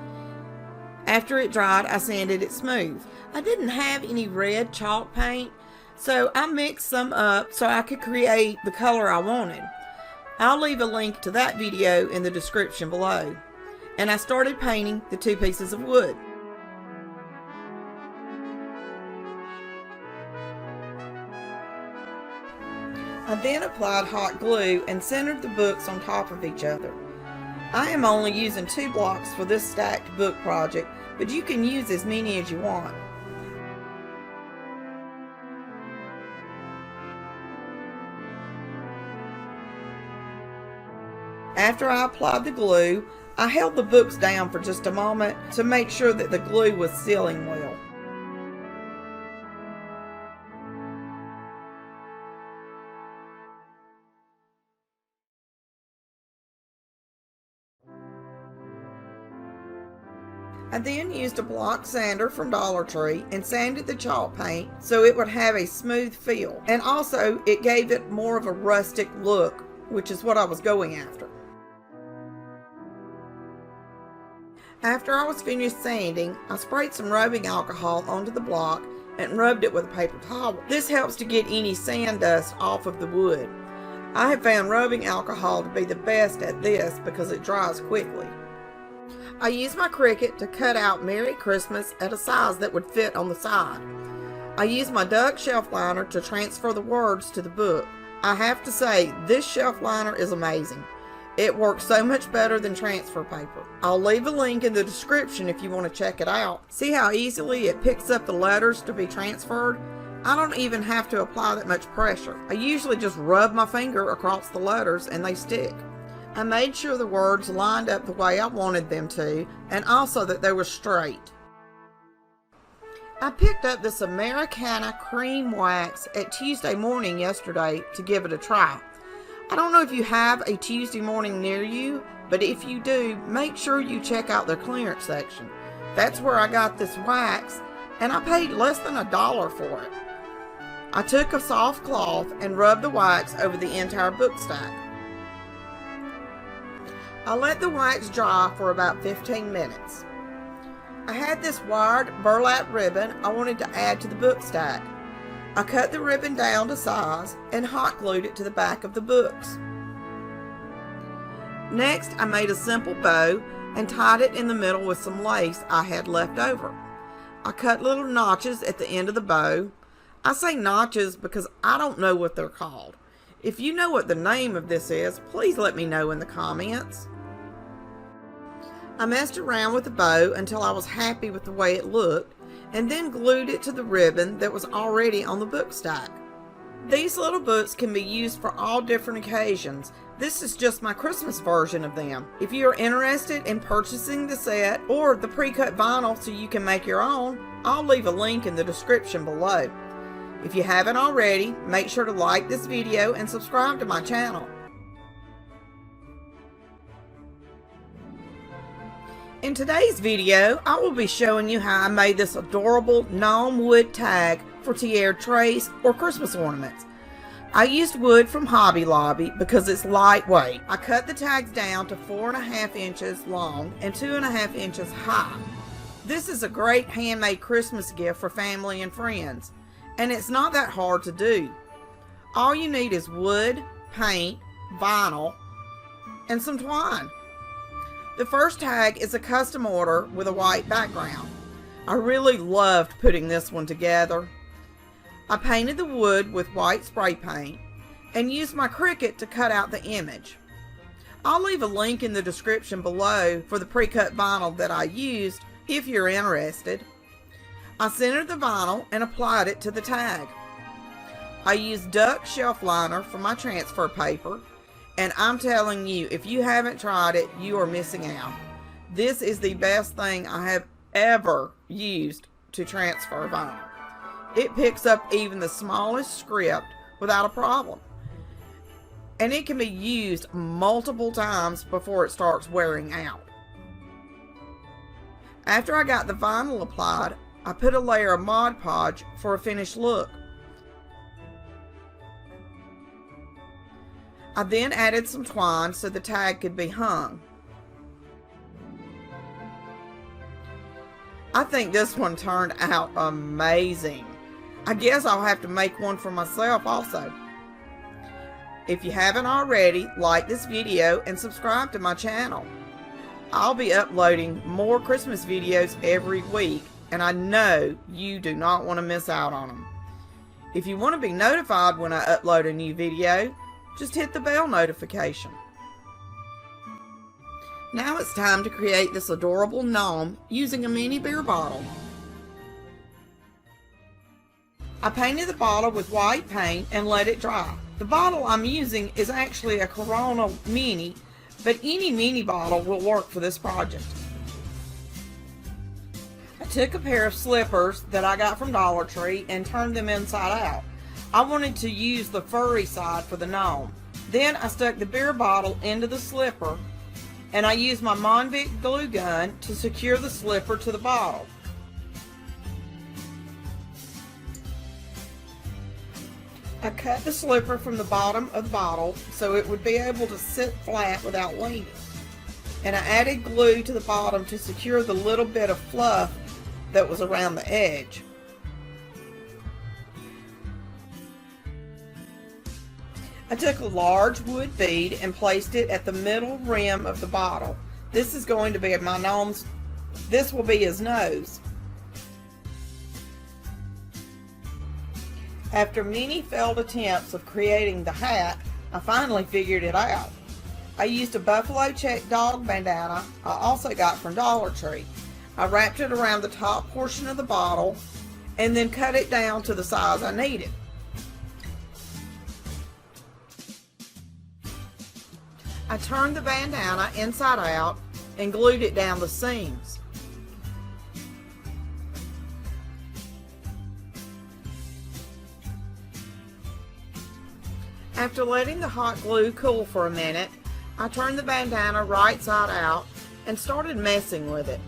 After it dried, I sanded it smooth. I didn't have any red chalk paint, so I mixed some up so I could create the color I wanted. I'll leave a link to that video in the description below. And I started painting the 2 pieces of wood. I then applied hot glue and centered the books on top of each other. I am only using 2 blocks for this stacked book project, but you can use as many as you want. After I applied the glue, I held the books down for just a moment to make sure that the glue was sealing well. I then used a block sander from Dollar Tree and sanded the chalk paint so it would have a smooth feel, and also it gave it more of a rustic look, which is what I was going after. After I was finished sanding, I sprayed some rubbing alcohol onto the block and rubbed it with a paper towel. This helps to get any sand dust off of the wood. I have found rubbing alcohol to be the best at this because it dries quickly. I used my Cricut to cut out Merry Christmas at a size that would fit on the side. I used my duck shelf liner to transfer the words to the book. I have to say, this shelf liner is amazing. It works so much better than transfer paper. I'll leave a link in the description if you want to check it out. See how easily it picks up the letters to be transferred? I don't even have to apply that much pressure. I usually just rub my finger across the letters and they stick. I made sure the words lined up the way I wanted them to, and also that they were straight. I picked up this Americana cream wax at Tuesday morning yesterday to give it a try. I don't know if you have a Tuesday morning near you, but if you do, make sure you check out their clearance section. That's where I got this wax, and I paid less than $1 for it. I took a soft cloth and rubbed the wax over the entire book stack. I let the wax dry for about 15 minutes. I had this wired burlap ribbon I wanted to add to the book stack. I cut the ribbon down to size and hot glued it to the back of the books. Next, I made a simple bow and tied it in the middle with some lace I had left over. I cut little notches at the end of the bow. I say notches because I don't know what they're called. If you know what the name of this is, please let me know in the comments. I messed around with the bow until I was happy with the way it looked, and then glued it to the ribbon that was already on the book stack. These little books can be used for all different occasions. This is just my Christmas version of them. If you are interested in purchasing the set or the pre-cut vinyl so you can make your own, I'll leave a link in the description below. If you haven't already, make sure to like this video and subscribe to my channel. In today's video, I will be showing you how I made this adorable gnome wood tag for tiara trays or Christmas ornaments. I used wood from Hobby Lobby because it's lightweight. I cut the tags down to 4.5 inches long and 2.5 inches high. This is a great handmade Christmas gift for family and friends, and it's not that hard to do. All you need is wood, paint, vinyl, and some twine. The first tag is a custom order with a white background. I really loved putting this one together. I painted the wood with white spray paint and used my Cricut to cut out the image. I'll leave a link in the description below for the pre-cut vinyl that I used if you're interested. I centered the vinyl and applied it to the tag. I used duck shelf liner for my transfer paper, and I'm telling you, if you haven't tried it, you are missing out. This is the best thing I have ever used to transfer vinyl. It picks up even the smallest script without a problem. And it can be used multiple times before it starts wearing out. After I got the vinyl applied, I put a layer of Mod Podge for a finished look. I then added some twine so the tag could be hung. I think this one turned out amazing. I guess I'll have to make one for myself also. If you haven't already, like this video and subscribe to my channel. I'll be uploading more Christmas videos every week, and I know you do not want to miss out on them. If you want to be notified when I upload a new video, just hit the bell notification. Now it's time to create this adorable gnome using a mini beer bottle. I painted the bottle with white paint and let it dry. The bottle I'm using is actually a Corona Mini, but any mini bottle will work for this project. I took a pair of slippers that I got from Dollar Tree and turned them inside out. I wanted to use the furry side for the gnome. Then I stuck the beer bottle into the slipper, and I used my Monvic glue gun to secure the slipper to the bottle. I cut the slipper from the bottom of the bottle so it would be able to sit flat without leaning. And I added glue to the bottom to secure the little bit of fluff that was around the edge. I took a large wood bead and placed it at the middle rim of the bottle. This is going to be my gnome's, this will be his nose. After many failed attempts of creating the hat, I finally figured it out. I used a buffalo check dog bandana I also got from Dollar Tree. I wrapped it around the top portion of the bottle and then cut it down to the size I needed. I turned the bandana inside out and glued it down the seams. After letting the hot glue cool for a minute, I turned the bandana right side out and started messing with it.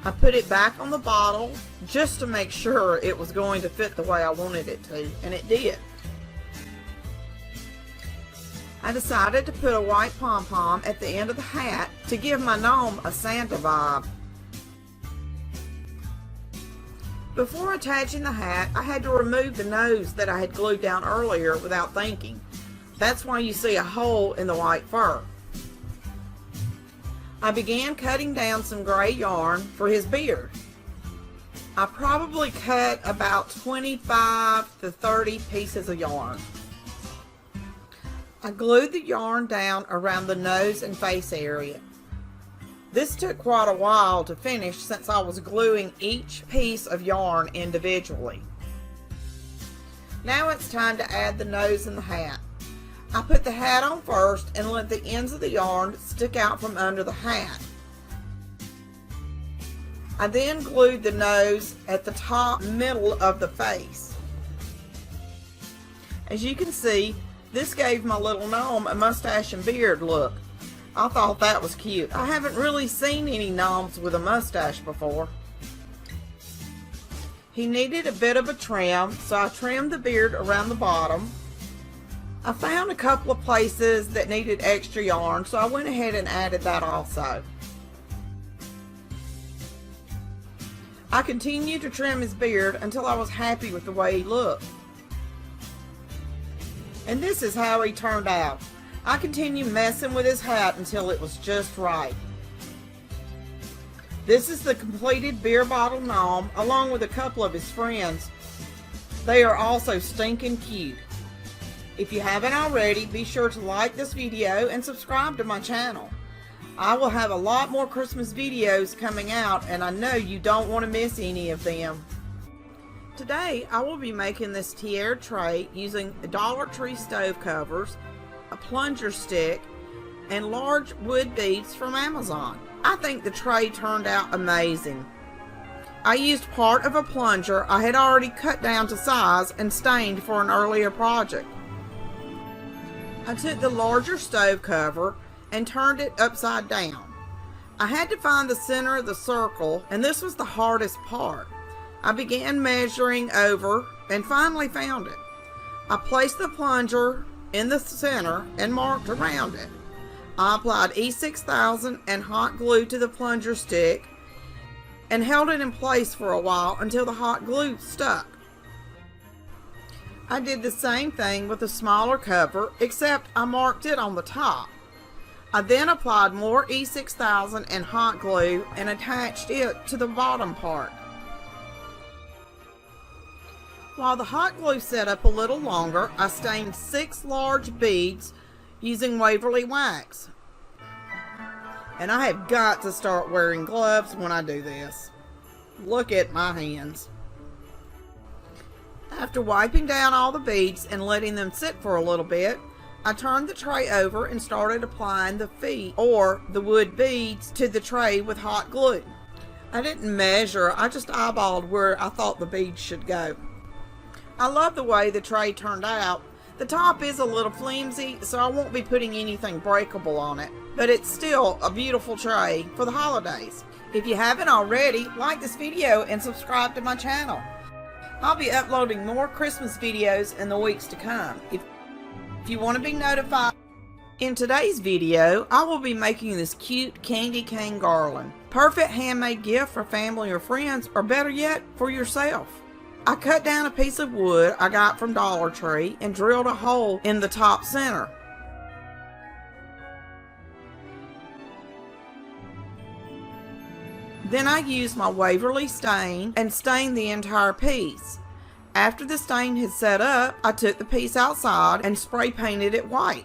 I put it back on the bottle just to make sure it was going to fit the way I wanted it to, and it did. I decided to put a white pom-pom at the end of the hat to give my gnome a Santa vibe. Before attaching the hat, I had to remove the nose that I had glued down earlier without thinking. That's why you see a hole in the white fur. I began cutting down some gray yarn for his beard. I probably cut about 25 to 30 pieces of yarn. I glued the yarn down around the nose and face area. This took quite a while to finish since I was gluing each piece of yarn individually. Now it's time to add the nose and the hat. I put the hat on first and let the ends of the yarn stick out from under the hat. I then glued the nose at the top middle of the face. As you can see, this gave my little gnome a mustache and beard look. I thought that was cute. I haven't really seen any gnomes with a mustache before. He needed a bit of a trim, so I trimmed the beard around the bottom. I found a couple of places that needed extra yarn, so I went ahead and added that also. I continued to trim his beard until I was happy with the way he looked. And this is how he turned out. I continued messing with his hat until it was just right. This is the completed beer bottle gnome along with a couple of his friends. They are also stinking cute. If you haven't already, be sure to like this video and subscribe to my channel. I will have a lot more Christmas videos coming out, and I know you don't want to miss any of them. Today I will be making this tiara tray using Dollar Tree stove covers, a plunger stick, and large wood beads from Amazon. I think the tray turned out amazing. I used part of a plunger I had already cut down to size and stained for an earlier project. I took the larger stove cover and turned it upside down. I had to find the center of the circle, and this was the hardest part. I began measuring over and finally found it. I placed the plunger in the center and marked around it. I applied E6000 and hot glue to the plunger stick and held it in place for a while until the hot glue stuck. I did the same thing with the smaller cover, except I marked it on the top. I then applied more E6000 and hot glue and attached it to the bottom part. While the hot glue set up a little longer, I stained 6 large beads using Waverly wax. And I have got to start wearing gloves when I do this. Look at my hands. After wiping down all the beads and letting them sit for a little bit, I turned the tray over and started applying the feet, or the wood beads, to the tray with hot glue. I didn't measure, I just eyeballed where I thought the beads should go. I love the way the tray turned out. The top is a little flimsy, so I won't be putting anything breakable on it, but it's still a beautiful tray for the holidays. If you haven't already, like this video and subscribe to my channel. I'll be uploading more Christmas videos in the weeks to come. If you want to be notified. In today's video, I will be making this cute candy cane garland. Perfect handmade gift for family or friends, or better yet, for yourself. I cut down a piece of wood I got from Dollar Tree and drilled a hole in the top center. Then I used my Waverly stain and stained the entire piece. After the stain had set up, I took the piece outside and spray painted it white.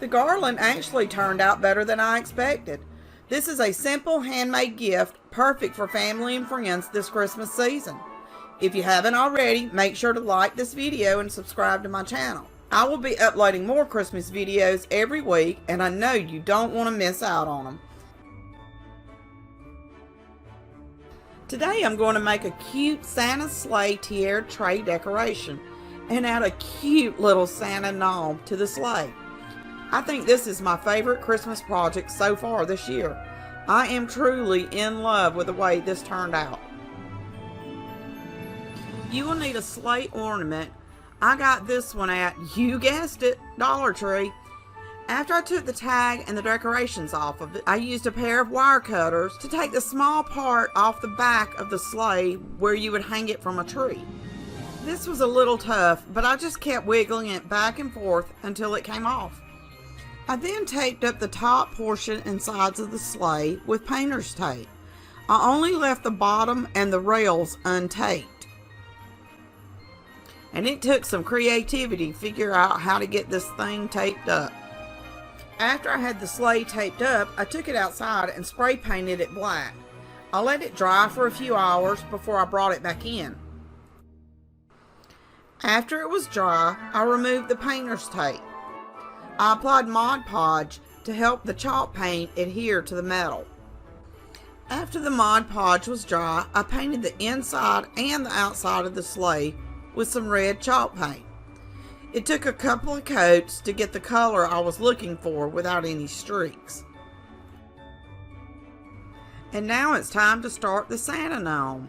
The garland actually turned out better than I expected. This is a simple handmade gift, perfect for family and friends this Christmas season. If you haven't already, make sure to like this video and subscribe to my channel. I will be uploading more Christmas videos every week, and I know you don't want to miss out on them. Today I'm going to make a cute Santa sleigh tiara tray decoration and add a cute little Santa gnome to the sleigh. I think this is my favorite Christmas project so far this year. I am truly in love with the way this turned out. You will need a sleigh ornament. I got this one at, you guessed it, Dollar Tree. After I took the tag and the decorations off of it, I used a pair of wire cutters to take the small part off the back of the sleigh where you would hang it from a tree. This was a little tough, but I just kept wiggling it back and forth until it came off. I then taped up the top portion and sides of the sleigh with painter's tape. I only left the bottom and the rails untaped. And it took some creativity to figure out how to get this thing taped up. After I had the sleigh taped up, I took it outside and spray painted it black. I let it dry for a few hours before I brought it back in. After it was dry, I removed the painter's tape. I applied Mod Podge to help the chalk paint adhere to the metal. After the Mod Podge was dry, I painted the inside and the outside of the sleigh with some red chalk paint. It took a couple of coats to get the color I was looking for without any streaks. And now it's time to start the Santa gnome.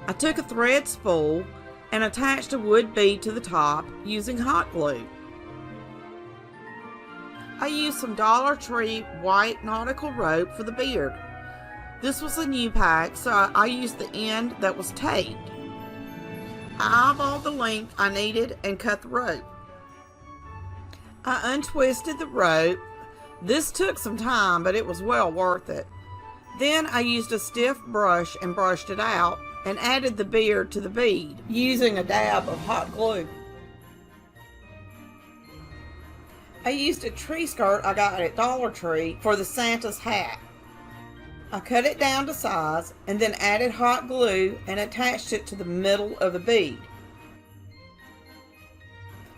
I took a thread spool and attached a wood bead to the top using hot glue. I used some Dollar Tree white nautical rope for the beard. This was a new pack, so I used the end that was taped. I eyeballed the length I needed and cut the rope. I untwisted the rope. This took some time, but it was well worth it. Then I used a stiff brush and brushed it out and added the beard to the bead using a dab of hot glue. I used a tree skirt I got at Dollar Tree for the Santa's hat. I cut it down to size and then added hot glue and attached it to the middle of the bead.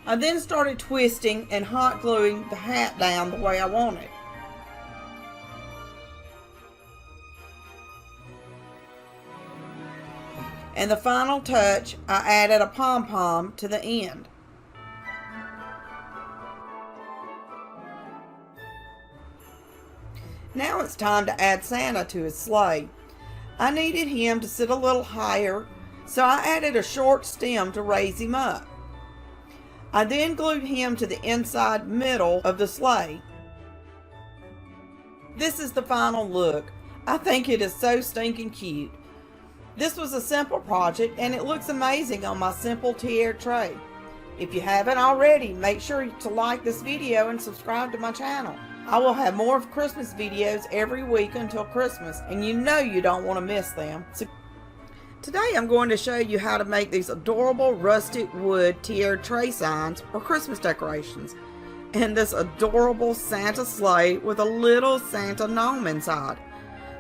I then started twisting and hot gluing the hat down the way I wanted. And the final touch, I added a pom-pom to the end. Now it's time to add Santa to his sleigh. I needed him to sit a little higher, so I added a short stem to raise him up. I then glued him to the inside middle of the sleigh. This is the final look. I think it is so stinking cute. This was a simple project and it looks amazing on my simple tiara tray. If you haven't already, make sure to like this video and subscribe to my channel. I will have more of Christmas videos every week until Christmas, and you know you don't want to miss them. So today I'm going to show you how to make these adorable rustic wood tiara tray signs or Christmas decorations, and this adorable Santa sleigh with a little Santa gnome inside.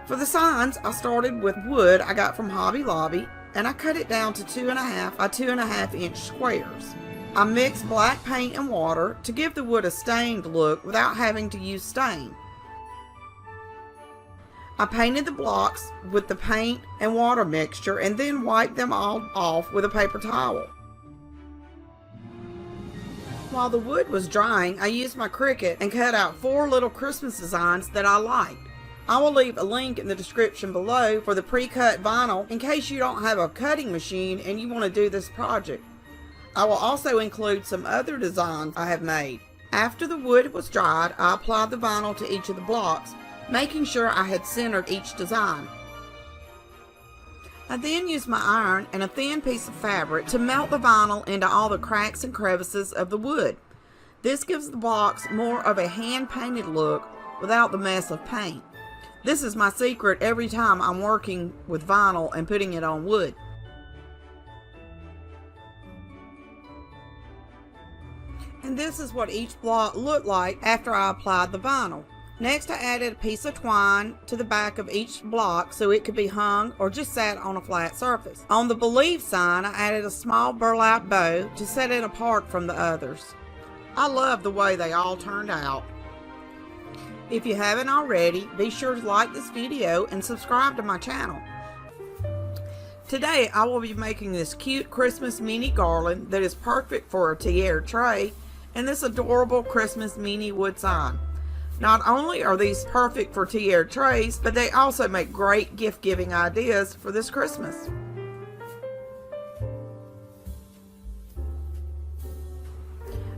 For the signs, I started with wood I got from Hobby Lobby, and I cut it down to 2.5 by 2.5 inch squares. I mixed black paint and water to give the wood a stained look without having to use stain. I painted the blocks with the paint and water mixture and then wiped them all off with a paper towel. While the wood was drying, I used my Cricut and cut out 4 little Christmas designs that I liked. I will leave a link in the description below for the pre-cut vinyl in case you don't have a cutting machine and you want to do this project. I will also include some other designs I have made. After the wood was dried, I applied the vinyl to each of the blocks, making sure I had centered each design. I then used my iron and a thin piece of fabric to melt the vinyl into all the cracks and crevices of the wood. This gives the blocks more of a hand-painted look without the mess of paint. This is my secret every time I'm working with vinyl and putting it on wood. And this is what each block looked like after I applied the vinyl. Next, I added a piece of twine to the back of each block so it could be hung or just sat on a flat surface. On the Believe sign, I added a small burlap bow to set it apart from the others. I love the way they all turned out. If you haven't already, be sure to like this video and subscribe to my channel. Today, I will be making this cute Christmas mini garland that is perfect for a tiara tray and this adorable Christmas mini wood sign. Not only are these perfect for tiara trays, but they also make great gift-giving ideas for this Christmas.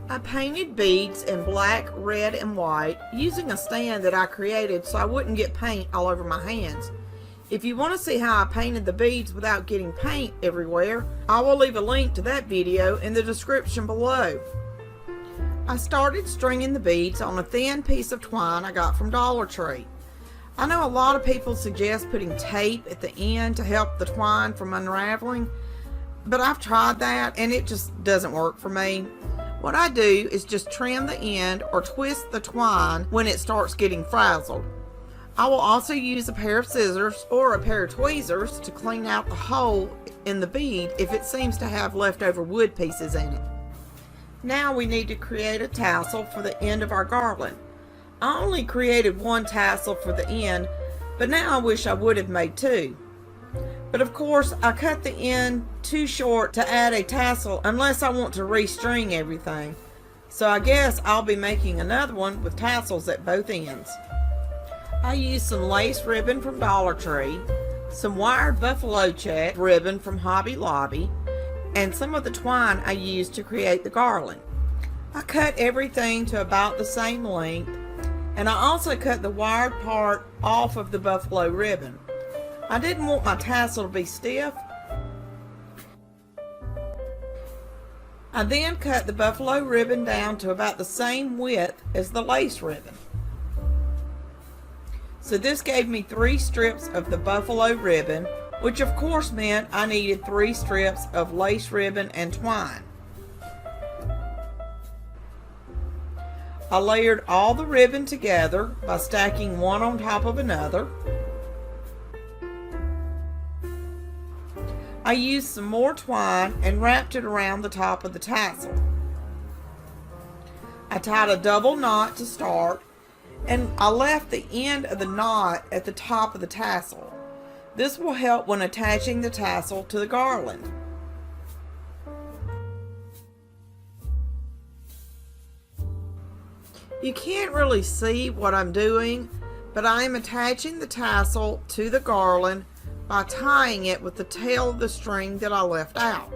I painted beads in black, red, and white using a stand that I created so I wouldn't get paint all over my hands. If you want to see how I painted the beads without getting paint everywhere, I will leave a link to that video in the description below. I started stringing the beads on a thin piece of twine I got from Dollar Tree. I know a lot of people suggest putting tape at the end to help the twine from unraveling, but I've tried that and it just doesn't work for me. What I do is just trim the end or twist the twine when it starts getting frazzled. I will also use a pair of scissors or a pair of tweezers to clean out the hole in the bead if it seems to have leftover wood pieces in it. Now we need to create a tassel for the end of our garland. I only created one tassel for the end, but now I wish I would have made two. But of course, I cut the end too short to add a tassel unless I want to restring everything. So I guess I'll be making another one with tassels at both ends. I used some lace ribbon from Dollar Tree, some wired buffalo check ribbon from Hobby Lobby, and some of the twine I used to create the garland. I cut everything to about the same length, and I also cut the wired part off of the buffalo ribbon. I didn't want my tassel to be stiff. I then cut the buffalo ribbon down to about the same width as the lace ribbon. So this gave me 3 strips of the buffalo ribbon, which of course meant I needed 3 strips of lace ribbon and twine. I layered all the ribbon together by stacking one on top of another. I used some more twine and wrapped it around the top of the tassel. I tied a double knot to start, and I left the end of the knot at the top of the tassel. This will help when attaching the tassel to the garland. You can't really see what I'm doing, but I am attaching the tassel to the garland by tying it with the tail of the string that I left out.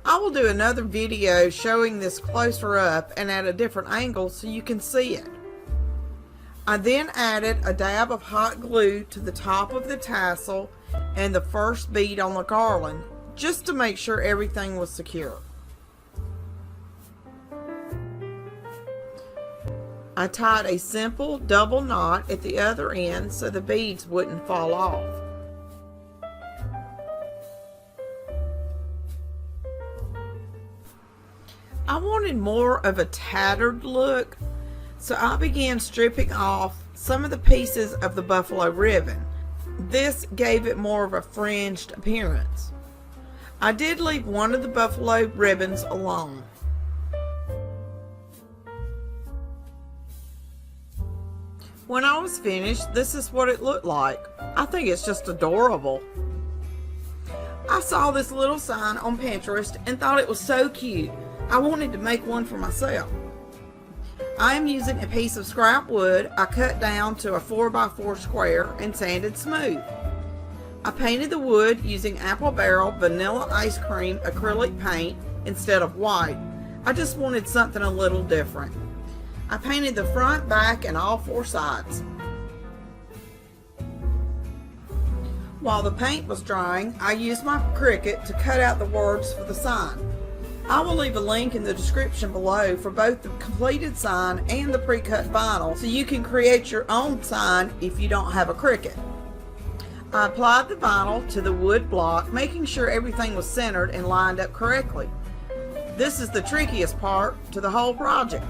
I will do another video showing this closer up and at a different angle so you can see it. I then added a dab of hot glue to the top of the tassel and the first bead on the garland just to make sure everything was secure. I tied a simple double knot at the other end so the beads wouldn't fall off. I wanted more of a tattered look, so I began stripping off some of the pieces of the buffalo ribbon. This gave it more of a fringed appearance. I did leave one of the buffalo ribbons alone. When I was finished, this is what it looked like. I think it's just adorable. I saw this little sign on Pinterest and thought it was so cute. I wanted to make one for myself. I am using a piece of scrap wood I cut down to a 4x4 square and sanded smooth. I painted the wood using Apple Barrel Vanilla Ice Cream acrylic paint instead of white. I just wanted something a little different. I painted the front, back, and all 4 sides. While the paint was drying, I used my Cricut to cut out the words for the sign. I will leave a link in the description below for both the completed sign and the pre-cut vinyl so you can create your own sign if you don't have a Cricut. I applied the vinyl to the wood block, making sure everything was centered and lined up correctly. This is the trickiest part to the whole project.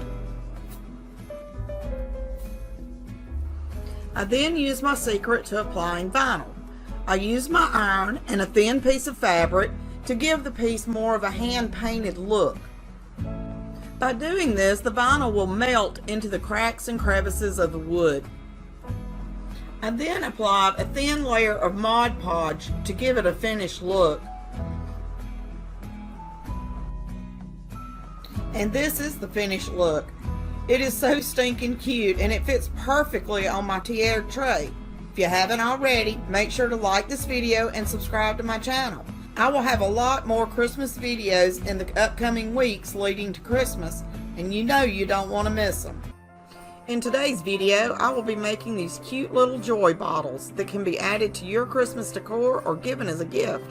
I then use my secret to applying vinyl. I use my iron and a thin piece of fabric to give the piece more of a hand-painted look. By doing this, the vinyl will melt into the cracks and crevices of the wood. I then applied a thin layer of Mod Podge to give it a finished look. And this is the finished look. It is so stinking cute, and it fits perfectly on my tiered tray. If you haven't already, make sure to like this video and subscribe to my channel. I will have a lot more Christmas videos in the upcoming weeks leading to Christmas, and you know you don't want to miss them. In today's video, I will be making these cute little joy bottles that can be added to your Christmas decor or given as a gift.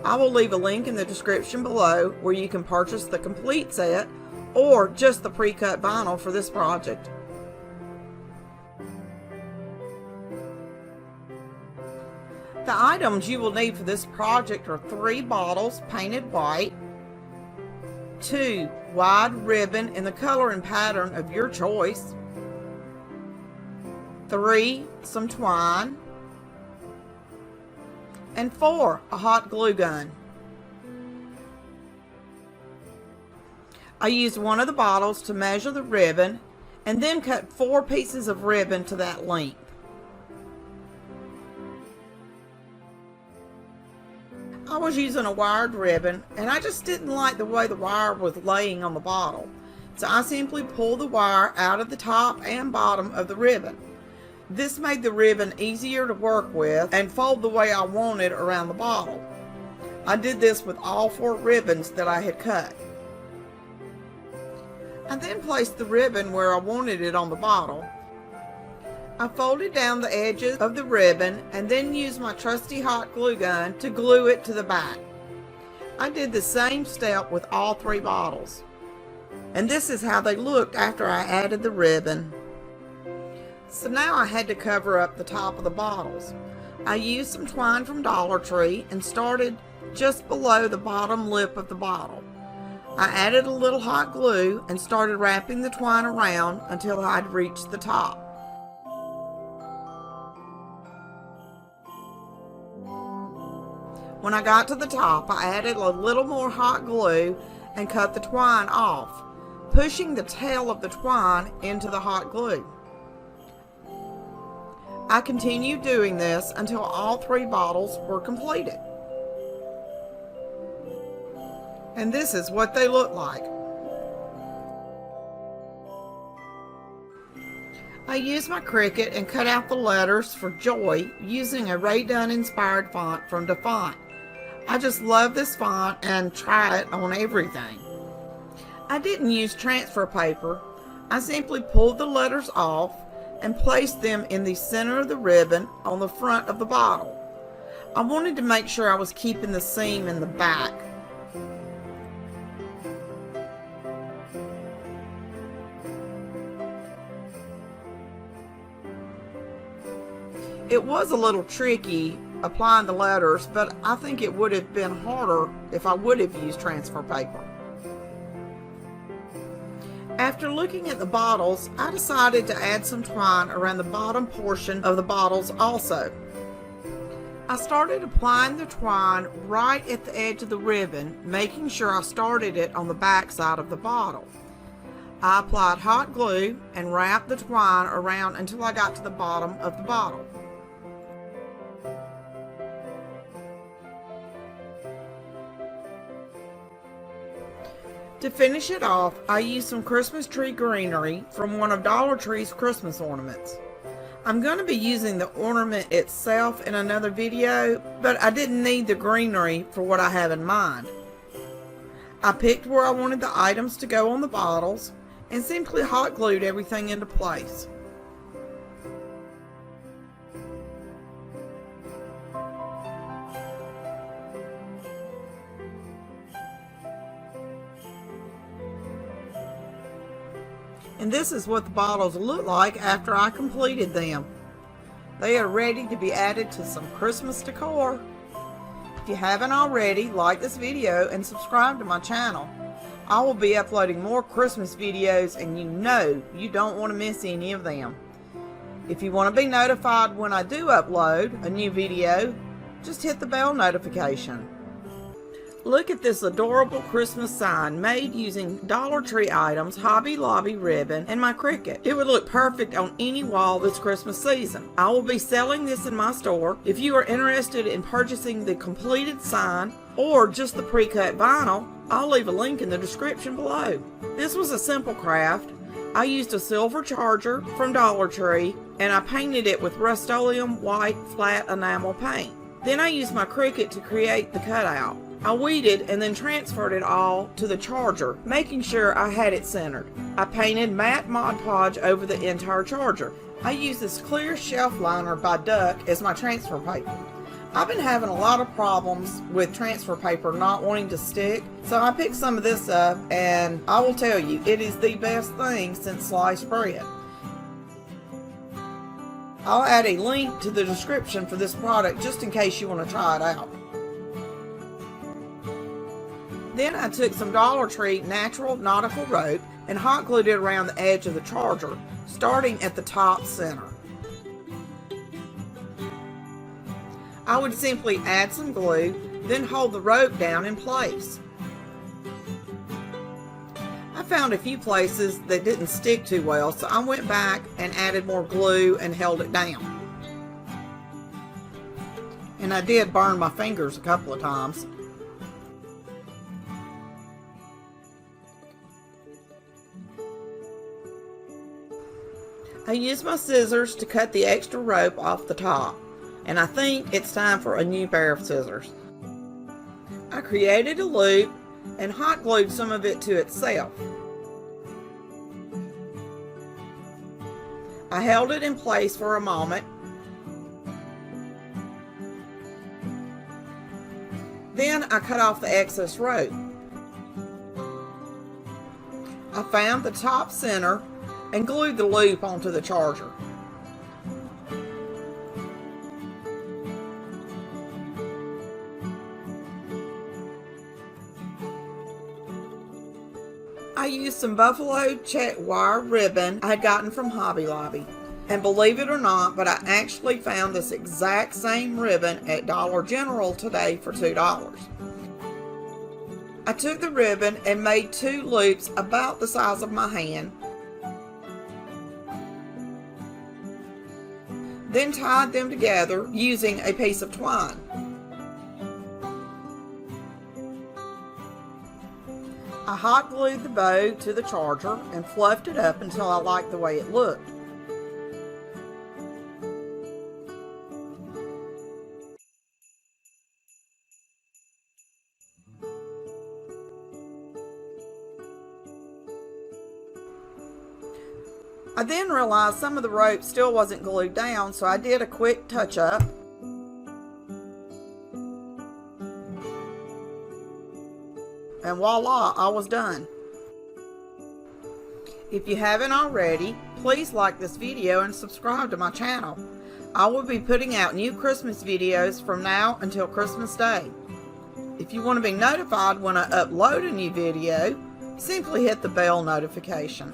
I will leave a link in the description below where you can purchase the complete set or just the pre-cut vinyl for this project. The items you will need for this project are 3 bottles painted white, 2 wide ribbon in the color and pattern of your choice, 3 some twine, and 4 a hot glue gun. I used one of the bottles to measure the ribbon and then cut 4 pieces of ribbon to that length. I was using a wired ribbon and I just didn't like the way the wire was laying on the bottle, so I simply pulled the wire out of the top and bottom of the ribbon. This made the ribbon easier to work with and fold the way I wanted around the bottle. I did this with all 4 ribbons that I had cut. I then placed the ribbon where I wanted it on the bottle. I folded down the edges of the ribbon and then used my trusty hot glue gun to glue it to the back. I did the same step with all 3 bottles. And this is how they looked after I added the ribbon. So now I had to cover up the top of the bottles. I used some twine from Dollar Tree and started just below the bottom lip of the bottle. I added a little hot glue and started wrapping the twine around until I'd reached the top. When I got to the top, I added a little more hot glue and cut the twine off, pushing the tail of the twine into the hot glue. I continued doing this until all 3 bottles were completed. And this is what they look like. I used my Cricut and cut out the letters for Joy using a Ray Dunn inspired font from DeFont. I just love this font and try it on everything. I didn't use transfer paper. I simply pulled the letters off and placed them in the center of the ribbon on the front of the bottle. I wanted to make sure I was keeping the seam in the back. It was a little tricky applying the letters, but I think it would have been harder if I would have used transfer paper. After looking at the bottles, I decided to add some twine around the bottom portion of the bottles also. I started applying the twine right at the edge of the ribbon, making sure I started it on the back side of the bottle. I applied hot glue and wrapped the twine around until I got to the bottom of the bottle. To finish it off, I used some Christmas tree greenery from one of Dollar Tree's Christmas ornaments. I'm going to be using the ornament itself in another video, but I didn't need the greenery for what I have in mind. I picked where I wanted the items to go on the bottles and simply hot glued everything into place. And this is what the bottles look like after I completed them. They are ready to be added to some Christmas decor. If you haven't already, like this video and subscribe to my channel. I will be uploading more Christmas videos, and you know you don't want to miss any of them. If you want to be notified when I do upload a new video, just hit the bell notification. Look at this adorable Christmas sign made using Dollar Tree items, Hobby Lobby ribbon, and my Cricut. It would look perfect on any wall this Christmas season. I will be selling this in my store. If you are interested in purchasing the completed sign or just the pre-cut vinyl, I'll leave a link in the description below. This was a simple craft. I used a silver charger from Dollar Tree and I painted it with Rust-Oleum white flat enamel paint. Then I used my Cricut to create the cutout. I weeded and then transferred it all to the charger, making sure I had it centered. I painted matte Mod Podge over the entire charger. I used this clear shelf liner by Duck as my transfer paper. I've been having a lot of problems with transfer paper not wanting to stick, so I picked some of this up, and I will tell you, it is the best thing since sliced bread. I'll add a link to the description for this product just in case you want to try it out. Then I took some Dollar Tree natural nautical rope and hot glued it around the edge of the charger, starting at the top center. I would simply add some glue, then hold the rope down in place. I found a few places that didn't stick too well, so I went back and added more glue and held it down. And I did burn my fingers a couple of times. I used my scissors to cut the extra rope off the top, and I think it's time for a new pair of scissors. I created a loop and hot glued some of it to itself. I held it in place for a moment. Then I cut off the excess rope. I found the top center and glued the loop onto the charger. I used some buffalo check wire ribbon I had gotten from Hobby Lobby. And believe it or not, but I actually found this exact same ribbon at Dollar General today for $2. I took the ribbon and made 2 loops about the size of my hand, then tied them together using a piece of twine. I hot glued the bow to the charger and fluffed it up until I liked the way it looked. I then realized some of the rope still wasn't glued down, so I did a quick touch-up. And voila, I was done. If you haven't already, please like this video and subscribe to my channel. I will be putting out new Christmas videos from now until Christmas Day. If you want to be notified when I upload a new video, simply hit the bell notification.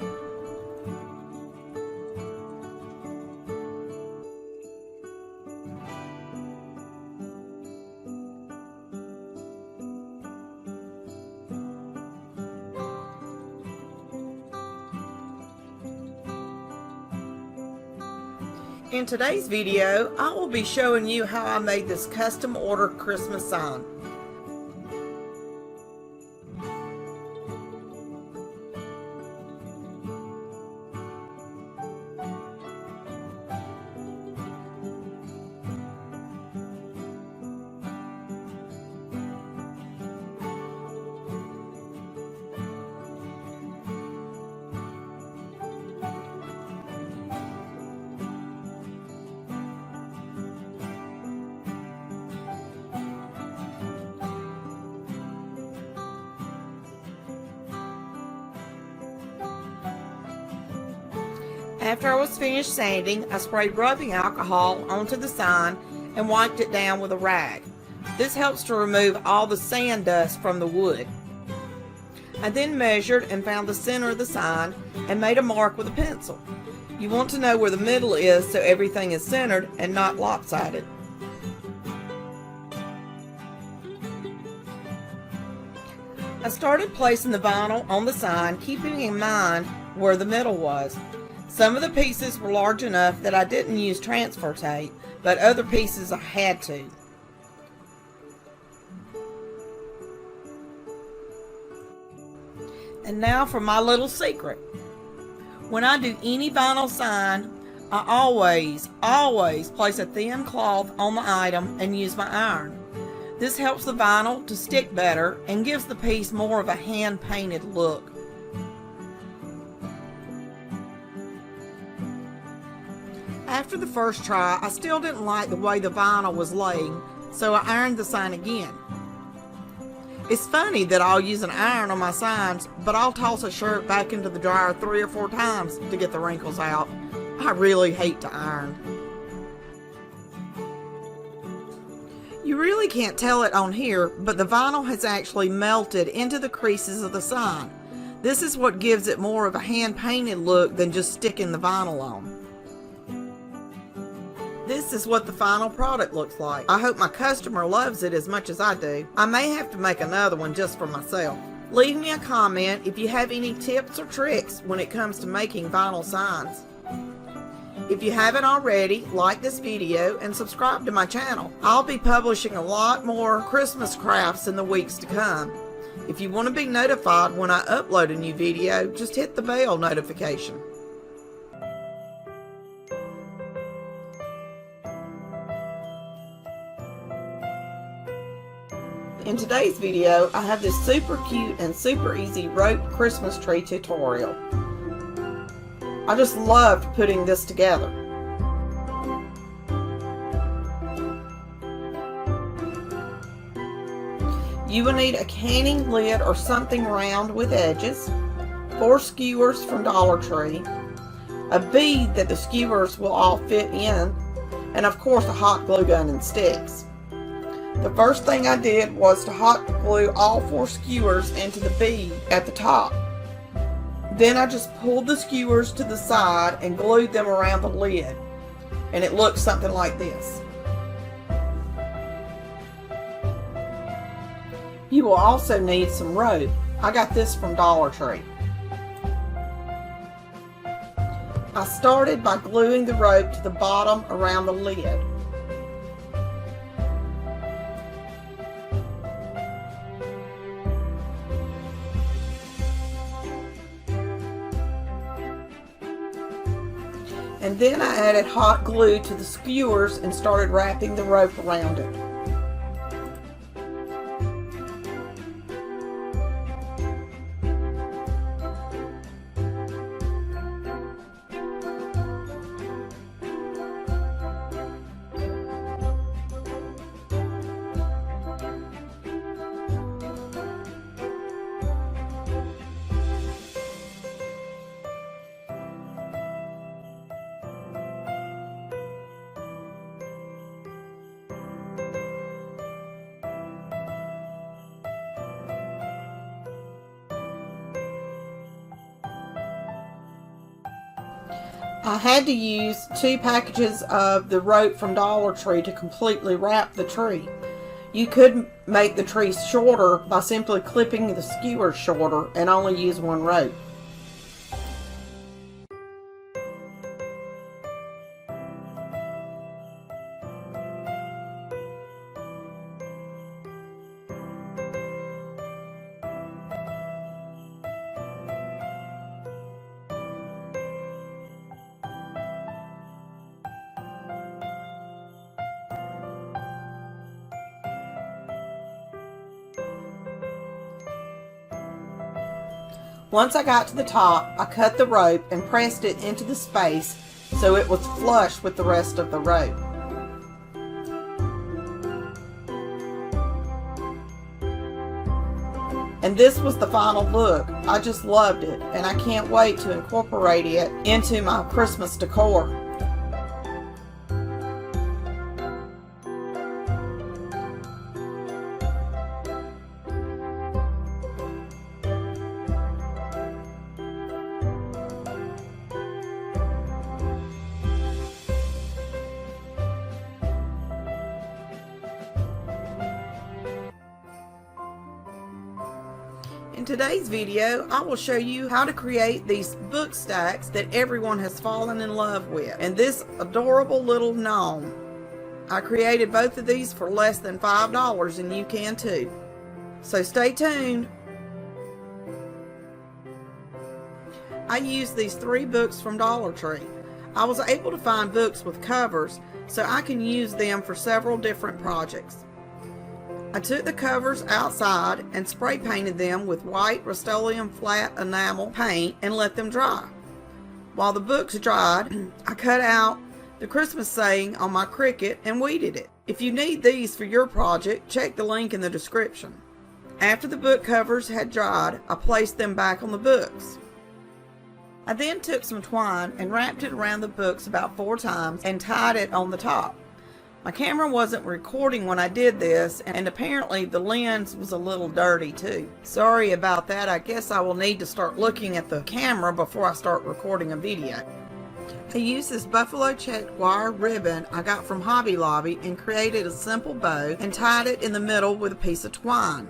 In today's video, I will be showing you how I made this custom order Christmas sign. After I was finished sanding, I sprayed rubbing alcohol onto the sign and wiped it down with a rag. This helps to remove all the sand dust from the wood. I then measured and found the center of the sign and made a mark with a pencil. You want to know where the middle is so everything is centered and not lopsided. I started placing the vinyl on the sign, keeping in mind where the middle was. Some of the pieces were large enough that I didn't use transfer tape, but other pieces I had to. And now for my little secret. When I do any vinyl sign, I always place a thin cloth on the item and use my iron. This helps the vinyl to stick better and gives the piece more of a hand-painted look. After the first try, I still didn't like the way the vinyl was laying, so I ironed the sign again. It's funny that I'll use an iron on my signs, but I'll toss a shirt back into the dryer 3 or 4 times to get the wrinkles out. I really hate to iron. You really can't tell it on here, but the vinyl has actually melted into the creases of the sign. This is what gives it more of a hand-painted look than just sticking the vinyl on. This is what the final product looks like. I hope my customer loves it as much as I do. I may have to make another one just for myself. Leave me a comment if you have any tips or tricks when it comes to making vinyl signs. If you haven't already, like this video and subscribe to my channel. I'll be publishing a lot more Christmas crafts in the weeks to come. If you want to be notified when I upload a new video, just hit the bell notification. In today's video, I have this super cute and super easy rope Christmas tree tutorial. I just loved putting this together. You will need a canning lid or something round with edges, 4 skewers from Dollar Tree, a bead that the skewers will all fit in, and of course a hot glue gun and sticks. The first thing I did was to hot glue all 4 skewers into the bead at the top. Then I just pulled the skewers to the side and glued them around the lid, and it looks something like this. You will also need some rope. I got this from Dollar Tree. I started by gluing the rope to the bottom around the lid. And then I added hot glue to the skewers and started wrapping the rope around it. I had to use 2 packages of the rope from Dollar Tree to completely wrap the tree. You could make the tree shorter by simply clipping the skewers shorter and only use 1 rope. Once I got to the top, I cut the rope and pressed it into the space so it was flush with the rest of the rope. And this was the final look. I just loved it, and I can't wait to incorporate it into my Christmas decor. In today's video, I will show you how to create these book stacks that everyone has fallen in love with, and this adorable little gnome. I created both of these for less than $5, and you can too. So stay tuned. I used these 3 books from Dollar Tree. I was able to find books with covers so I can use them for several different projects. I took the covers outside and spray painted them with white Rust-Oleum flat enamel paint and let them dry. While the books dried, I cut out the Christmas saying on my Cricut and weeded it. If you need these for your project, check the link in the description. After the book covers had dried, I placed them back on the books. I then took some twine and wrapped it around the books about 4 times and tied it on the top. My camera wasn't recording when I did this, and apparently the lens was a little dirty too. Sorry about that. I guess I will need to start looking at the camera before I start recording a video. I used this buffalo checked wire ribbon I got from Hobby Lobby and created a simple bow and tied it in the middle with a piece of twine.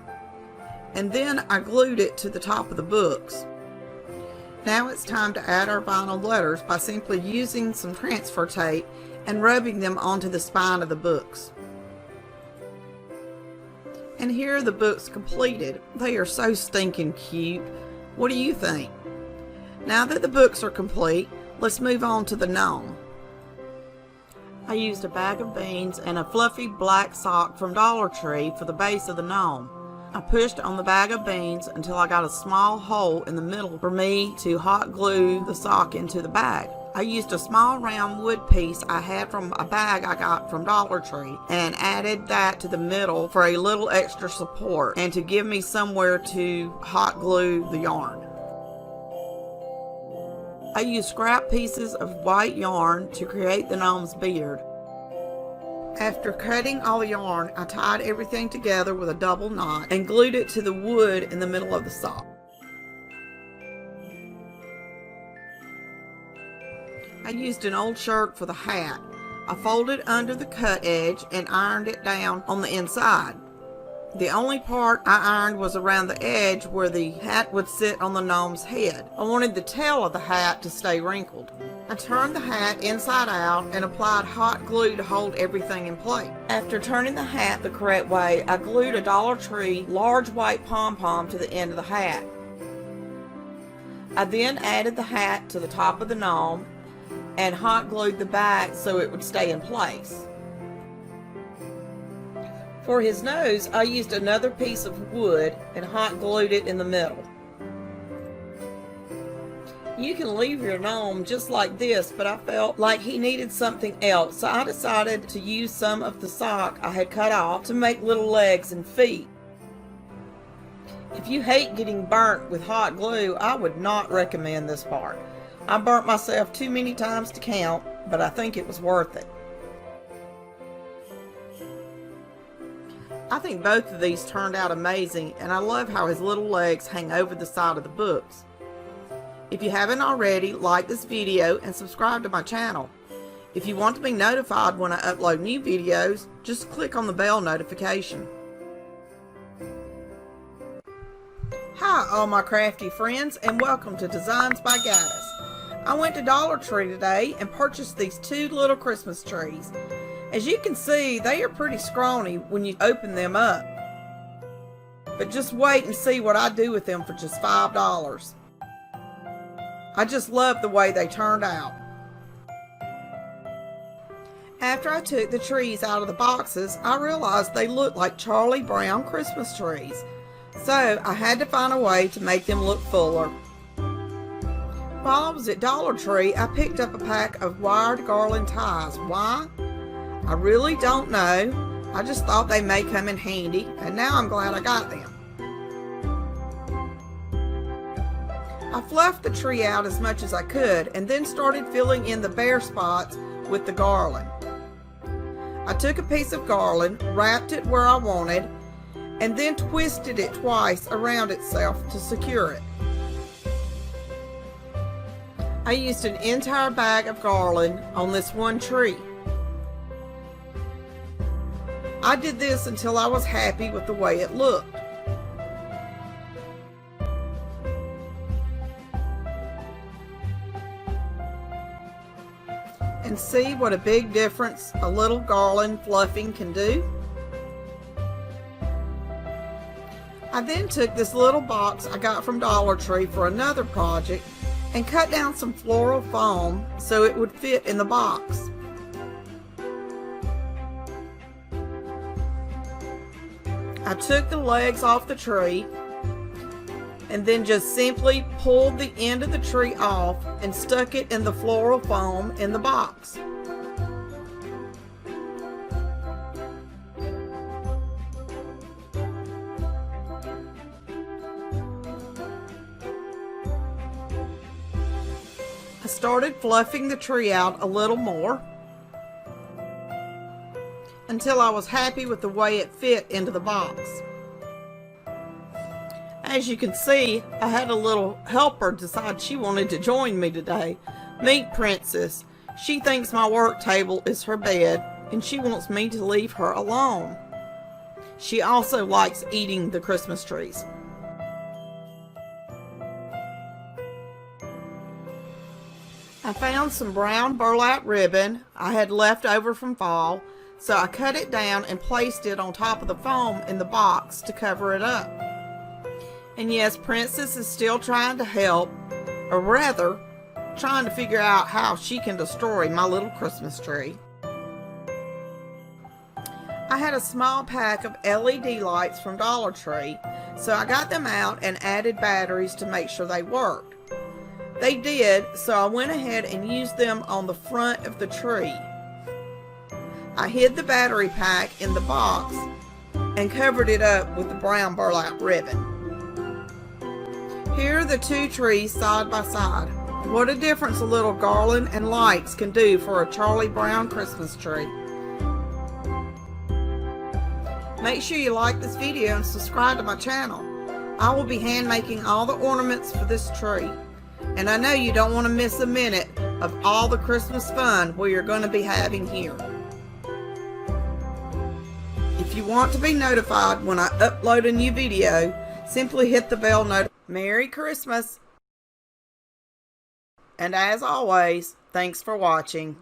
And then I glued it to the top of the books. Now it's time to add our vinyl letters by simply using some transfer tape and rubbing them onto the spine of the books. And here are the books completed. They are so stinking cute. What do you think? Now that the books are complete, let's move on to the gnome. I used a bag of beans and a fluffy black sock from Dollar Tree for the base of the gnome. I pushed on the bag of beans until I got a small hole in the middle for me to hot glue the sock into the bag. I used a small round wood piece I had from a bag I got from Dollar Tree and added that to the middle for a little extra support and to give me somewhere to hot glue the yarn. I used scrap pieces of white yarn to create the gnome's beard. After cutting all the yarn, I tied everything together with a double knot and glued it to the wood in the middle of the sock. I used an old shirt for the hat. I folded under the cut edge and ironed it down on the inside. The only part I ironed was around the edge where the hat would sit on the gnome's head. I wanted the tail of the hat to stay wrinkled. I turned the hat inside out and applied hot glue to hold everything in place. After turning the hat the correct way, I glued a Dollar Tree large white pom-pom to the end of the hat. I then added the hat to the top of the gnome and hot glued the back so it would stay in place. For his nose, I used another piece of wood and hot glued it in the middle. You can leave your gnome just like this, but I felt like he needed something else, so I decided to use some of the sock I had cut off to make little legs and feet. If you hate getting burnt with hot glue, I would not recommend this part. I burnt myself too many times to count, but I think it was worth it. I think both of these turned out amazing, and I love how his little legs hang over the side of the books. If you haven't already, like this video and subscribe to my channel. If you want to be notified when I upload new videos, just click on the bell notification. Hi all my crafty friends, and welcome to Designs by Gaddis. I went to Dollar Tree today and purchased these 2 little Christmas trees. As you can see, they are pretty scrawny when you open them up. But just wait and see what I do with them for just $5. I just love the way they turned out. After I took the trees out of the boxes, I realized they looked like Charlie Brown Christmas trees. So I had to find a way to make them look fuller. While I was at Dollar Tree, I picked up a pack of wired garland ties. Why? I really don't know. I just thought they may come in handy, and now I'm glad I got them. I fluffed the tree out as much as I could and then started filling in the bare spots with the garland. I took a piece of garland, wrapped it where I wanted, and then twisted it twice around itself to secure it. I used an entire bag of garland on this one tree. I did this until I was happy with the way it looked. And see what a big difference a little garland fluffing can do? I then took this little box I got from Dollar Tree for another project and cut down some floral foam so it would fit in the box. I took the legs off the tree and then just simply pulled the end of the tree off and stuck it in the floral foam in the box. I started fluffing the tree out a little more until I was happy with the way it fit into the box. As you can see, I had a little helper decide she wanted to join me today. Meet Princess. She thinks my work table is her bed and she wants me to leave her alone. She also likes eating the Christmas trees. I found some brown burlap ribbon I had left over from fall, so I cut it down and placed it on top of the foam in the box to cover it up. And yes, Princess is still trying to help, or rather, trying to figure out how she can destroy my little Christmas tree. I had a small pack of LED lights from Dollar Tree, so I got them out and added batteries to make sure they worked. They did, so I went ahead and used them on the front of the tree. I hid the battery pack in the box and covered it up with the brown burlap ribbon. Here are the two trees side by side. What a difference a little garland and lights can do for a Charlie Brown Christmas tree. Make sure you like this video and subscribe to my channel. I will be hand making all the ornaments for this tree. And I know you don't want to miss a minute of all the Christmas fun we are going to be having here. If you want to be notified when I upload a new video, simply hit the bell notification. Merry Christmas! And as always, thanks for watching.